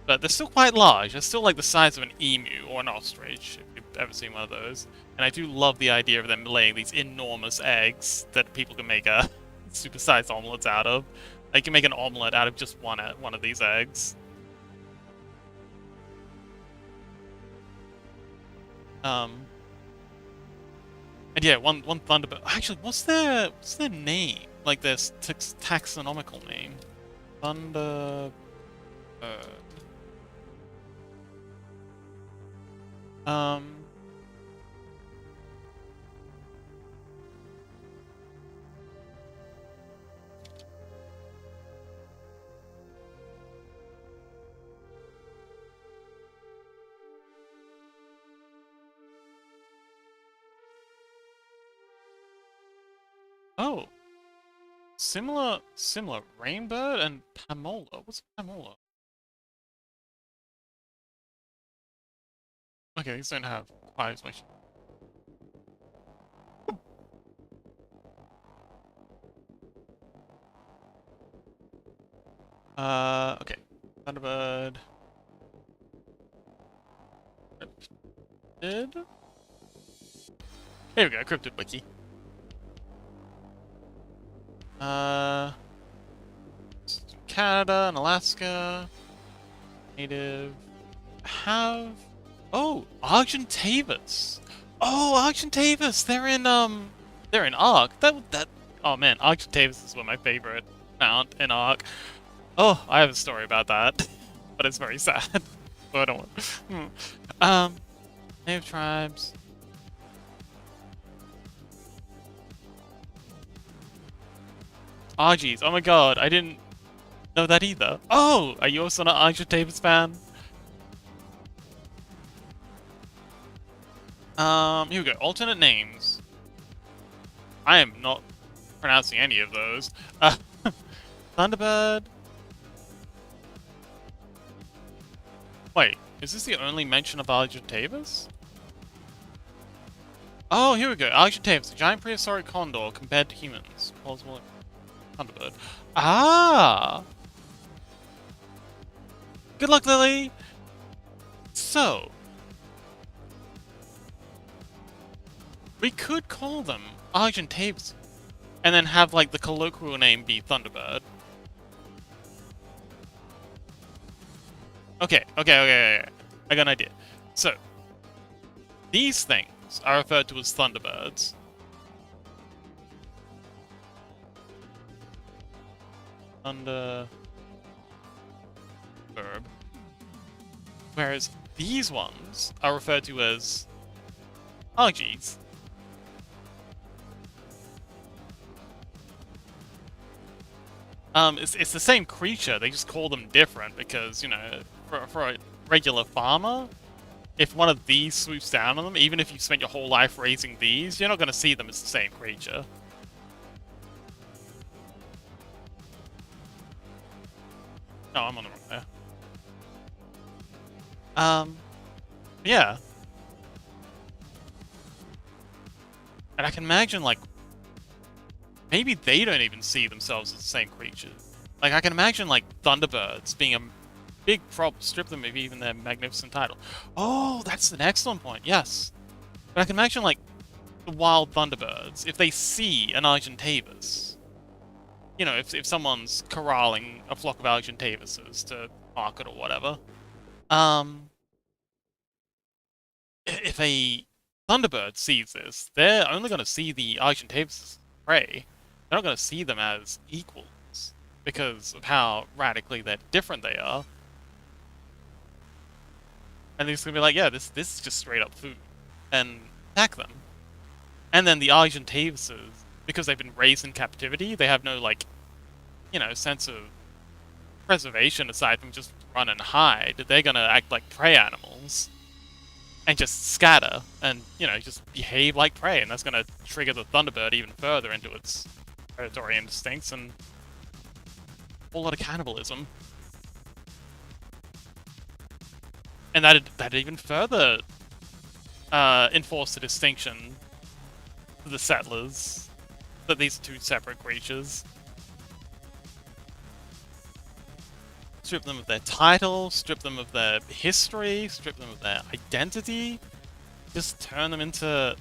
But they're still quite large. They're still like the size of an emu or an ostrich, if you've ever seen one of those. And I do love the idea of them laying these enormous eggs that people can make a super-sized omelets out of. They can make an omelet out of just one of these eggs. And yeah, one Thunderbird. Actually, what's their name? Like their taxonomical name? Thunderbird. Oh, similar Rainbird and Pamola. What's Pamola? Okay, these don't have quite as much. Okay. Thunderbird. Cryptid? Here we go, Cryptid Wiki. Canada and Alaska. Native. Have... Oh, Argentavis! Oh, Argentavis! They're in Ark. Oh man, Argentavis is one of my favorite mount in Ark. Oh, I have a story about that. But it's very sad. So I don't want... Native tribes. Argies. Oh my god, I didn't know that either. Oh, are you also an Argentavis fan? Here we go. Alternate names. I am not pronouncing any of those. Thunderbird. Wait, is this the only mention of Argentavis? Oh, here we go. Argentavis, a giant prehistoric condor compared to humans. Plausible Thunderbird. Ah! Good luck, Lily! So... we could call them Argentavis, and then have, like, the colloquial name be Thunderbird. Okay. I got an idea. So, these things are referred to as Thunderbirds. Thunderbird. Whereas these ones are referred to as Argies. It's the same creature, they just call them different because, you know, for a regular farmer, if one of these swoops down on them, even if you've spent your whole life raising these, you're not going to see them as the same creature. No, I'm on the wrong there. Yeah. And I can imagine, like, maybe they don't even see themselves as the same creatures. Like, I can imagine, like, Thunderbirds being a big problem, strip them of even their magnificent title. Oh, that's an excellent point, yes. But I can imagine, like, the wild Thunderbirds, if they see an Argentavis, you know, if someone's corralling a flock of Argentavises to market or whatever, if a Thunderbird sees this, they're only going to see the Argentavis prey. They're not going to see them as equals because of how radically they're different they are. And they're just going to be like, yeah, this is just straight up food, and attack them. And then the Argentavises, because they've been raised in captivity, they have no, like, you know, sense of preservation aside from just run and hide. They're going to act like prey animals and just scatter and, you know, just behave like prey, and that's going to trigger the Thunderbird even further into its predatory instincts and a whole lot of cannibalism. And that'd even further enforce the distinction to the settlers that these are two separate creatures. Strip them of their title, strip them of their history, strip them of their identity, just turn them into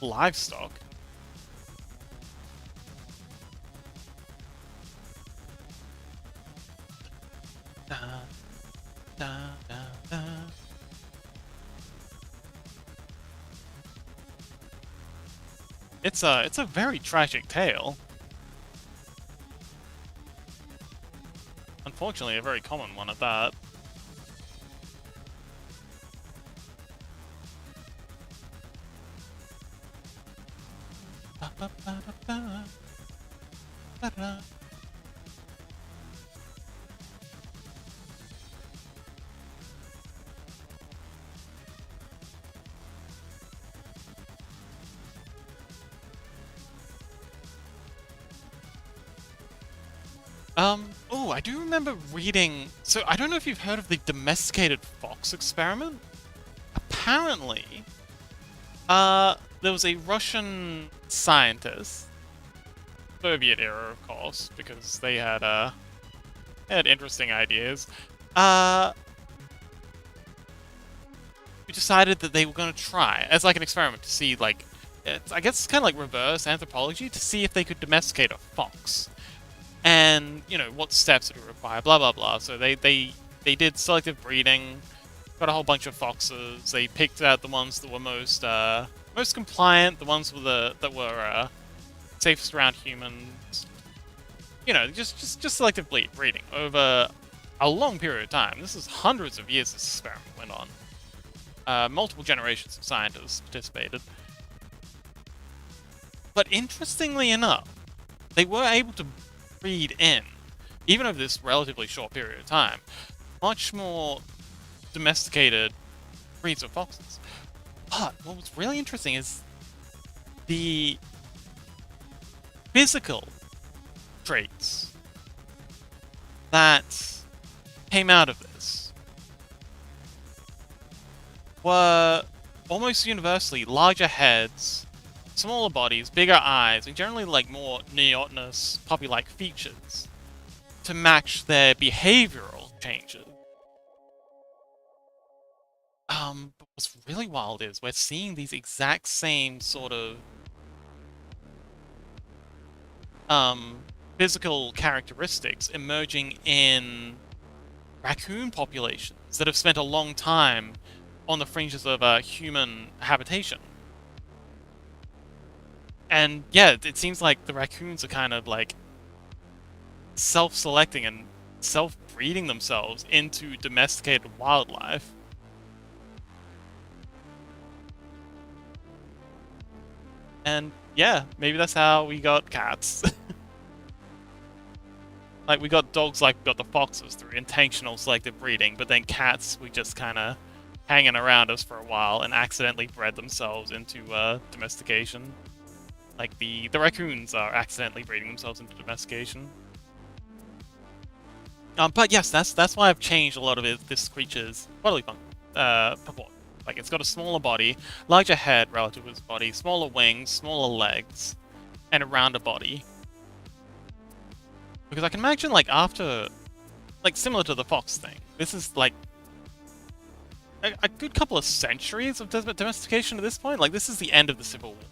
livestock. Da, da, da, da. It's a very tragic tale. Unfortunately, a very common one at that. Oh, I do remember reading... So, I don't know if you've heard of the domesticated fox experiment? Apparently, there was a Russian scientist, Soviet era, of course, because they had interesting ideas, who decided that they were going to try, as like an experiment, to see, like, I guess it's kind of like reverse anthropology, to see if they could domesticate a fox. And, you know, what steps it would require, blah blah blah. So they did selective breeding, got a whole bunch of foxes. They picked out the ones that were most compliant, the ones that were safest around humans. You know, just selective breeding over a long period of time. This is hundreds of years this experiment went on. Multiple generations of scientists participated. But interestingly enough, they were able to breed in, even over this relatively short period of time, much more domesticated breeds of foxes. But what was really interesting is the physical traits that came out of this were almost universally larger heads, smaller bodies, bigger eyes, and generally like more neotenous, puppy-like features to match their behavioral changes. But what's really wild is we're seeing these exact same sort of physical characteristics emerging in raccoon populations that have spent a long time on the fringes of human habitation. And yeah, it seems like the raccoons are kind of like self-selecting and self-breeding themselves into domesticated wildlife. And yeah, maybe that's how we got cats. Like, we got dogs like we got the foxes through intentional selective breeding, but then cats, we just kind of hanging around us for a while and accidentally bred themselves into domestication. Like, the raccoons are accidentally breeding themselves into domestication. But yes, that's why I've changed a lot of this creature's bodily purport. Like, it's got a smaller body, larger head relative to its body, smaller wings, smaller legs, and around a body. Because I can imagine, like, after, like, similar to the fox thing, this is, like, a good couple of centuries of domestication at this point. Like, this is the end of the Civil War.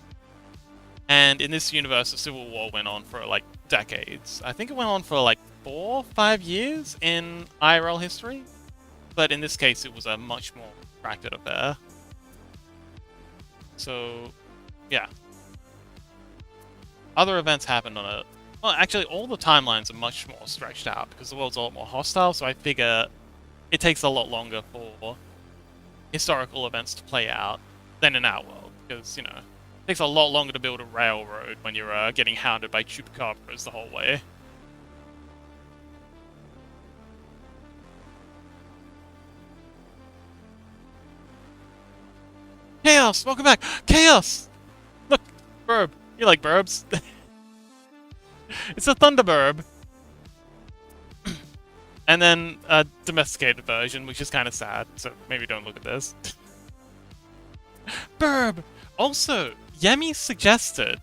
And in this universe, the Civil War went on for, like, decades. I think it went on for, like, 4 or 5 years in IRL history. But in this case, it was a much more protracted affair. So, yeah. Other events happened on a... Well, actually, all the timelines are much more stretched out because the world's a lot more hostile, so I figure it takes a lot longer for historical events to play out than in our world. Because, you know, it takes a lot longer to build a railroad when you're getting hounded by chupacabras the whole way. Chaos! Welcome back! Chaos! Look! Burb! You like burbs? It's a Thunderburb! And then a domesticated version, which is kind of sad, so maybe don't look at this. Burb! Also, Yemi suggested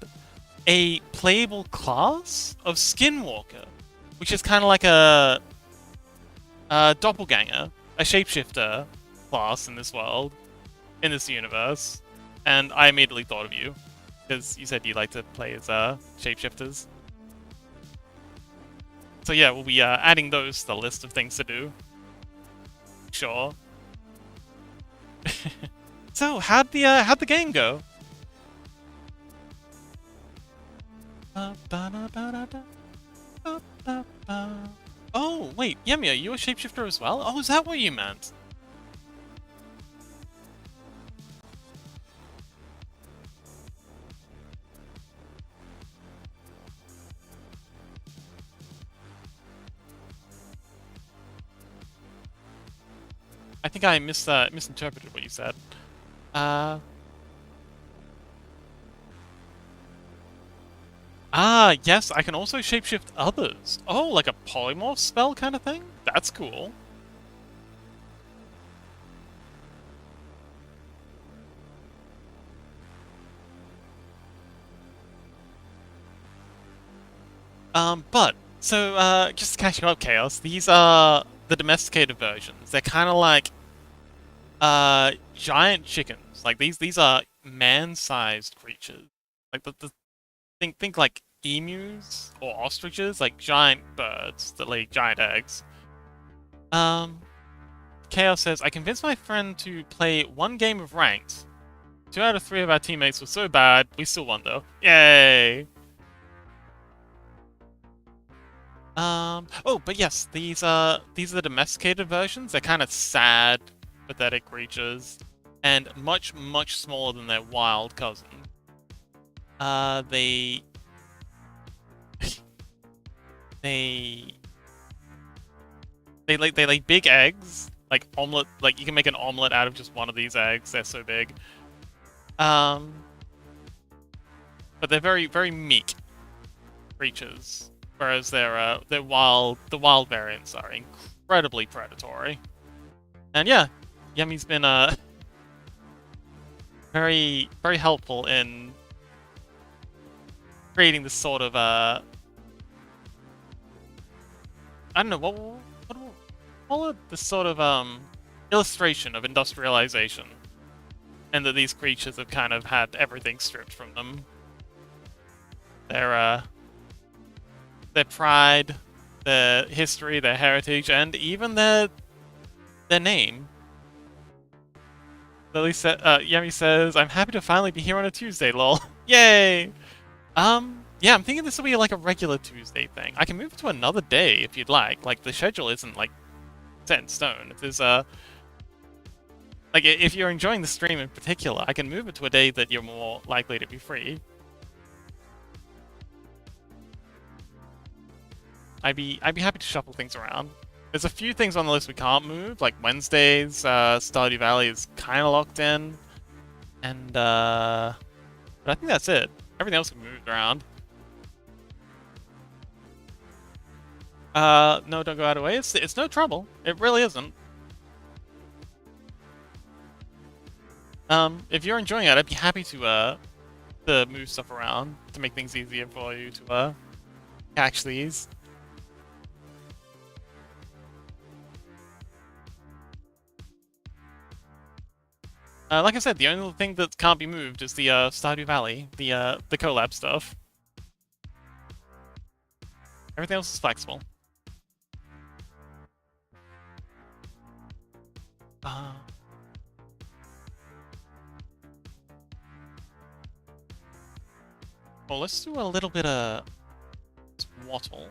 a playable class of Skinwalker, which is kind of like a doppelganger, a shapeshifter class in this world, in this universe. And I immediately thought of you, because you said you like to play as shapeshifters. So yeah, we'll be adding those to the list of things to do. Sure. So how'd the game go? Oh wait, Yemi, are you a shapeshifter as well? Oh, is that what you meant? I think I misinterpreted what you said. Yes, I can also shapeshift others. Oh, like a polymorph spell kind of thing? That's cool. Just to catch you up, Chaos, these are the domesticated versions. They're kind of like giant chickens. Like these are man-sized creatures. Like think like emus or ostriches, like giant birds that lay giant eggs. Chaos says, I convinced my friend to play 1 game of ranked. 2 out of 3 of our teammates were so bad, we still won though. Yay! Oh, but yes, these are the domesticated versions. They're kind of sad, pathetic creatures, and much, much smaller than their wild cousin. They lay big eggs, like omelet. Like you can make an omelet out of just one of these eggs. They're so big. But they're very, very meek creatures. Whereas the wild variants are incredibly predatory. And yeah, Yemi's been very, very helpful in creating this sort of I don't know what call it, this sort of illustration of industrialization, and that these creatures have kind of had everything stripped from them. Their pride, their history, their heritage, and even their name. Lily Yemi says, I'm happy to finally be here on a Tuesday, lol. Yay! Yeah, I'm thinking this will be like a regular Tuesday thing. I can move it to another day if you'd like. Like, the schedule isn't, like, set in stone. If there's like, if you're enjoying the stream in particular, I can move it to a day that you're more likely to be free. I'd be happy to shuffle things around. There's a few things on the list we can't move, like Wednesdays, Stardew Valley is kind of locked in, and but I think that's it. Everything else can be moved around. No, don't go out of the way. It's no trouble. It really isn't. If you're enjoying it, I'd be happy to to move stuff around to make things easier for you to catch these. Like I said, the only thing that can't be moved is the Stardew Valley, the collab stuff. Everything else is flexible. Well, let's do a little bit of wattle.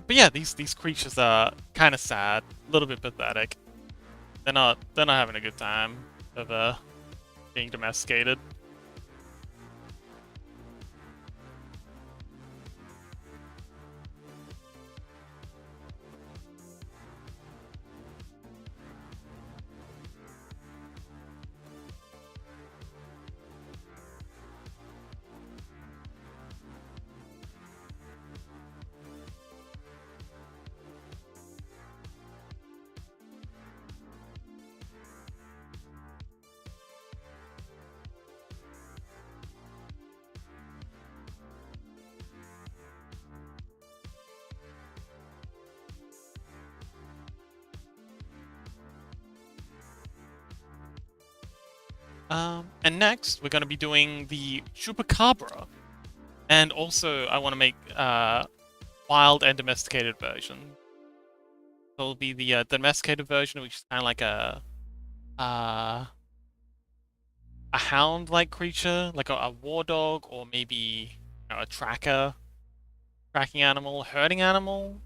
But yeah, these creatures are kind of sad, a little bit pathetic. They're not having a good time of being domesticated. And next, we're going to be doing the Chupacabra. And also, I want to make wild and domesticated version. So it'll be the domesticated version, which is kind of like a hound-like creature, like a war dog, or maybe a tracking animal, herding animal.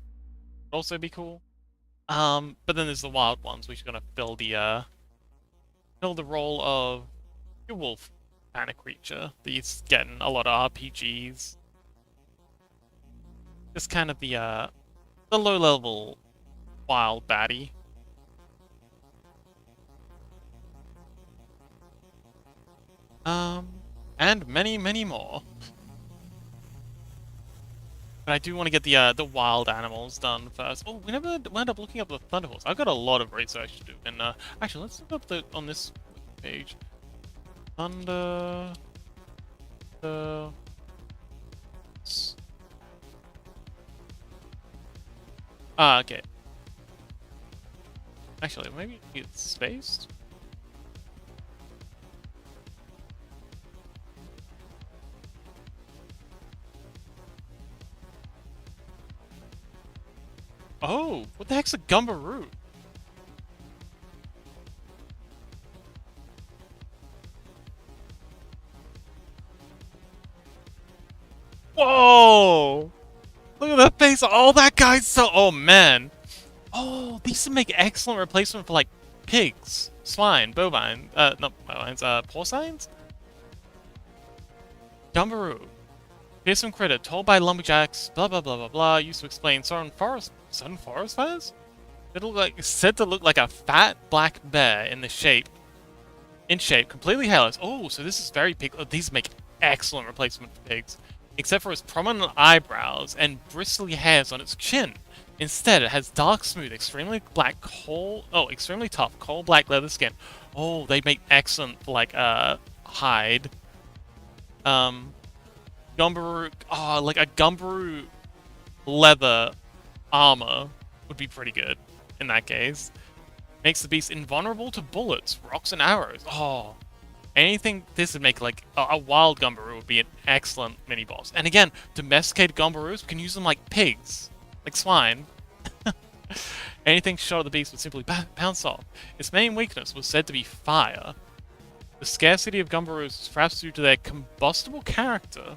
Would also be cool. But then there's the wild ones, which are going to fill the role of a wolf kind of creature. These getting a lot of RPGs. Just kind of the low-level wild baddie. And many, many more. But I do want to get the wild animals done first. Oh, we never wound up looking up the Thunderhorse. I've got a lot of research to do. And actually, let's look up on this page. Thunder. Okay. Actually, maybe it's spaced. Oh, what the heck's a Gumbaroo? Whoa! Look at that face! Oh, that guy's so... Oh, man. Oh, these would make excellent replacement for, like, pigs, swine, bovine, not bovines, porcines? Gumbaroo. Fearsome critter, told by lumberjacks, blah blah blah blah blah, used to explain sudden forest fires? Said to look like a fat black bear in shape, completely hairless. Oh, so this is very pig. Oh, these make excellent replacement for pigs, except for its prominent eyebrows and bristly hairs on its chin. Instead, it has dark, smooth, extremely tough, coal black leather skin. Oh, they make excellent for like hide. Gumbaroo, like a Gumbaroo leather armor would be pretty good in that case. Makes the beast invulnerable to bullets, rocks, and arrows. Oh, anything this would make like a wild Gumbaroo would be an excellent mini boss. And again, domesticated Gumbaroos, we can use them like pigs, like swine. Anything shot at the beast would simply bounce off. Its main weakness was said to be fire. The scarcity of Gumbaroos is perhaps due to their combustible character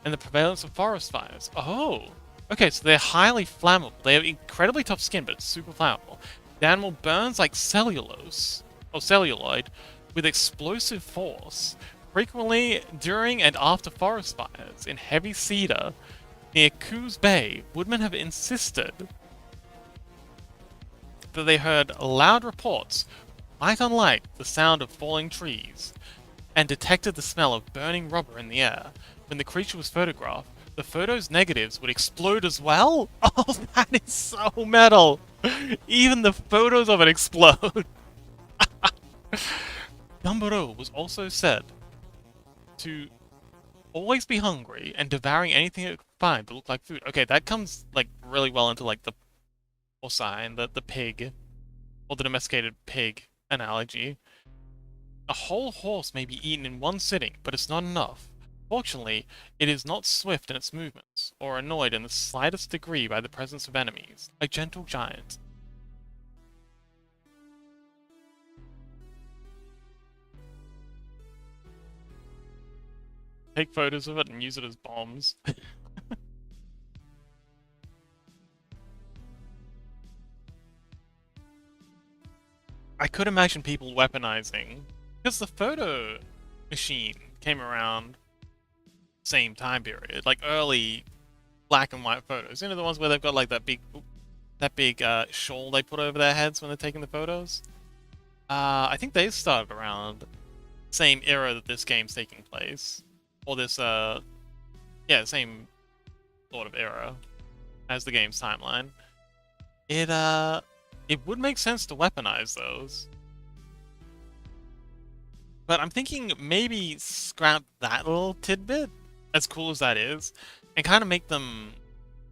and the prevalence of forest fires. Oh! Okay, so they're highly flammable. They have incredibly tough skin, but it's super flammable. The animal burns like cellulose, or celluloid, with explosive force, frequently during and after forest fires. In heavy cedar, near Coos Bay, woodmen have insisted that they heard loud reports, quite unlike the sound of falling trees, and detected the smell of burning rubber in the air. When the creature was photographed, the photo's negatives would explode as well? Oh, that is so metal! Even the photos of it explode! Gumbaro was also said to always be hungry and devouring anything it could find that looked like food. Okay, that comes like really well into like the porcine, the pig, or the domesticated pig analogy. A whole horse may be eaten in one sitting, but it's not enough. Fortunately, it is not swift in its movements, or annoyed in the slightest degree by the presence of enemies. A gentle giant. Take photos of it and use it as bombs. I could imagine people weaponizing, because the photo machine came around same time period, like early black and white photos. You know, the ones where they've got like that big shawl they put over their heads when they're taking the photos. I think they started around same era that this game's taking place, or this yeah, same sort of era as the game's timeline. It would make sense to weaponize those. But I'm thinking maybe scrap that little tidbit, as cool as that is, and kind of make them,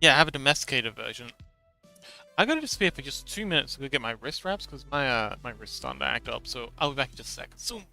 yeah, have a domesticated version. I gotta disappear for just 2 minutes to go get my wrist wraps, because my wrist's starting to act up, so I'll be back in just a second. Zoom!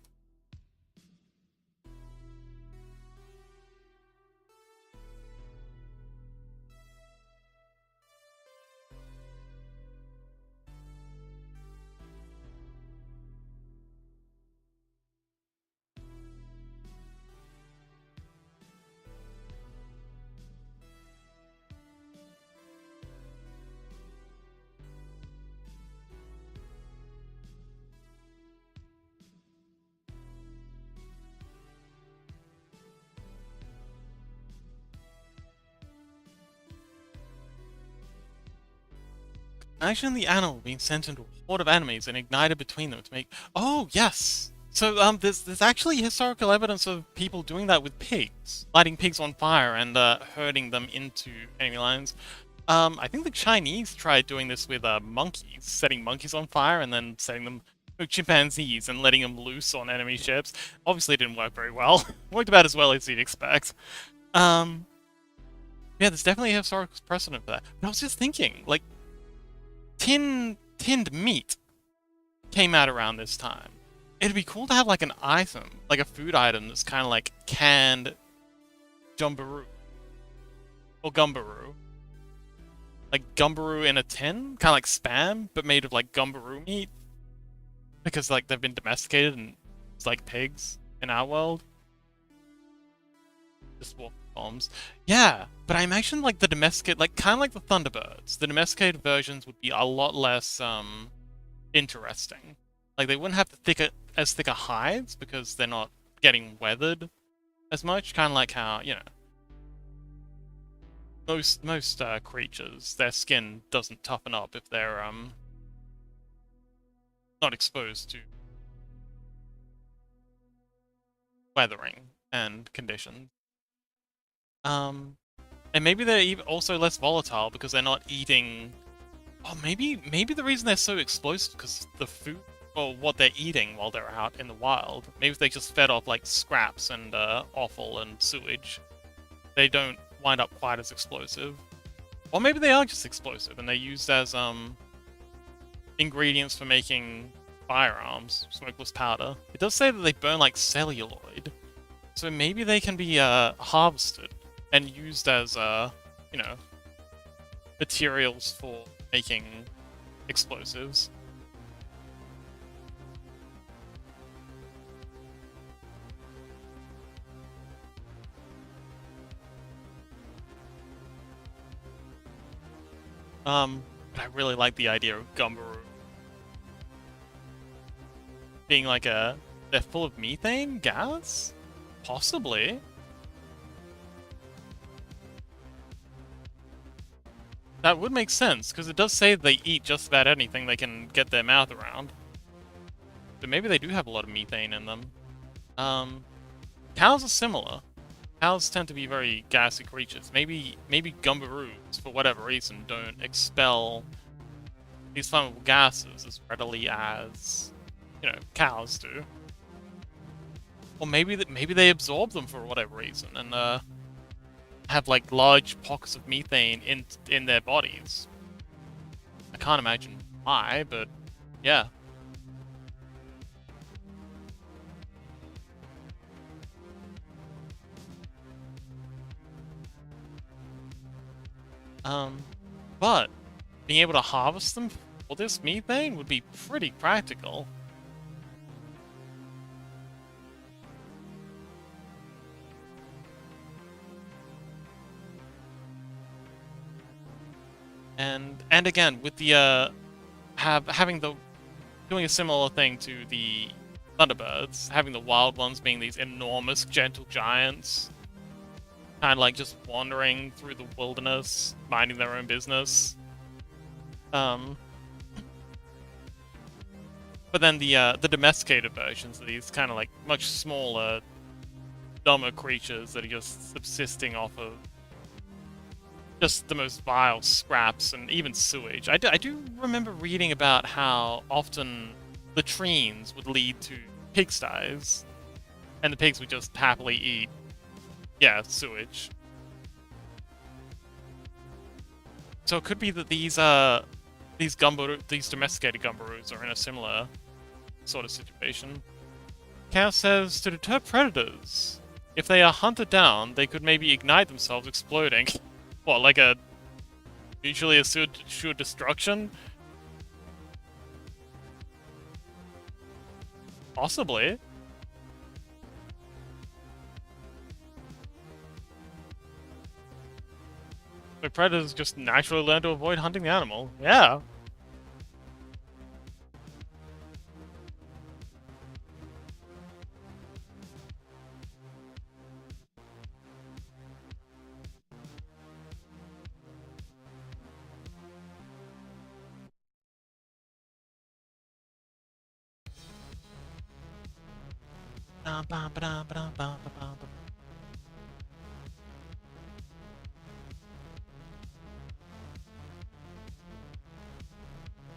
Imagine the animal being sent into a horde of enemies and ignited between them to make... Oh, yes! So, there's actually historical evidence of people doing that with pigs. Lighting pigs on fire and, herding them into enemy lines. I think the Chinese tried doing this with, monkeys. Setting monkeys on fire and then setting them with chimpanzees and letting them loose on enemy ships. Obviously it didn't work very well. Worked about as well as you'd expect. Yeah, there's definitely a historical precedent for that. But I was just thinking, like, tinned meat came out around this time. It'd be cool to have like an item, like a food item that's kind of like canned jumbaroo or gumbaroo. Like gumbaroo in a tin, kind of like Spam, but made of like gumbaroo meat. Because like they've been domesticated and it's like pigs in our world. Just walk bombs. Yeah, but I imagine like the domesticated, like kind of like the Thunderbirds. The domesticated versions would be a lot less interesting. Like they wouldn't have as thicker hides because they're not getting weathered as much. Kind of like how, you know, most creatures, their skin doesn't toughen up if they're not exposed to weathering and conditions. And maybe they're also less volatile because they're not eating. Oh, maybe the reason they're so explosive because the food or what they're eating while they're out in the wild. Maybe if they just fed off like scraps and offal and sewage, they don't wind up quite as explosive. Or maybe they are just explosive and they're used as ingredients for making firearms, smokeless powder. It does say that they burn like celluloid, so maybe they can be harvested and used as you know, materials for making explosives. But I really like the idea of Gumbaroo being like they're full of methane gas? Possibly. That would make sense, because it does say they eat just about anything they can get their mouth around. But maybe they do have a lot of methane in them. Cows are similar. Cows tend to be very gassy creatures. Maybe Gumbaroos, for whatever reason, don't expel these flammable gases as readily as, cows do. Or maybe they absorb them for whatever reason and have like large pockets of methane in their bodies. I can't imagine why, but yeah. Um, but being able to harvest them for this methane would be pretty practical. And again, with the having the doing a similar thing to the Thunderbirds, having the wild ones being these enormous gentle giants, kind of like just wandering through the wilderness, minding their own business. But then the domesticated versions of these kind of like much smaller, dumber creatures that are just subsisting off of just the most vile scraps and even sewage. I do remember reading about how often latrines would lead to pigsties, and the pigs would just happily eat, yeah, sewage. So it could be that these domesticated gumbaroos are in a similar sort of situation. Chaos says to deter predators, if they are hunted down, they could maybe ignite themselves, exploding. What, like a mutually assured destruction? Possibly. The predators just naturally learn to avoid hunting the animal. Yeah.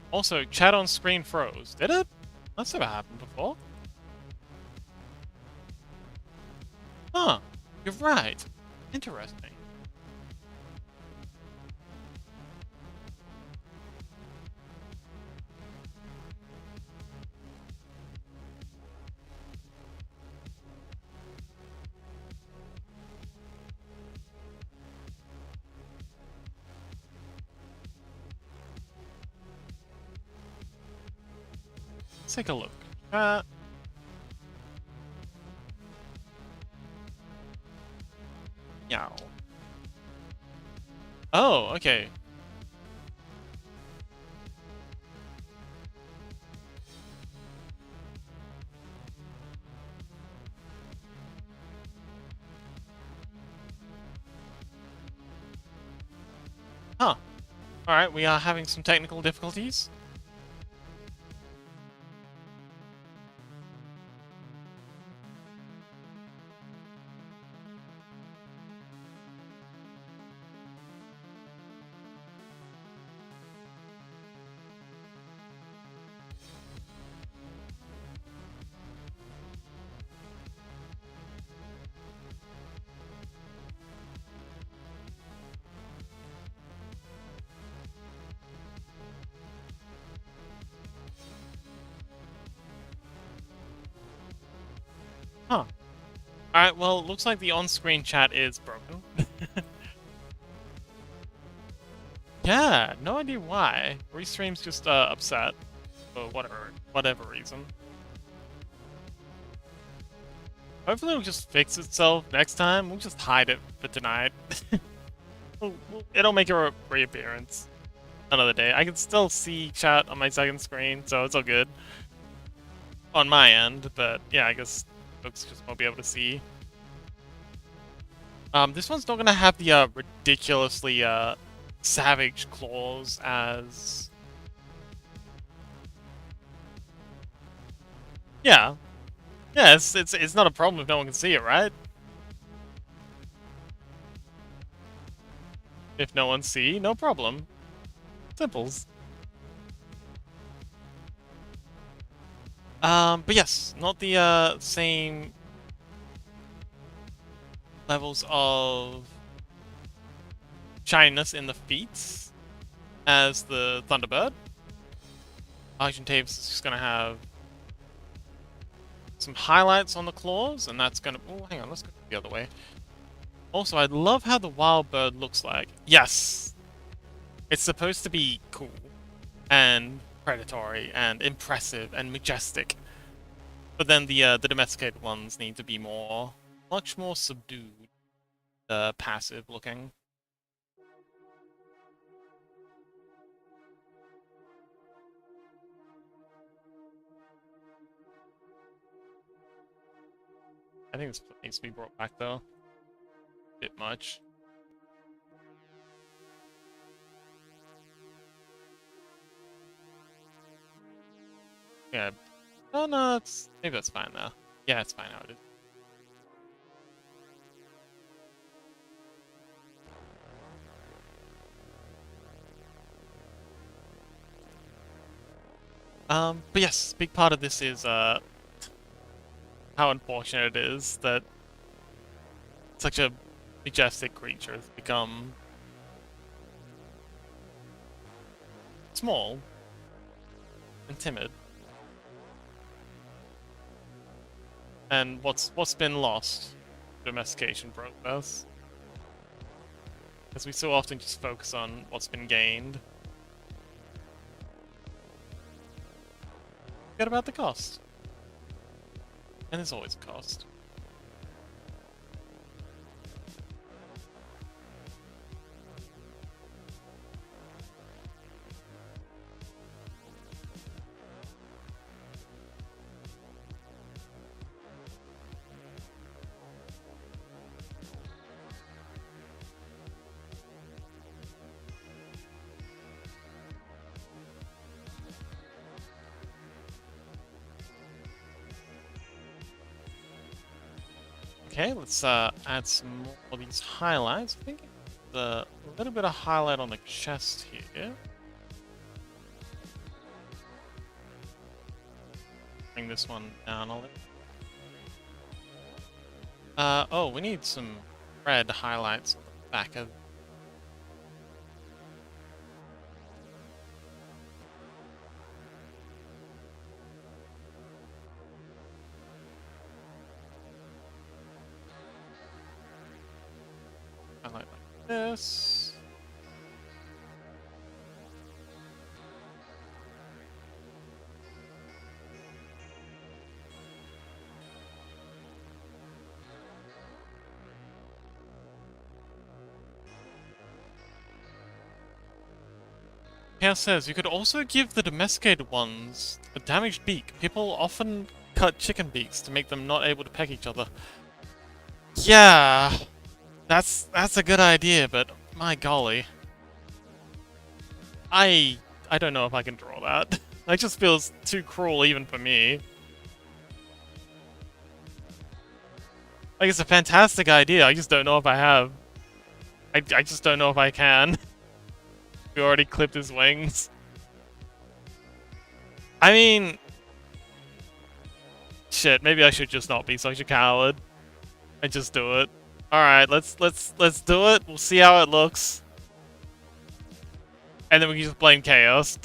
Also, chat on screen froze. Did it? That's never happened before. Huh. You're right. Interesting. Let's take a look. Yow. Oh, okay. Huh. Alright, we are having some technical difficulties. Huh. Alright, well, looks like the on-screen chat is broken. Yeah, no idea why. Restream's just upset for whatever reason. Hopefully it'll just fix itself next time. We'll just hide it for tonight. It'll make a reappearance another day. I can still see chat on my second screen, so it's all good on my end. But yeah, I guess folks just won't be able to see. This one's not gonna have the ridiculously savage claws as... Yeah, Yeah, it's not a problem if no one can see it, right? If no one see, no problem. Simples. But yes, not the same levels of shininess in the feet as the Thunderbird. Argent Taves is just gonna have some highlights on the claws, and that's gonna... Oh, hang on, let's go the other way. Also, I love how the wild bird looks like. Yes! It's supposed to be cool, and predatory, and impressive, and majestic. But then the domesticated ones need to be much more subdued, passive looking. I think this needs to be brought back though. A bit much. Yeah. Oh no, maybe that's fine now. Yeah, it's fine how it is. But yes, big part of this is how unfortunate it is that such a majestic creature has become small and timid. And what's been lost? Domestication process. Because we so often just focus on what's been gained. Forget about the cost. And there's always a cost. Okay, let's add some more of these highlights. I think a little bit of highlight on the chest here. Bring this one down a little. Oh, we need some red highlights on the back of... Highlight like this. Chaos says, you could also give the domesticated ones a damaged beak. People often cut chicken beaks to make them not able to peck each other. Yeah, that's a good idea, but my golly. I don't know if I can draw that. That just feels too cruel even for me. Like, it's a fantastic idea, I just don't know if I have. I just don't know if I can. We already clipped his wings. I mean... Shit, maybe I should just not be such a coward. And just do it. Alright, let's do it. We'll see how it looks. And then we can just blame Chaos.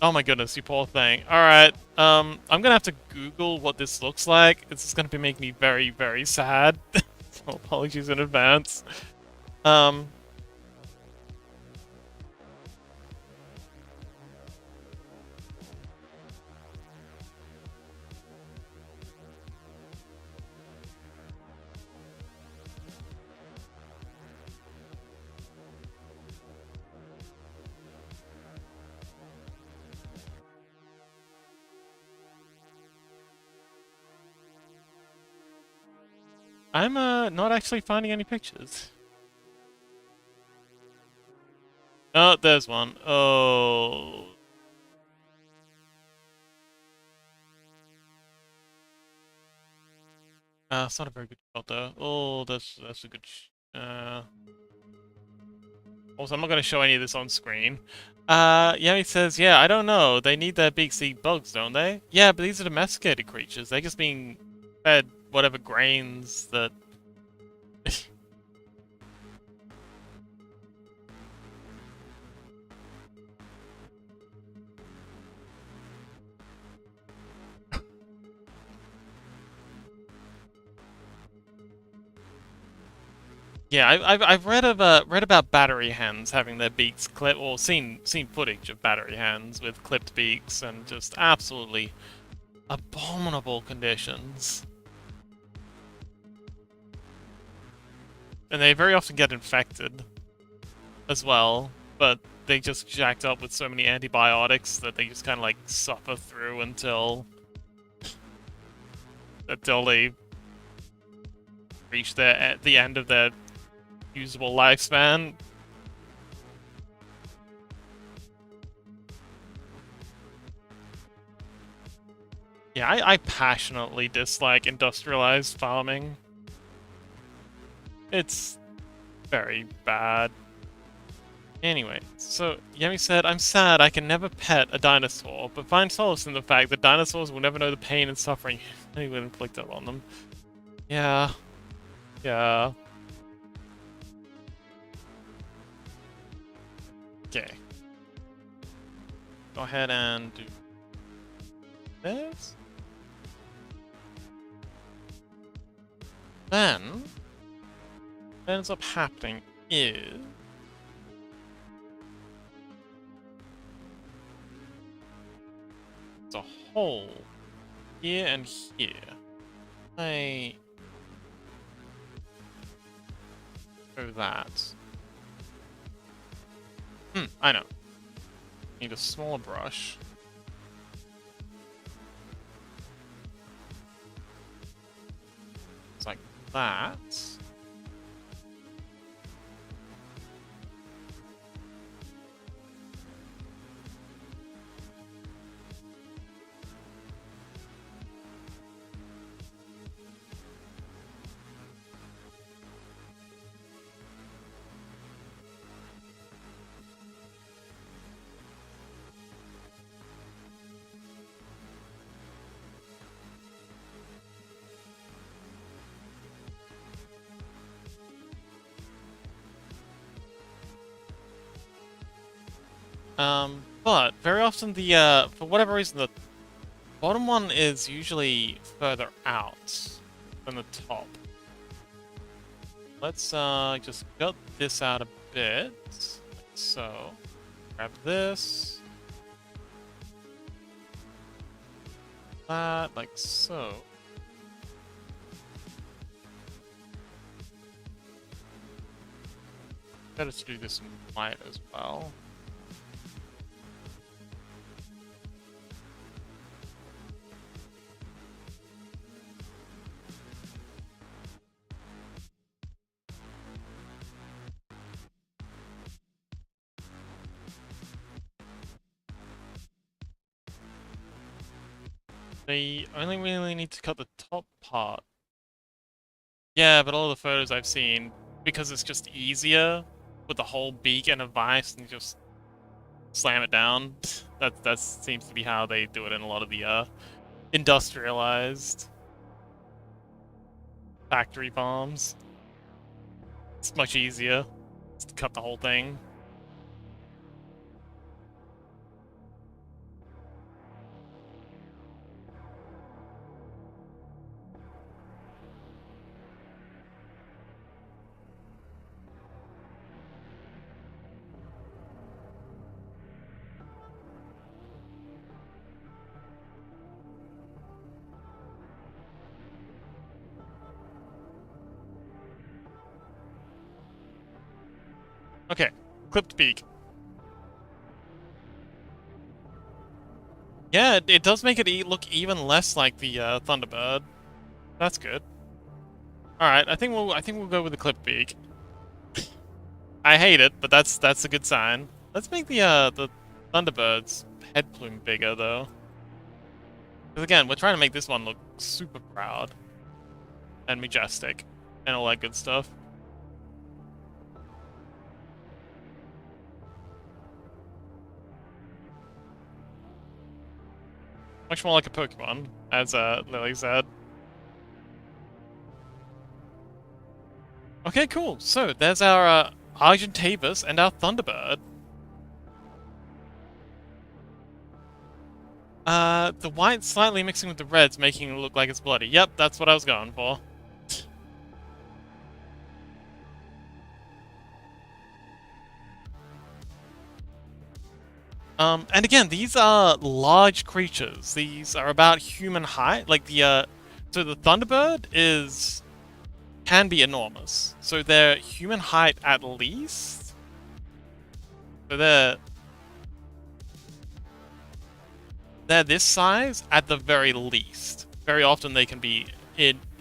Oh my goodness, you poor thing. Alright, I'm gonna have to Google what this looks like. This is gonna make me very, very sad. So apologies in advance. I'm not actually finding any pictures. Oh, there's one. Oh. It's not a very good shot though. Oh, that's a good. Also, I'm not going to show any of this on screen. Yemi says, yeah, I don't know. They need their beaks to eat bugs, don't they? Yeah, but these are domesticated creatures. They're just being fed whatever grains that... Yeah, I've read about battery hens having their beaks clipped, or seen footage of battery hens with clipped beaks and just absolutely abominable conditions. And they very often get infected as well, but they just jacked up with so many antibiotics that they just kind of like suffer through until they reach the end of their usable lifespan. Yeah, I passionately dislike industrialized farming. It's very bad. Anyway, so Yemi said, I'm sad I can never pet a dinosaur, but find solace in the fact that dinosaurs will never know the pain and suffering anyone inflicted on them. Yeah. Yeah. Okay. Go ahead and do this. Then, what ends up happening is... It's a hole here and here. I... do that. I know. Need a smaller brush. It's like that. But very often the, for whatever reason, the bottom one is usually further out than the top. Let's, just gut this out a bit. Like so. Grab this. That, like so. Better to do this in white as well. They only really need to cut the top part. Yeah, but all the photos I've seen, because it's just easier with the whole beak and a vice and just slam it down. That seems to be how they do it in a lot of the industrialized factory farms. It's much easier to cut the whole thing. Okay, clipped beak. Yeah, it does make it look even less like the Thunderbird. That's good. All right, I think we'll go with the clipped beak. I hate it, but that's a good sign. Let's make the Thunderbird's head plume bigger though. Because again, we're trying to make this one look super proud. and majestic and all that good stuff. Much more like a Pokemon, as Lily said. Okay, cool. So there's our Argentavis and our Thunderbird. The white slightly mixing with the reds, making it look like it's bloody. Yep, that's what I was going for. And again, these are large creatures. These are about human height. Like so the Thunderbird can be enormous. So they're human height at least. So they're this size at the very least. Very often they can be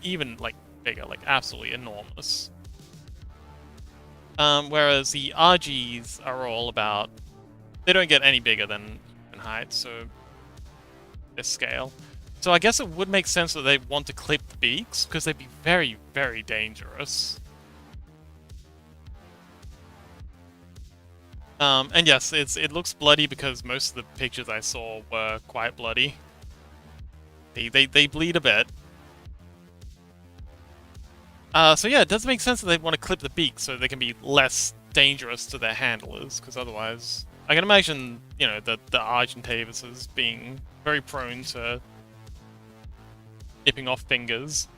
even like bigger, like absolutely enormous. Whereas the RGs are all about, they don't get any bigger than human height, so this scale. So I guess it would make sense that they want to clip the beaks, because they'd be very, very dangerous. And yes, it looks bloody because most of the pictures I saw were quite bloody. They bleed a bit. So yeah, it does make sense that they want to clip the beak so they can be less dangerous to their handlers, because otherwise, I can imagine, you know, the Argentavises being very prone to nipping off fingers.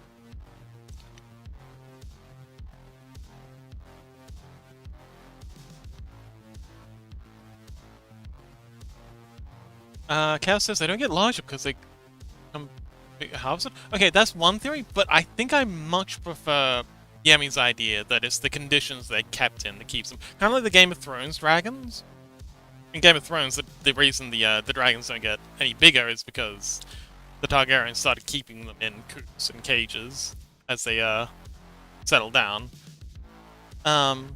Chaos says they don't get larger because they become harvested. Okay, that's one theory, but I think I much prefer Yemi's idea that it's the conditions they're kept in that keeps them. Kind of like the Game of Thrones dragons. In Game of Thrones, the reason the dragons don't get any bigger is because the Targaryens started keeping them in coops and cages as they settle down. And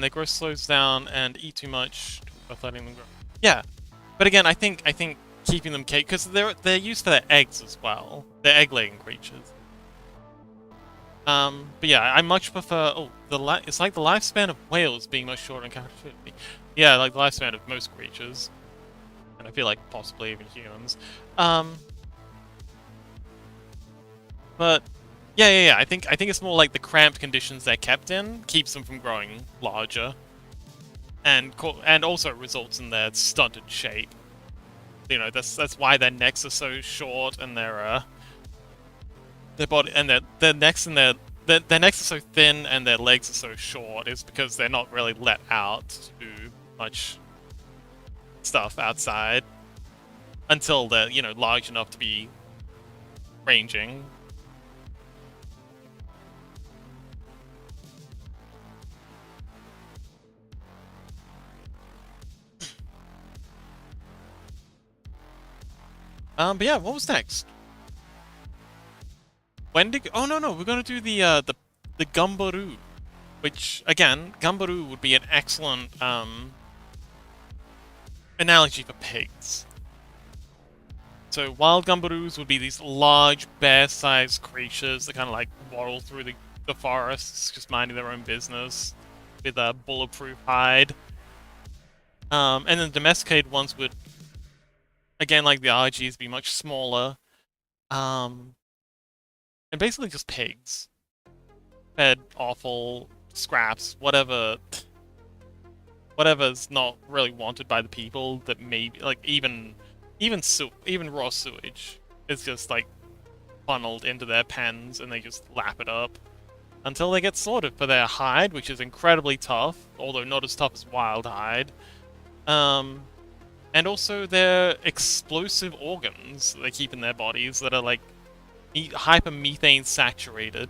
their growth slows down and eat too much by letting them grow. Yeah, but again, I think keeping them caged, because they're used for their eggs as well. They're egg-laying creatures. But yeah, I much prefer. Oh, it's like the lifespan of whales being much shorter in captivity. Yeah, like the lifespan of most creatures, and I feel like possibly even humans. But yeah. I think it's more like the cramped conditions they're kept in keeps them from growing larger, and also results in their stunted shape. You know, that's why their necks are so short and their body and their necks and their necks are so thin and their legs are so short. Is because they're not really let out to do much stuff outside until they're, you know, large enough to be ranging. But yeah, what was next? Oh no, we're gonna do the Gumbaroo, which again, Gumbaroo would be an excellent analogy for pigs. So wild Gumbaroos would be these large, bear-sized creatures that kind of like waddle through the forests, just minding their own business, with a bulletproof hide. And then domesticated ones would, again, like the RGs, be much smaller. And basically just pigs. Fed offal, scraps, whatever's not really wanted by the people that maybe, like, even raw sewage is just, like, funneled into their pens and they just lap it up until they get sorted for their hide, which is incredibly tough, although not as tough as wild hide. And also their explosive organs they keep in their bodies that are like hypermethane saturated.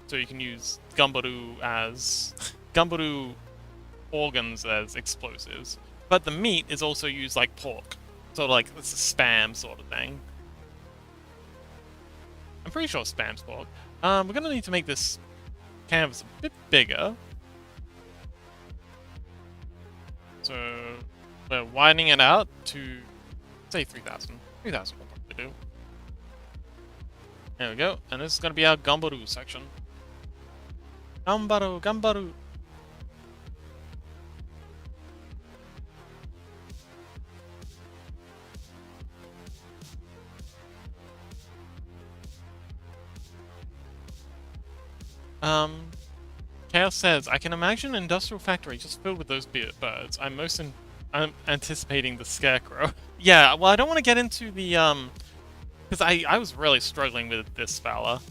So you can use Gumbaroo organs as explosives. But the meat is also used like pork. So like it's a spam sort of thing. I'm pretty sure spam's pork. We're gonna need to make this canvas a bit bigger. So we're widening it out to, say, 3,000. 3,000 will probably do. There we go. And this is going to be our Gambaru section. Gambaru, Gambaru. Chaos says, I can imagine an industrial factory just filled with those birds. I'm anticipating the scarecrow. Yeah, well, I don't want to get into the, because I was really struggling with this fella.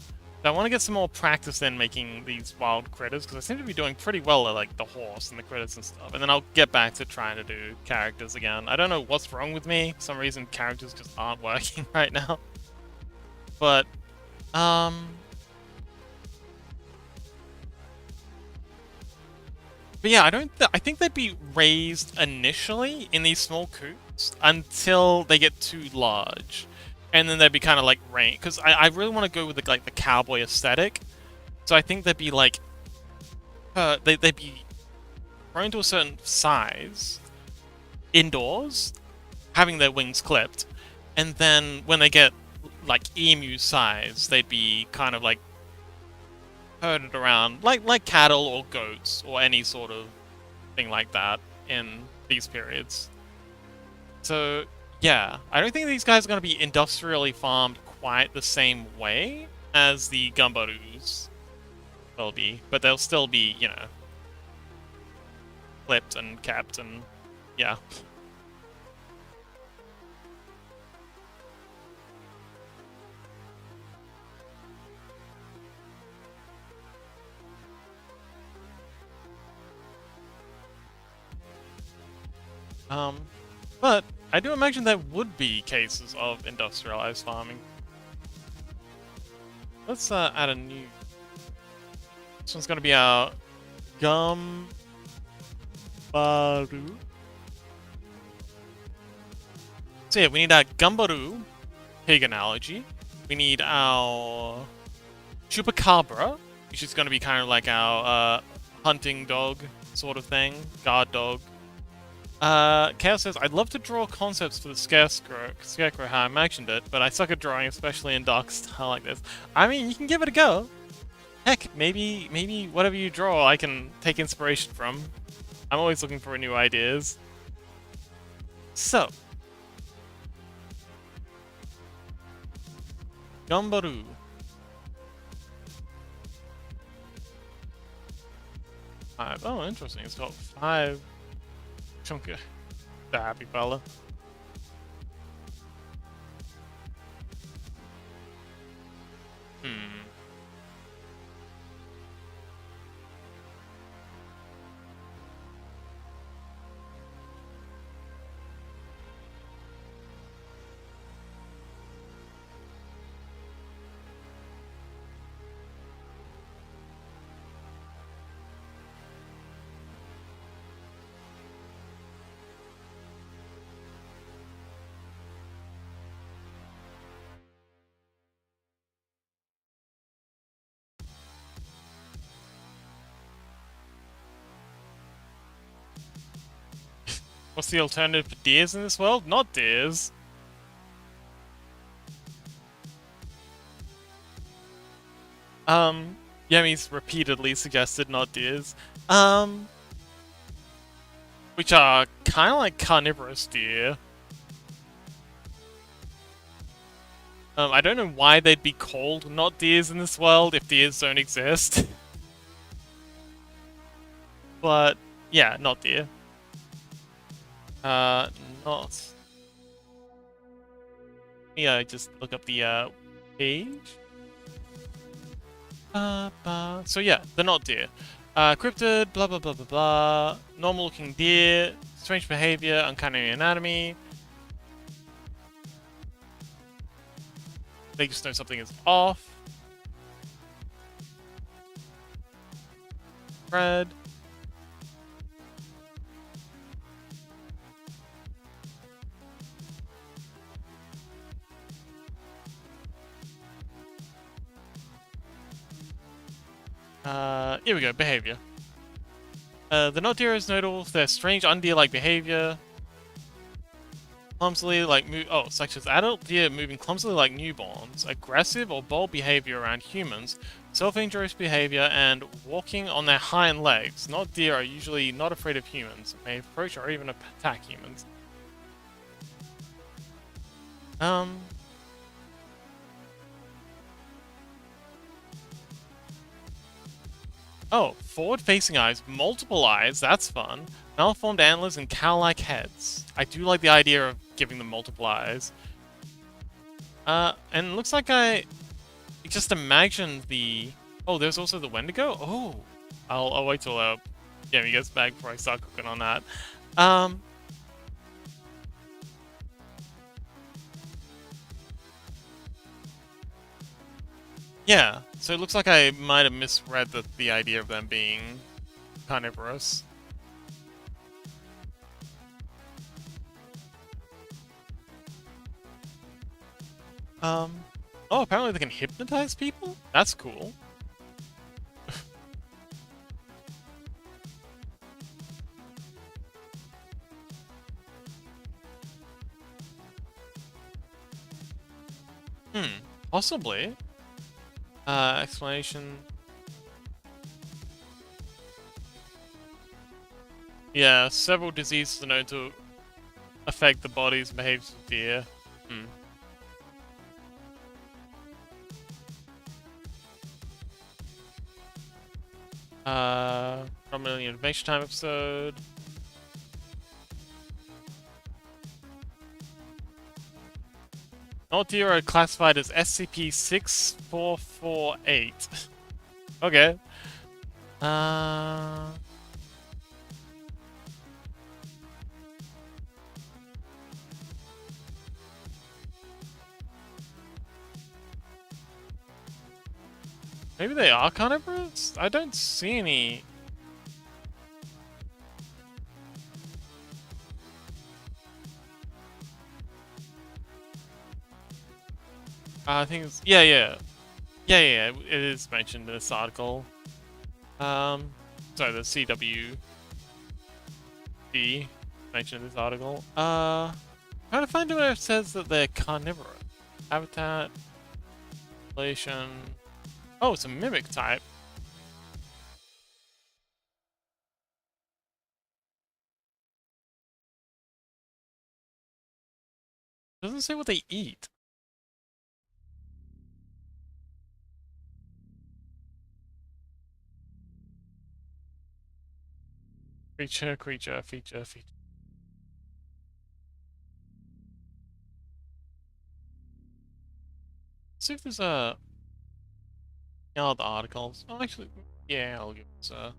I want to get some more practice in making these wild critters, because I seem to be doing pretty well at, like, the horse and the critters and stuff. And then I'll get back to trying to do characters again. I don't know what's wrong with me. For some reason, characters just aren't working right now. But, But yeah, I think they'd be raised initially in these small coops until they get too large. And then they'd be kind of like rain, because I really want to go with the, like the cowboy aesthetic. So I think they'd be like, they'd be grown to a certain size indoors, having their wings clipped, and then when they get like emu size, they'd be kind of like herded around like cattle or goats or any sort of thing like that in these periods. So yeah, I don't think these guys are going to be industrially farmed quite the same way as the Gumbarus will be, but they'll still be, you know, clipped and kept and yeah. But I do imagine there would be cases of industrialized farming. Let's add a new. This one's gonna be our Gumbaru. So yeah, we need our Gumbaru pig analogy. We need our Chupacabra, which is gonna be kind of like our hunting dog sort of thing, guard dog. Chaos says, I'd love to draw concepts for the Scarecrow how I imagined it, but I suck at drawing, especially in dark style like this. I mean, you can give it a go. Heck, maybe whatever you draw I can take inspiration from. I'm always looking for new ideas. So. Gumbaru. Oh, interesting. It's got 5... Chunky. The happy fella. What's the alternative for deers in this world? Not deers. Yemi's repeatedly suggested not deers. Which are kind of like carnivorous deer. I don't know why they'd be called not deers in this world if deers don't exist. But, yeah, not deer. Not. Yeah, just look up the page. So yeah, they're not deer. Cryptid, blah blah blah blah blah. Normal looking deer, strange behavior, uncanny anatomy. They just know something is off. Red. Here we go, behavior. The not deer is notable for their strange undeer-like behavior. clumsily like such as adult deer moving clumsily like newborns, aggressive or bold behavior around humans, self-injurious behavior, and walking on their hind legs. Not deer are usually not afraid of humans, may approach or even attack humans. Oh, forward-facing eyes, multiple eyes, that's fun. Malformed antlers and cow-like heads. I do like the idea of giving them multiple eyes. And it looks like I just imagined the... Oh, there's also the Wendigo? Oh! I'll wait till Jamie gets back before I start cooking on that. Yeah, so it looks like I might have misread the idea of them being carnivorous. Oh, apparently they can hypnotize people? That's cool. Possibly. Explanation. Yeah, several diseases are known to affect the body's behaviors of deer. Probably an Adventure Time episode. Not deer are classified as SCP-6448. Okay. Maybe they are carnivores? I don't see any... I think it's... Yeah, it is mentioned in this article. Sorry, the CWD mentioned in this article. Trying to find where it says that they're carnivorous. Habitat... Relation... Oh, it's a mimic type. Doesn't say what they eat. Creature, feature. See if there's a... Oh, the articles. Oh, actually, yeah, I'll give this a...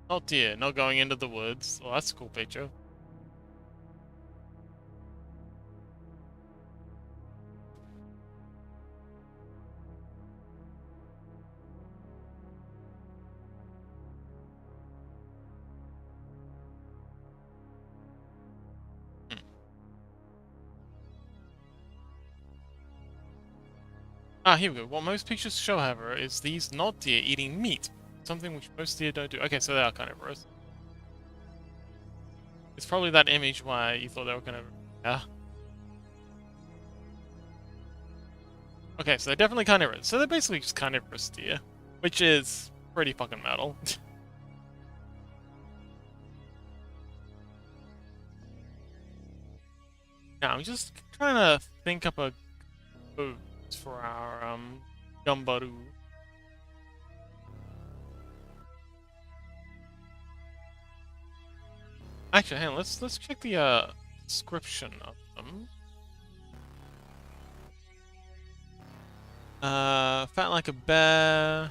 Oh dear, not going into the woods. Well, that's a cool picture. Ah, here we go. What most pictures show, however, is these not deer eating meat. Something which most deer don't do. Okay, so they are carnivorous. It's probably that image why you thought they were carnivorous. Yeah. Okay, so they're definitely carnivorous. So they're basically just carnivorous deer. Which is pretty fucking metal. Now, I'm just trying to think up a food for our gumbaroo. Actually, hang on, let's check the description of them. Fat like a bear.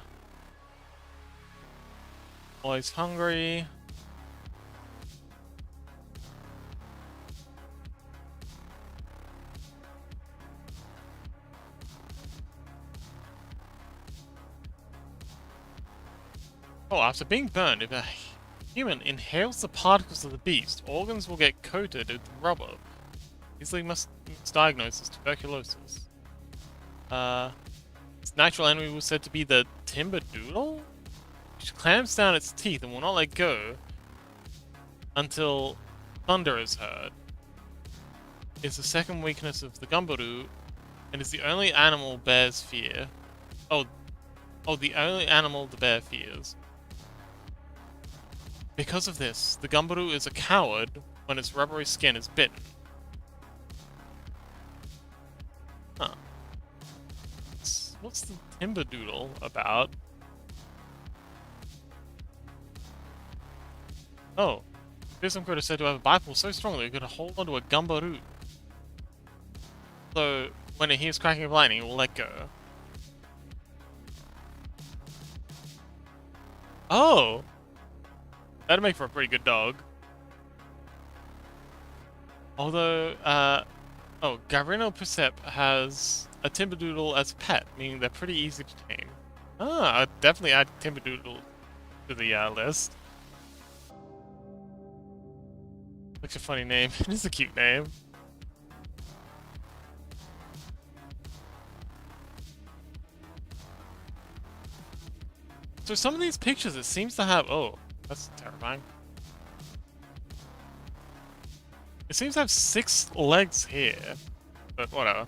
Always hungry. Oh, after being burned, if a human inhales the particles of the beast, organs will get coated with rubber. Easily misdiagnosed as tuberculosis. Its natural enemy was said to be the timber doodle, which clamps down its teeth and will not let go until thunder is heard. It's the second weakness of the Gumbaru, and is the only animal bears fear. Oh, the only animal the bear fears. Because of this, the Gumbaru is a coward when its rubbery skin is bitten. Huh. What's the timber doodle about? Oh. Fearsome critter said to have a bite force so strong that it could hold onto a Gumbaru. So, when it hears cracking of lightning, it will let go. Oh! That'd make for a pretty good dog. Although, Garino Percep has a Timberdoodle as a pet, meaning they're pretty easy to tame. Ah, I'd definitely add Timberdoodle to the list. Looks a funny name. It is a cute name. So some of these pictures, it seems to have... Oh, that's terrifying. It seems to have 6 legs here, but whatever.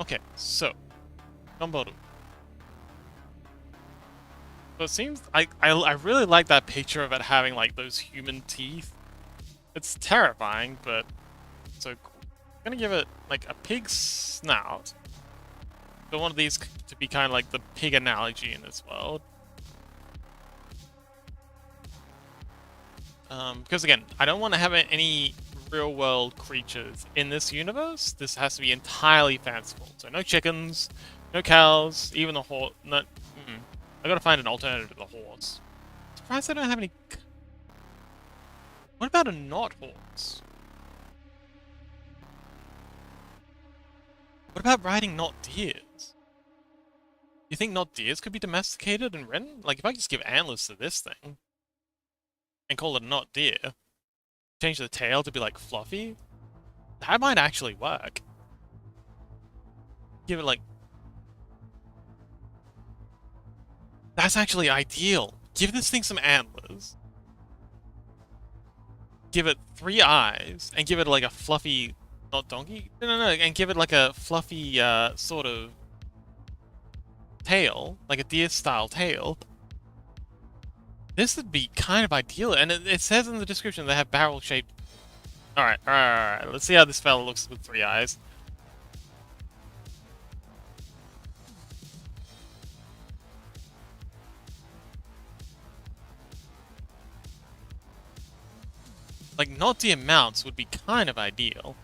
Okay, so Gumbaru. So it seems I really like that picture of it having like those human teeth. It's terrifying, but so cool. I'm gonna give it like a pig snout. So one of these to be kind of like the pig analogy in this world. Because again, I don't want to have any real-world creatures in this universe. This has to be entirely fanciful. So no chickens, no cows, even the horse. No, I gotta find an alternative to the horse. Surprised I don't have any. What about a not horse? What about riding not deers? You think not deers could be domesticated and ridden? Like if I just give antlers to this thing and call it a not deer, change the tail to be like fluffy, that might actually work. Give it like... That's actually ideal. Give this thing some antlers. Give it 3 eyes, and give it like a fluffy... Not donkey? No, and give it like a fluffy, sort of... tail. Like a deer-style tail. This would be kind of ideal, and it says in the description they have barrel-shaped... Alright. Let's see how this fella looks with 3 eyes. Like, not deer mounts would be kind of ideal.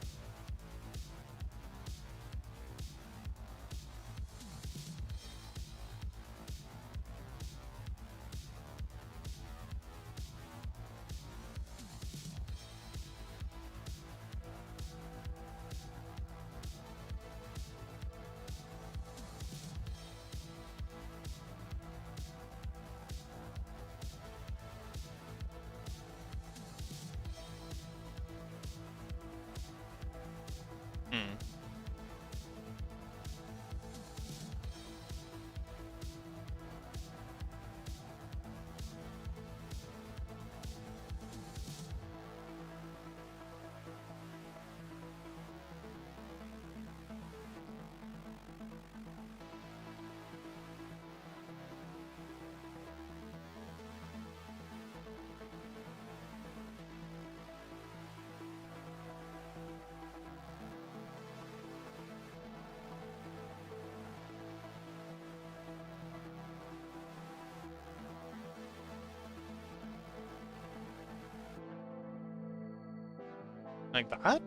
Like that?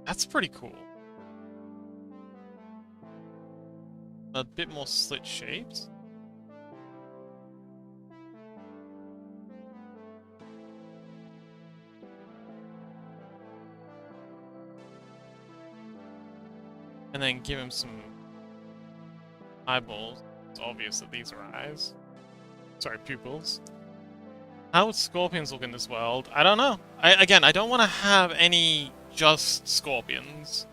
That's pretty cool. A bit more slit shaped. And then give him some eyeballs. It's obvious that these are eyes. Sorry, pupils. How would scorpions look in this world? I don't know. Again, I don't want to have any just scorpions.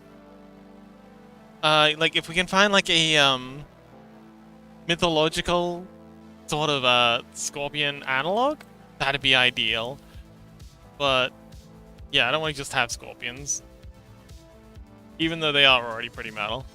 Like, if we can find, like, a, mythological sort of, scorpion analog, that'd be ideal. But, yeah, I don't want to just have scorpions. Even though they are already pretty metal.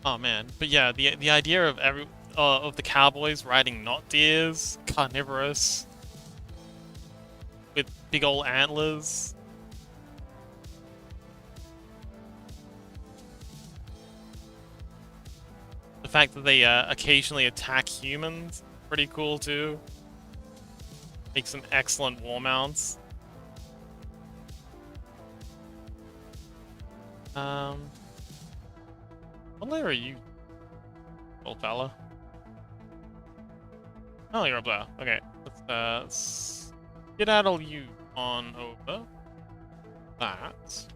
Oh man, but yeah, the idea of the cowboys riding not deers, carnivorous, with big old antlers. The fact that they occasionally attack humans, pretty cool too. Make some excellent war mounts. What layer are you, old fella? Oh, you're up there. Okay, let's get out all you on over. That.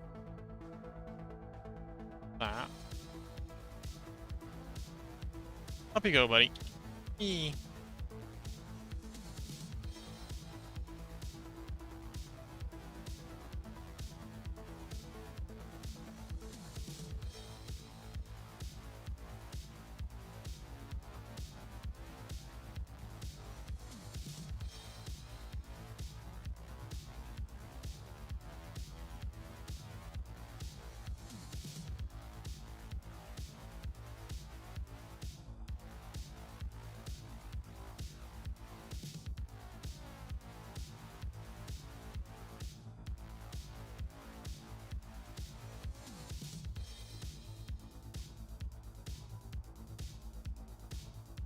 Up you go, buddy. Eee.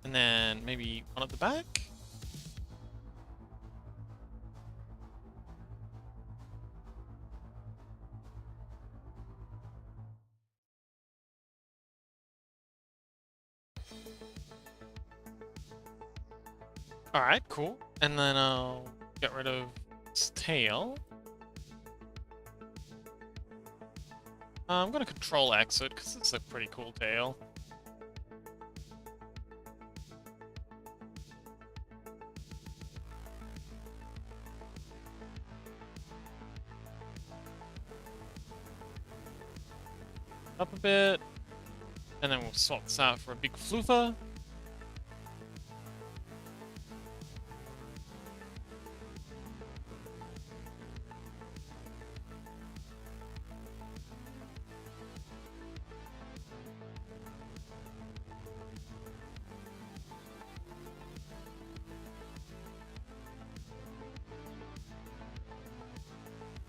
And then maybe one at the back? Alright, cool. And then I'll get rid of its tail. I'm gonna control exit because it's a pretty cool tail. Up a bit, and then we'll swap this out for a big floofer.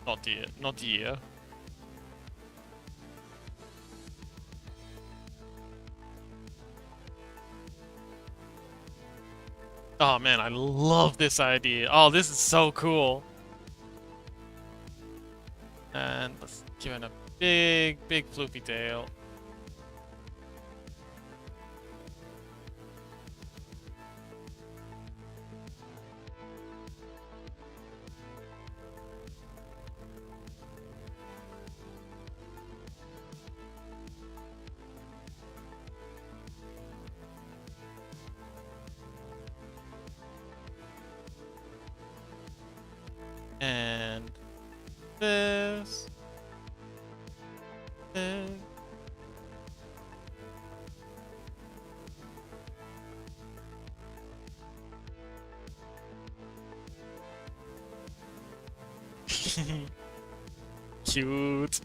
Not deer, not deer. Oh man, I love this idea. Oh, this is so cool. And let's give it a big, big floopy tail. And this. This. Cute.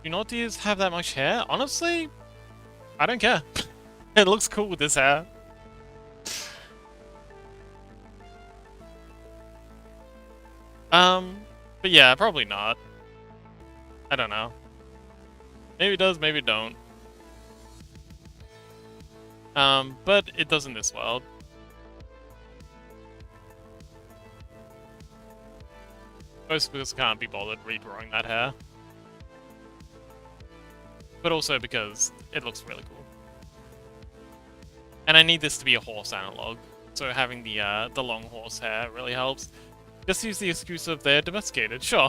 Do not deers have that much hair? Honestly, I don't care. It looks cool with this hair. But yeah, probably not. I don't know. Maybe it does, maybe it don't. But it does in this world. Mostly because I can't be bothered redrawing that hair. But also because it looks really cool. And I need this to be a horse analog, so having the long horse hair really helps. Just use the excuse of they're domesticated, sure.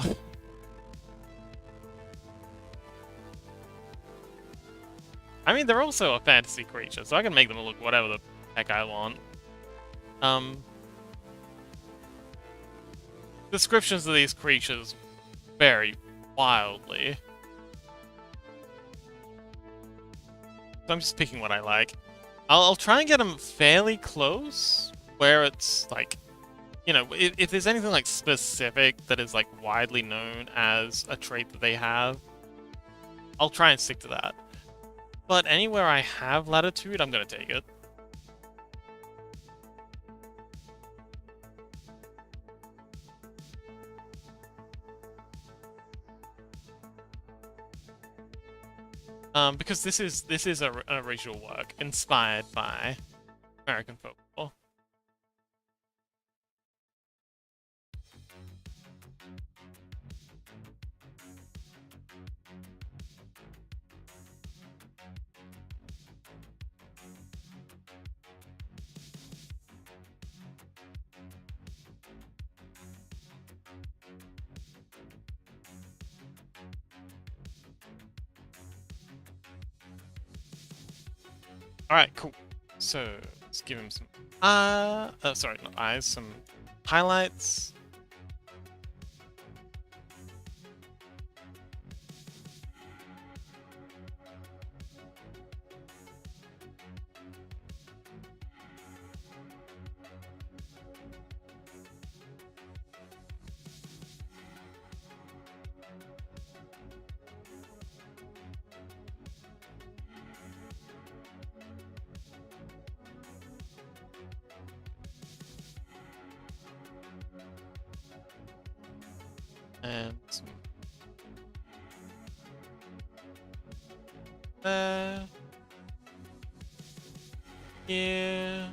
I mean, they're also a fantasy creature, so I can make them look whatever the heck I want. Descriptions of these creatures vary wildly. So I'm just picking what I like. I'll try and get them fairly close, where it's like, you know, if there's anything like specific that is like widely known as a trait that they have, I'll try and stick to that. But anywhere I have latitude, I'm gonna take it. Because this is an original work inspired by American folklore. Alright, cool. So, let's give him some... sorry, not eyes, some highlights. And some... yeah...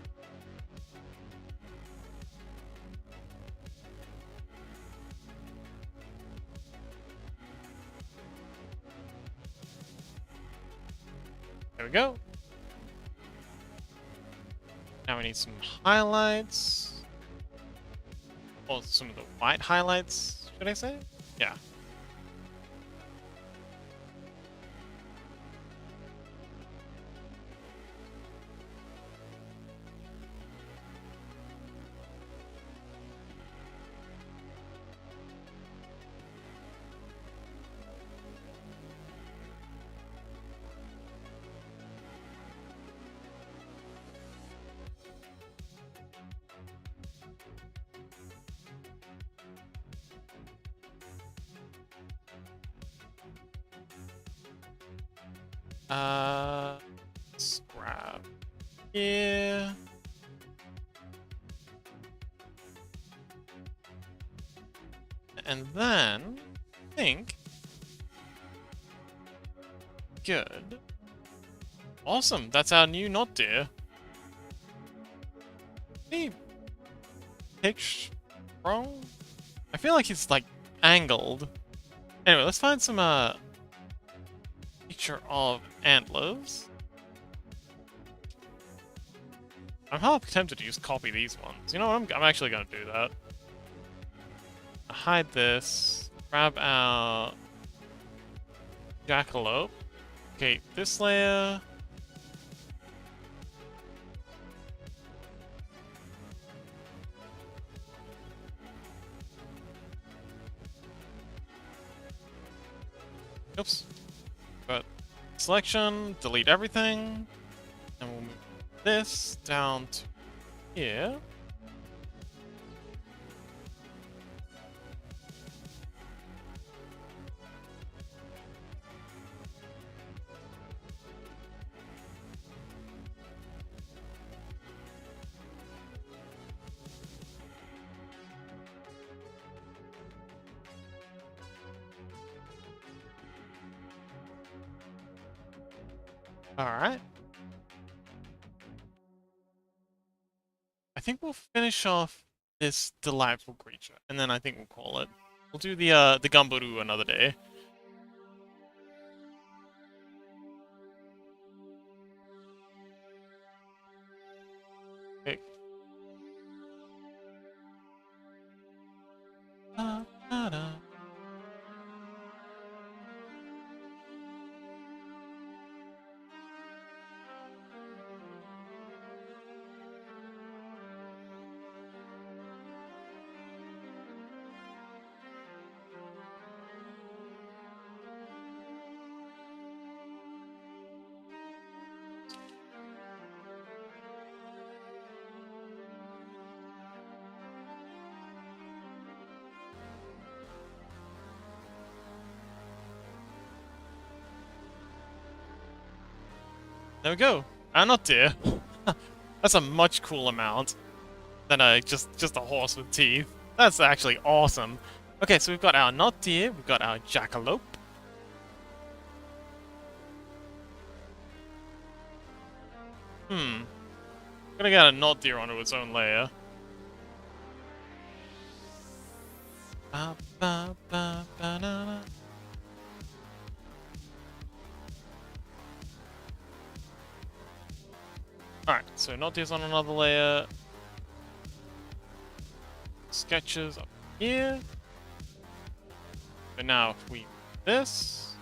There we go. Now we need some highlights. Or some of the white highlights, should I say? Yeah. Let's grab here. And then, I think, good. Awesome, that's our new knot deer. He pitched wrong? I feel like it's like angled. Anyway, let's find some picture of antlers. I'm half tempted to just copy these ones. You know what? I'm actually gonna do that. Hide this. Grab our jackalope. Okay, this layer. Oops. But selection, delete everything, and we'll move this down to here. Alright. I think we'll finish off this delightful creature, and then I think we'll call it. We'll do the Gumbaroo another day. Okay. There we go. Not deer. That's a much cooler mount than just a horse with teeth. That's actually awesome. Okay, so we've got our not deer, we've got our jackalope. Gonna get a not deer onto its own layer. Ba, ba, ba, ba, na, na. Alright, so not deer's on another layer. Sketches up here. And now if we do this.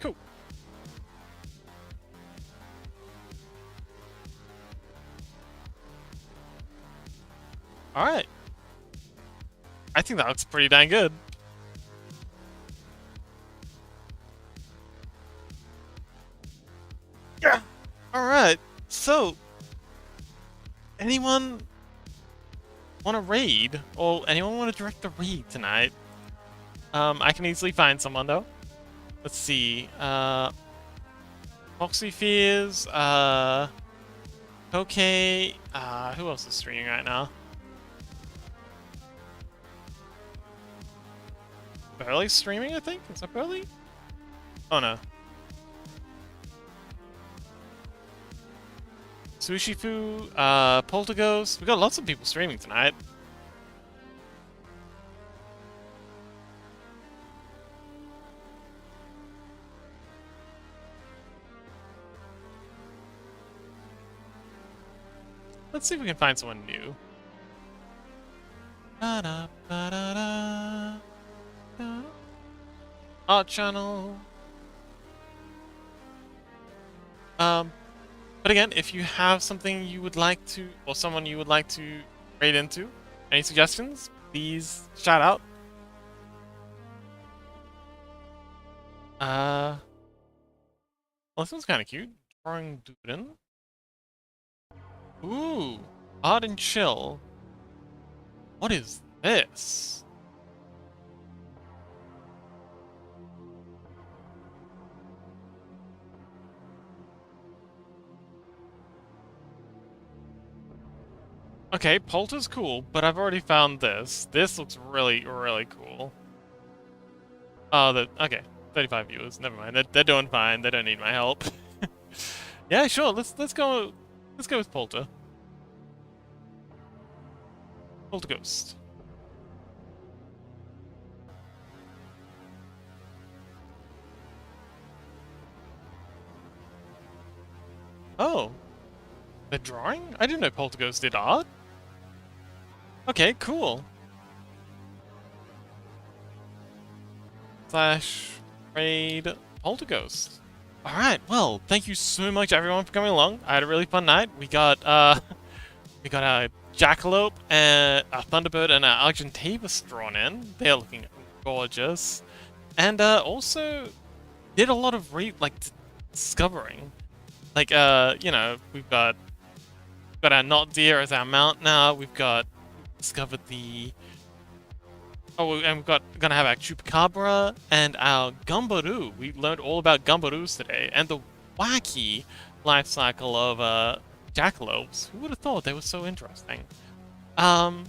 Cool. Alright. I think that looks pretty dang good. Yeah. Alright, so anyone want to raid? Or anyone want to direct the raid tonight? I can easily find someone though. Let's see. Foxy Fears, okay. Who else is streaming right now? Burley's streaming, I think? Is that Burley? Oh no. Sushi Fu, Polterghost. We got lots of people streaming tonight. Let's see if we can find someone new. Art channel. But again, if you have something you would like to, or someone you would like to raid into, any suggestions, please shout out. Well, this one's kind of cute. Drawing Duden. Ooh, Art and Chill. What is this? Okay, Polter's cool, but I've already found this. This looks really, really cool. Oh, okay. 35 viewers. Never mind. They're doing fine. They don't need my help. Yeah, sure. Let's go. Let's go with Polter. Polterghost. Oh, they're drawing? I didn't know Polterghost did art. Okay, cool. Slash raid Polterghost. Alright, well, thank you so much everyone for coming along. I had a really fun night. We got a Jackalope and a Thunderbird and an Argentavis drawn in. They're looking gorgeous. And also did a lot of discovering. Like you know, we've got our not deer as our mount now. We've got discovered the and gonna have our Chupacabra and our Gumbaroo. We learned all about Gumbaroos today, and the wacky life cycle of Jackalopes. Who would have thought they were so interesting? But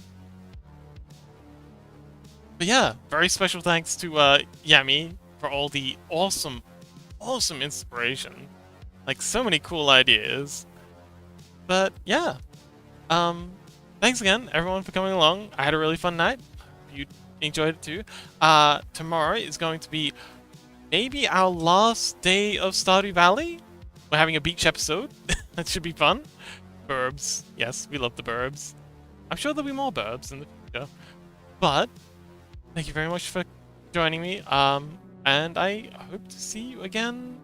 yeah, very special thanks to Yami for all the awesome inspiration. Like so many cool ideas. But yeah, thanks again, everyone, for coming along. I had a really fun night. You enjoyed it too. Tomorrow is going to be maybe our last day of Stardew Valley. We're having a beach episode. That should be fun. Burbs. Yes, we love the burbs. I'm sure there'll be more burbs in the future. But thank you very much for joining me. And I hope to see you again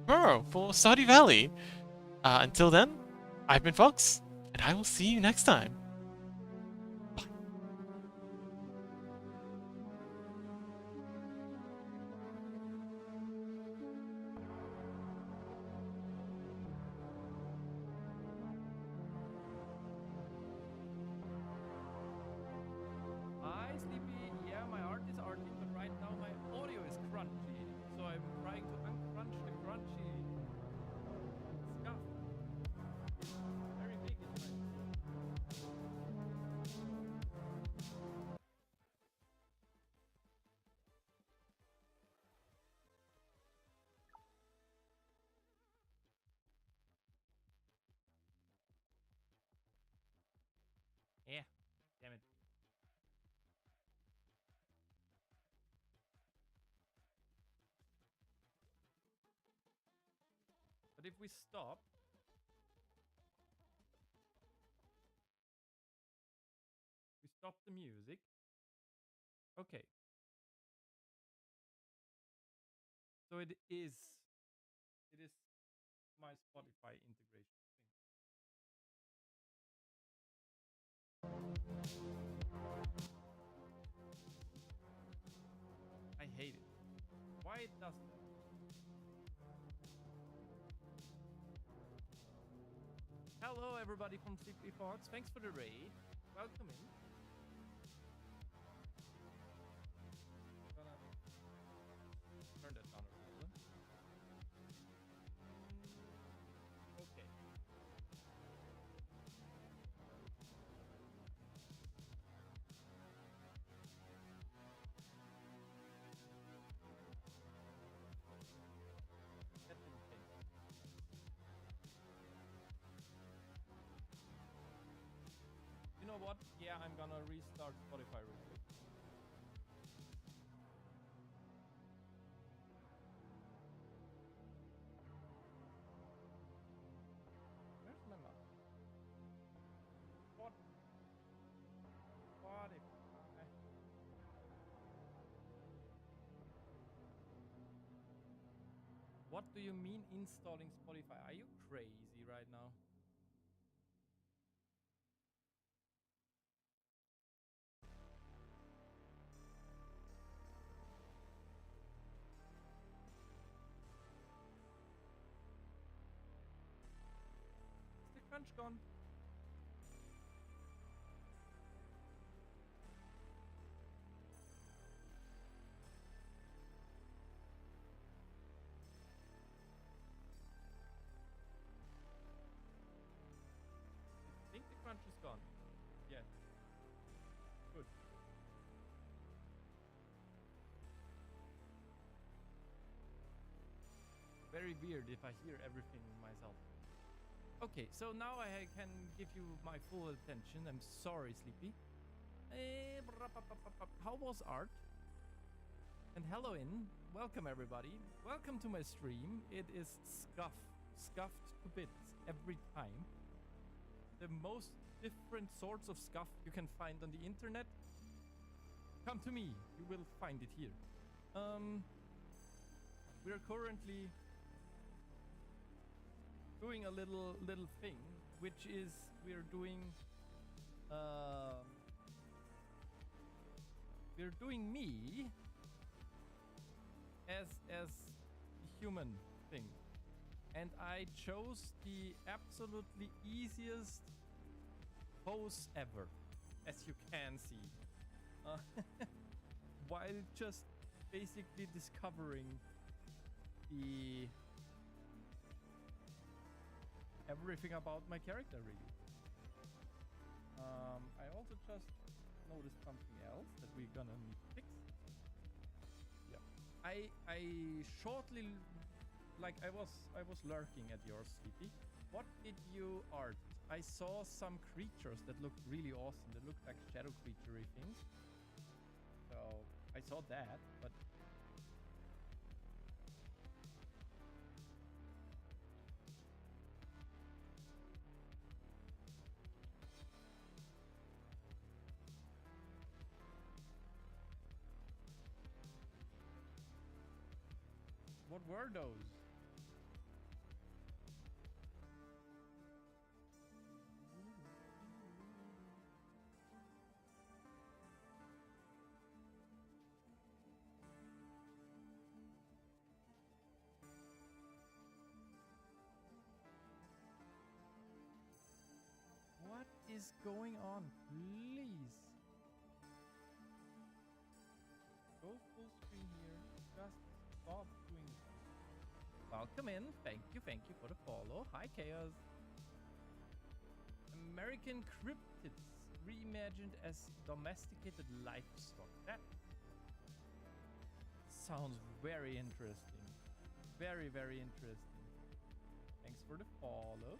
tomorrow for Stardew Valley. Until then, I've been Fox, and I will see you next time. Hi, Sleepy. Yeah, my art is arty, but right now my audio is crunchy, so I'm trying to uncrunch the crunchy stuff. Very big in my Yeah, damn it. But if we stop the music. Okay. So it is my Spotify integration thing. I hate it. Why it does that? Hello, everybody from Sleepy Fox. Thanks for the raid. Welcome in. Gonna turn that down a little. Okay. That didn't change. You know what? Yeah, I'm gonna restart Spotify real quick. Where's my mouse? What? Spotify. What do you mean installing Spotify? Are you crazy right now? Is the crunch gone? I think the crunch is gone. Yes. Good. Very weird if I hear everything myself. Okay, so now I can give you my full attention. I'm sorry, Sleepy. How was art? And hello in. Welcome everybody. Welcome to my stream. It is scuffed to bits every time. The most different sorts of scuff you can find on the internet. Come to me. You will find it here. We're currently doing a little thing, which is we're doing me as the human thing, and I chose the absolutely easiest pose ever, as you can see, while just basically discovering the everything about my character, really. I also just noticed something else that we're gonna need to fix. Yeah, I shortly, like I was lurking at yours, Sleepy. What did you art I saw some creatures that looked really awesome. They looked like shadow creature-y things. So I saw that, but what were those? What is going on? Please. Go full screen here. Just stop doing that. Welcome in. Thank you for the follow. Hi, Chaos. American cryptids reimagined as domesticated livestock. That sounds very interesting. Very, very interesting. Thanks for the follow.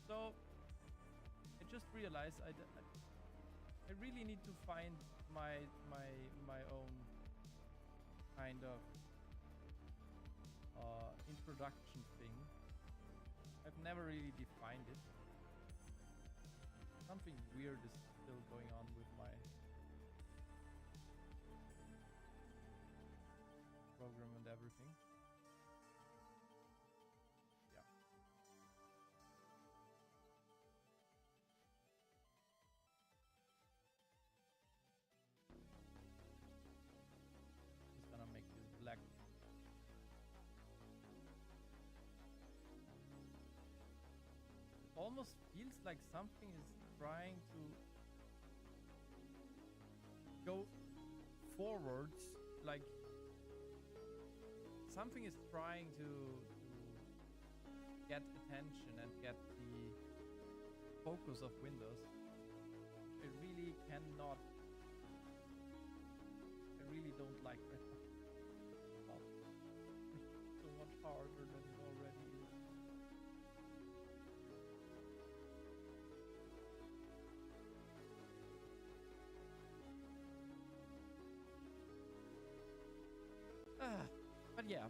So I just realized I really need to find my own kind of introduction thing. I've never really defined it. Something weird is still going on with my program and everything. Make this black. It almost feels like something is trying to go forwards, like something is trying to get attention and get the focus of Windows. I really cannot. I really don't like that. So much harder than it already is. But yeah,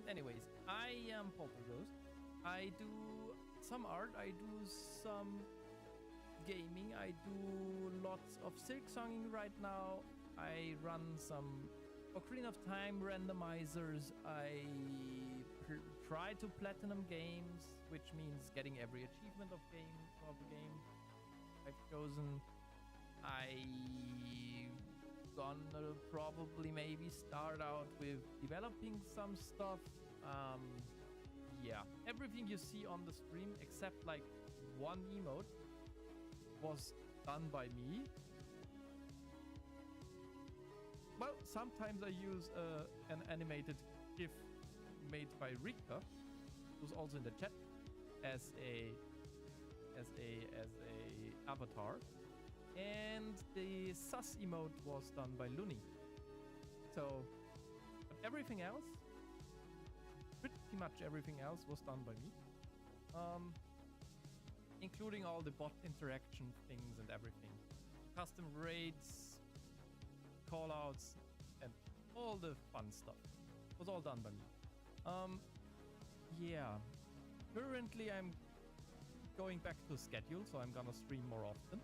anyways, I am Polterghost. I do some art, I do some gaming, I do lots of silk songing right now. I run some Ocarina of Time randomizers. I try to platinum games, which means getting every achievement of the game I've chosen. I gonna probably maybe start out with developing some stuff. Yeah, everything you see on the stream except like one emote was done by me. Well, sometimes I use an animated GIF made by Rika, who's also in the chat, as a avatar, and the sus emote was done by Looney. So, but everything else, pretty much everything else, was done by me, including all the bot interaction things and everything, custom raids, callouts, and all the fun stuff was all done by me. Yeah, currently I'm going back to schedule, so I'm gonna stream more often.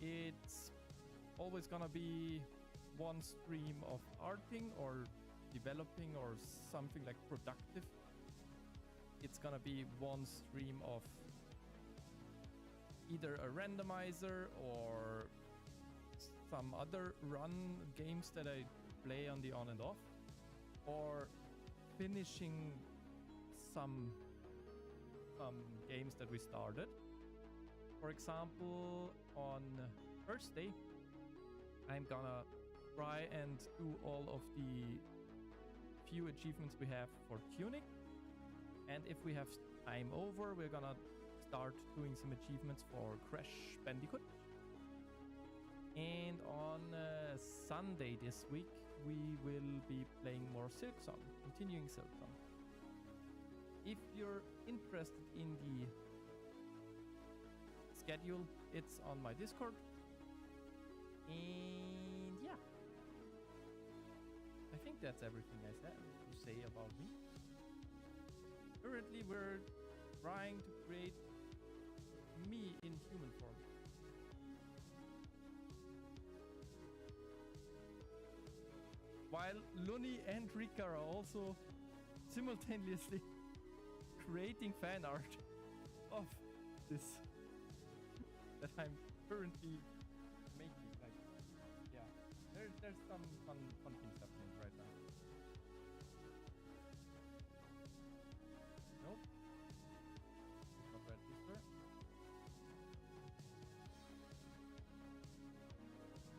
It's always gonna be one stream of arting or developing or something like productive. It's gonna be one stream of either a randomizer or some other run games that I play on the on and off, or finishing some games that we started. For example, on Thursday, I'm gonna try and do all of the few achievements we have for tuning. And if we have time over, we're gonna start doing some achievements for Crash Bandicoot. And on Sunday this week, we will be playing more Silksong, continuing Silksong. If you're interested in the schedule, it's on my Discord. And yeah, I think that's everything I said to say about me. Currently, we're trying to create me in human form. While Luni and Rika are also simultaneously creating fan art of this that I'm currently making. Like, yeah, there's some fun things happening right now. Nope. Not register.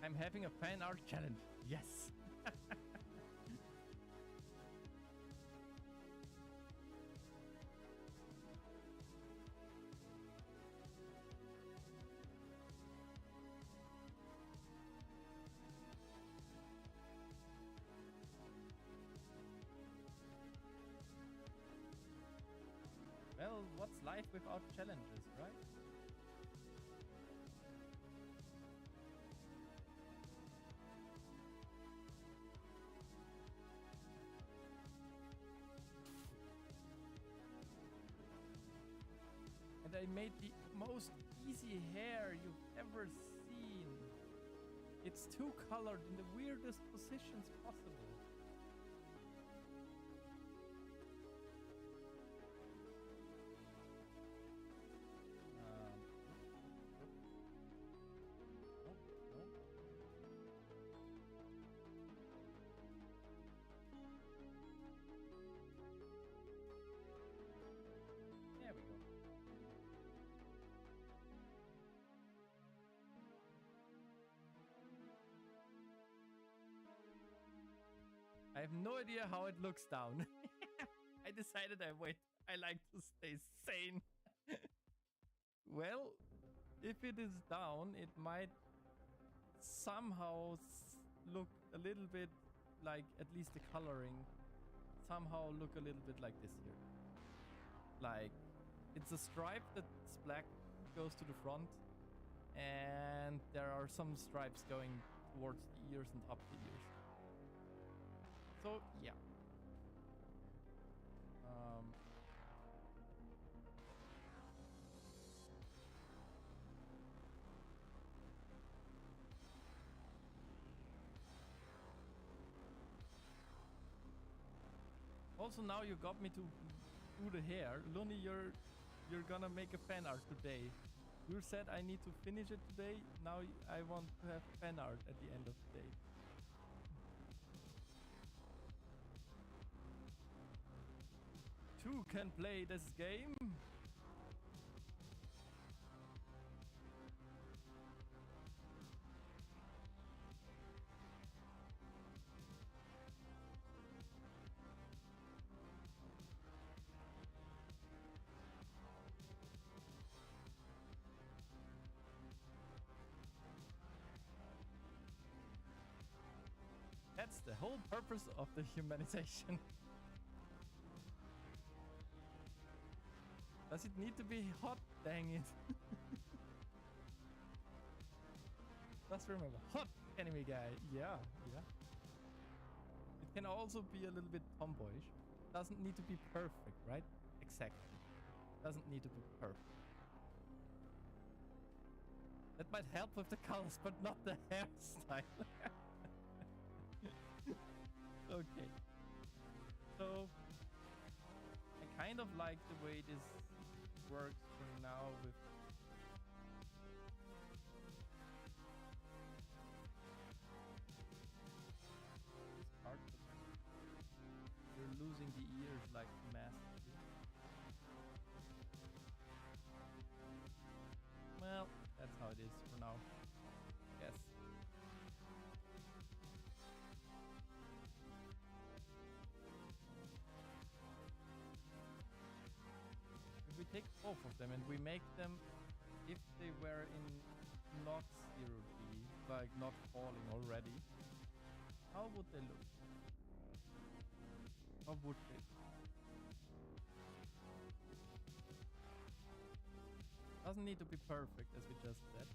I'm having a fan art challenge. Yes. Well, what's life without challenges, right? And I made the most easy hair you've ever seen. It's two-colored in the weirdest positions possible. There we go. I have no idea how it looks down. I decided I like to stay sane. Well, if it is down, it might somehow look a little bit like, at least the coloring, somehow look a little bit like this here. Like, it's a stripe that's black, goes to the front, and there are some stripes going towards the ears and up the ears. So, yeah. Also, now you got me to do the hair. Luni, you're gonna make a fan art today. You said I need to finish it today. Now I want to have fan art at the end of the day. Two can play this game. That's the whole purpose of the humanization. Does it need to be hot? Dang it. Just remember, hot enemy guy. Yeah, yeah. It can also be a little bit tomboyish. Doesn't need to be perfect, right? Exactly. Doesn't need to be perfect. That might help with the colors, but not the hairstyle. Okay. So, I kind of like the way this works for now with this part. You're losing the ears like massively. Well, that's how it is for now. Yes. If we take both of them and we make them, if they were in not 0G, like not falling already, how would they look? How would they look? Doesn't need to be perfect, as we just said.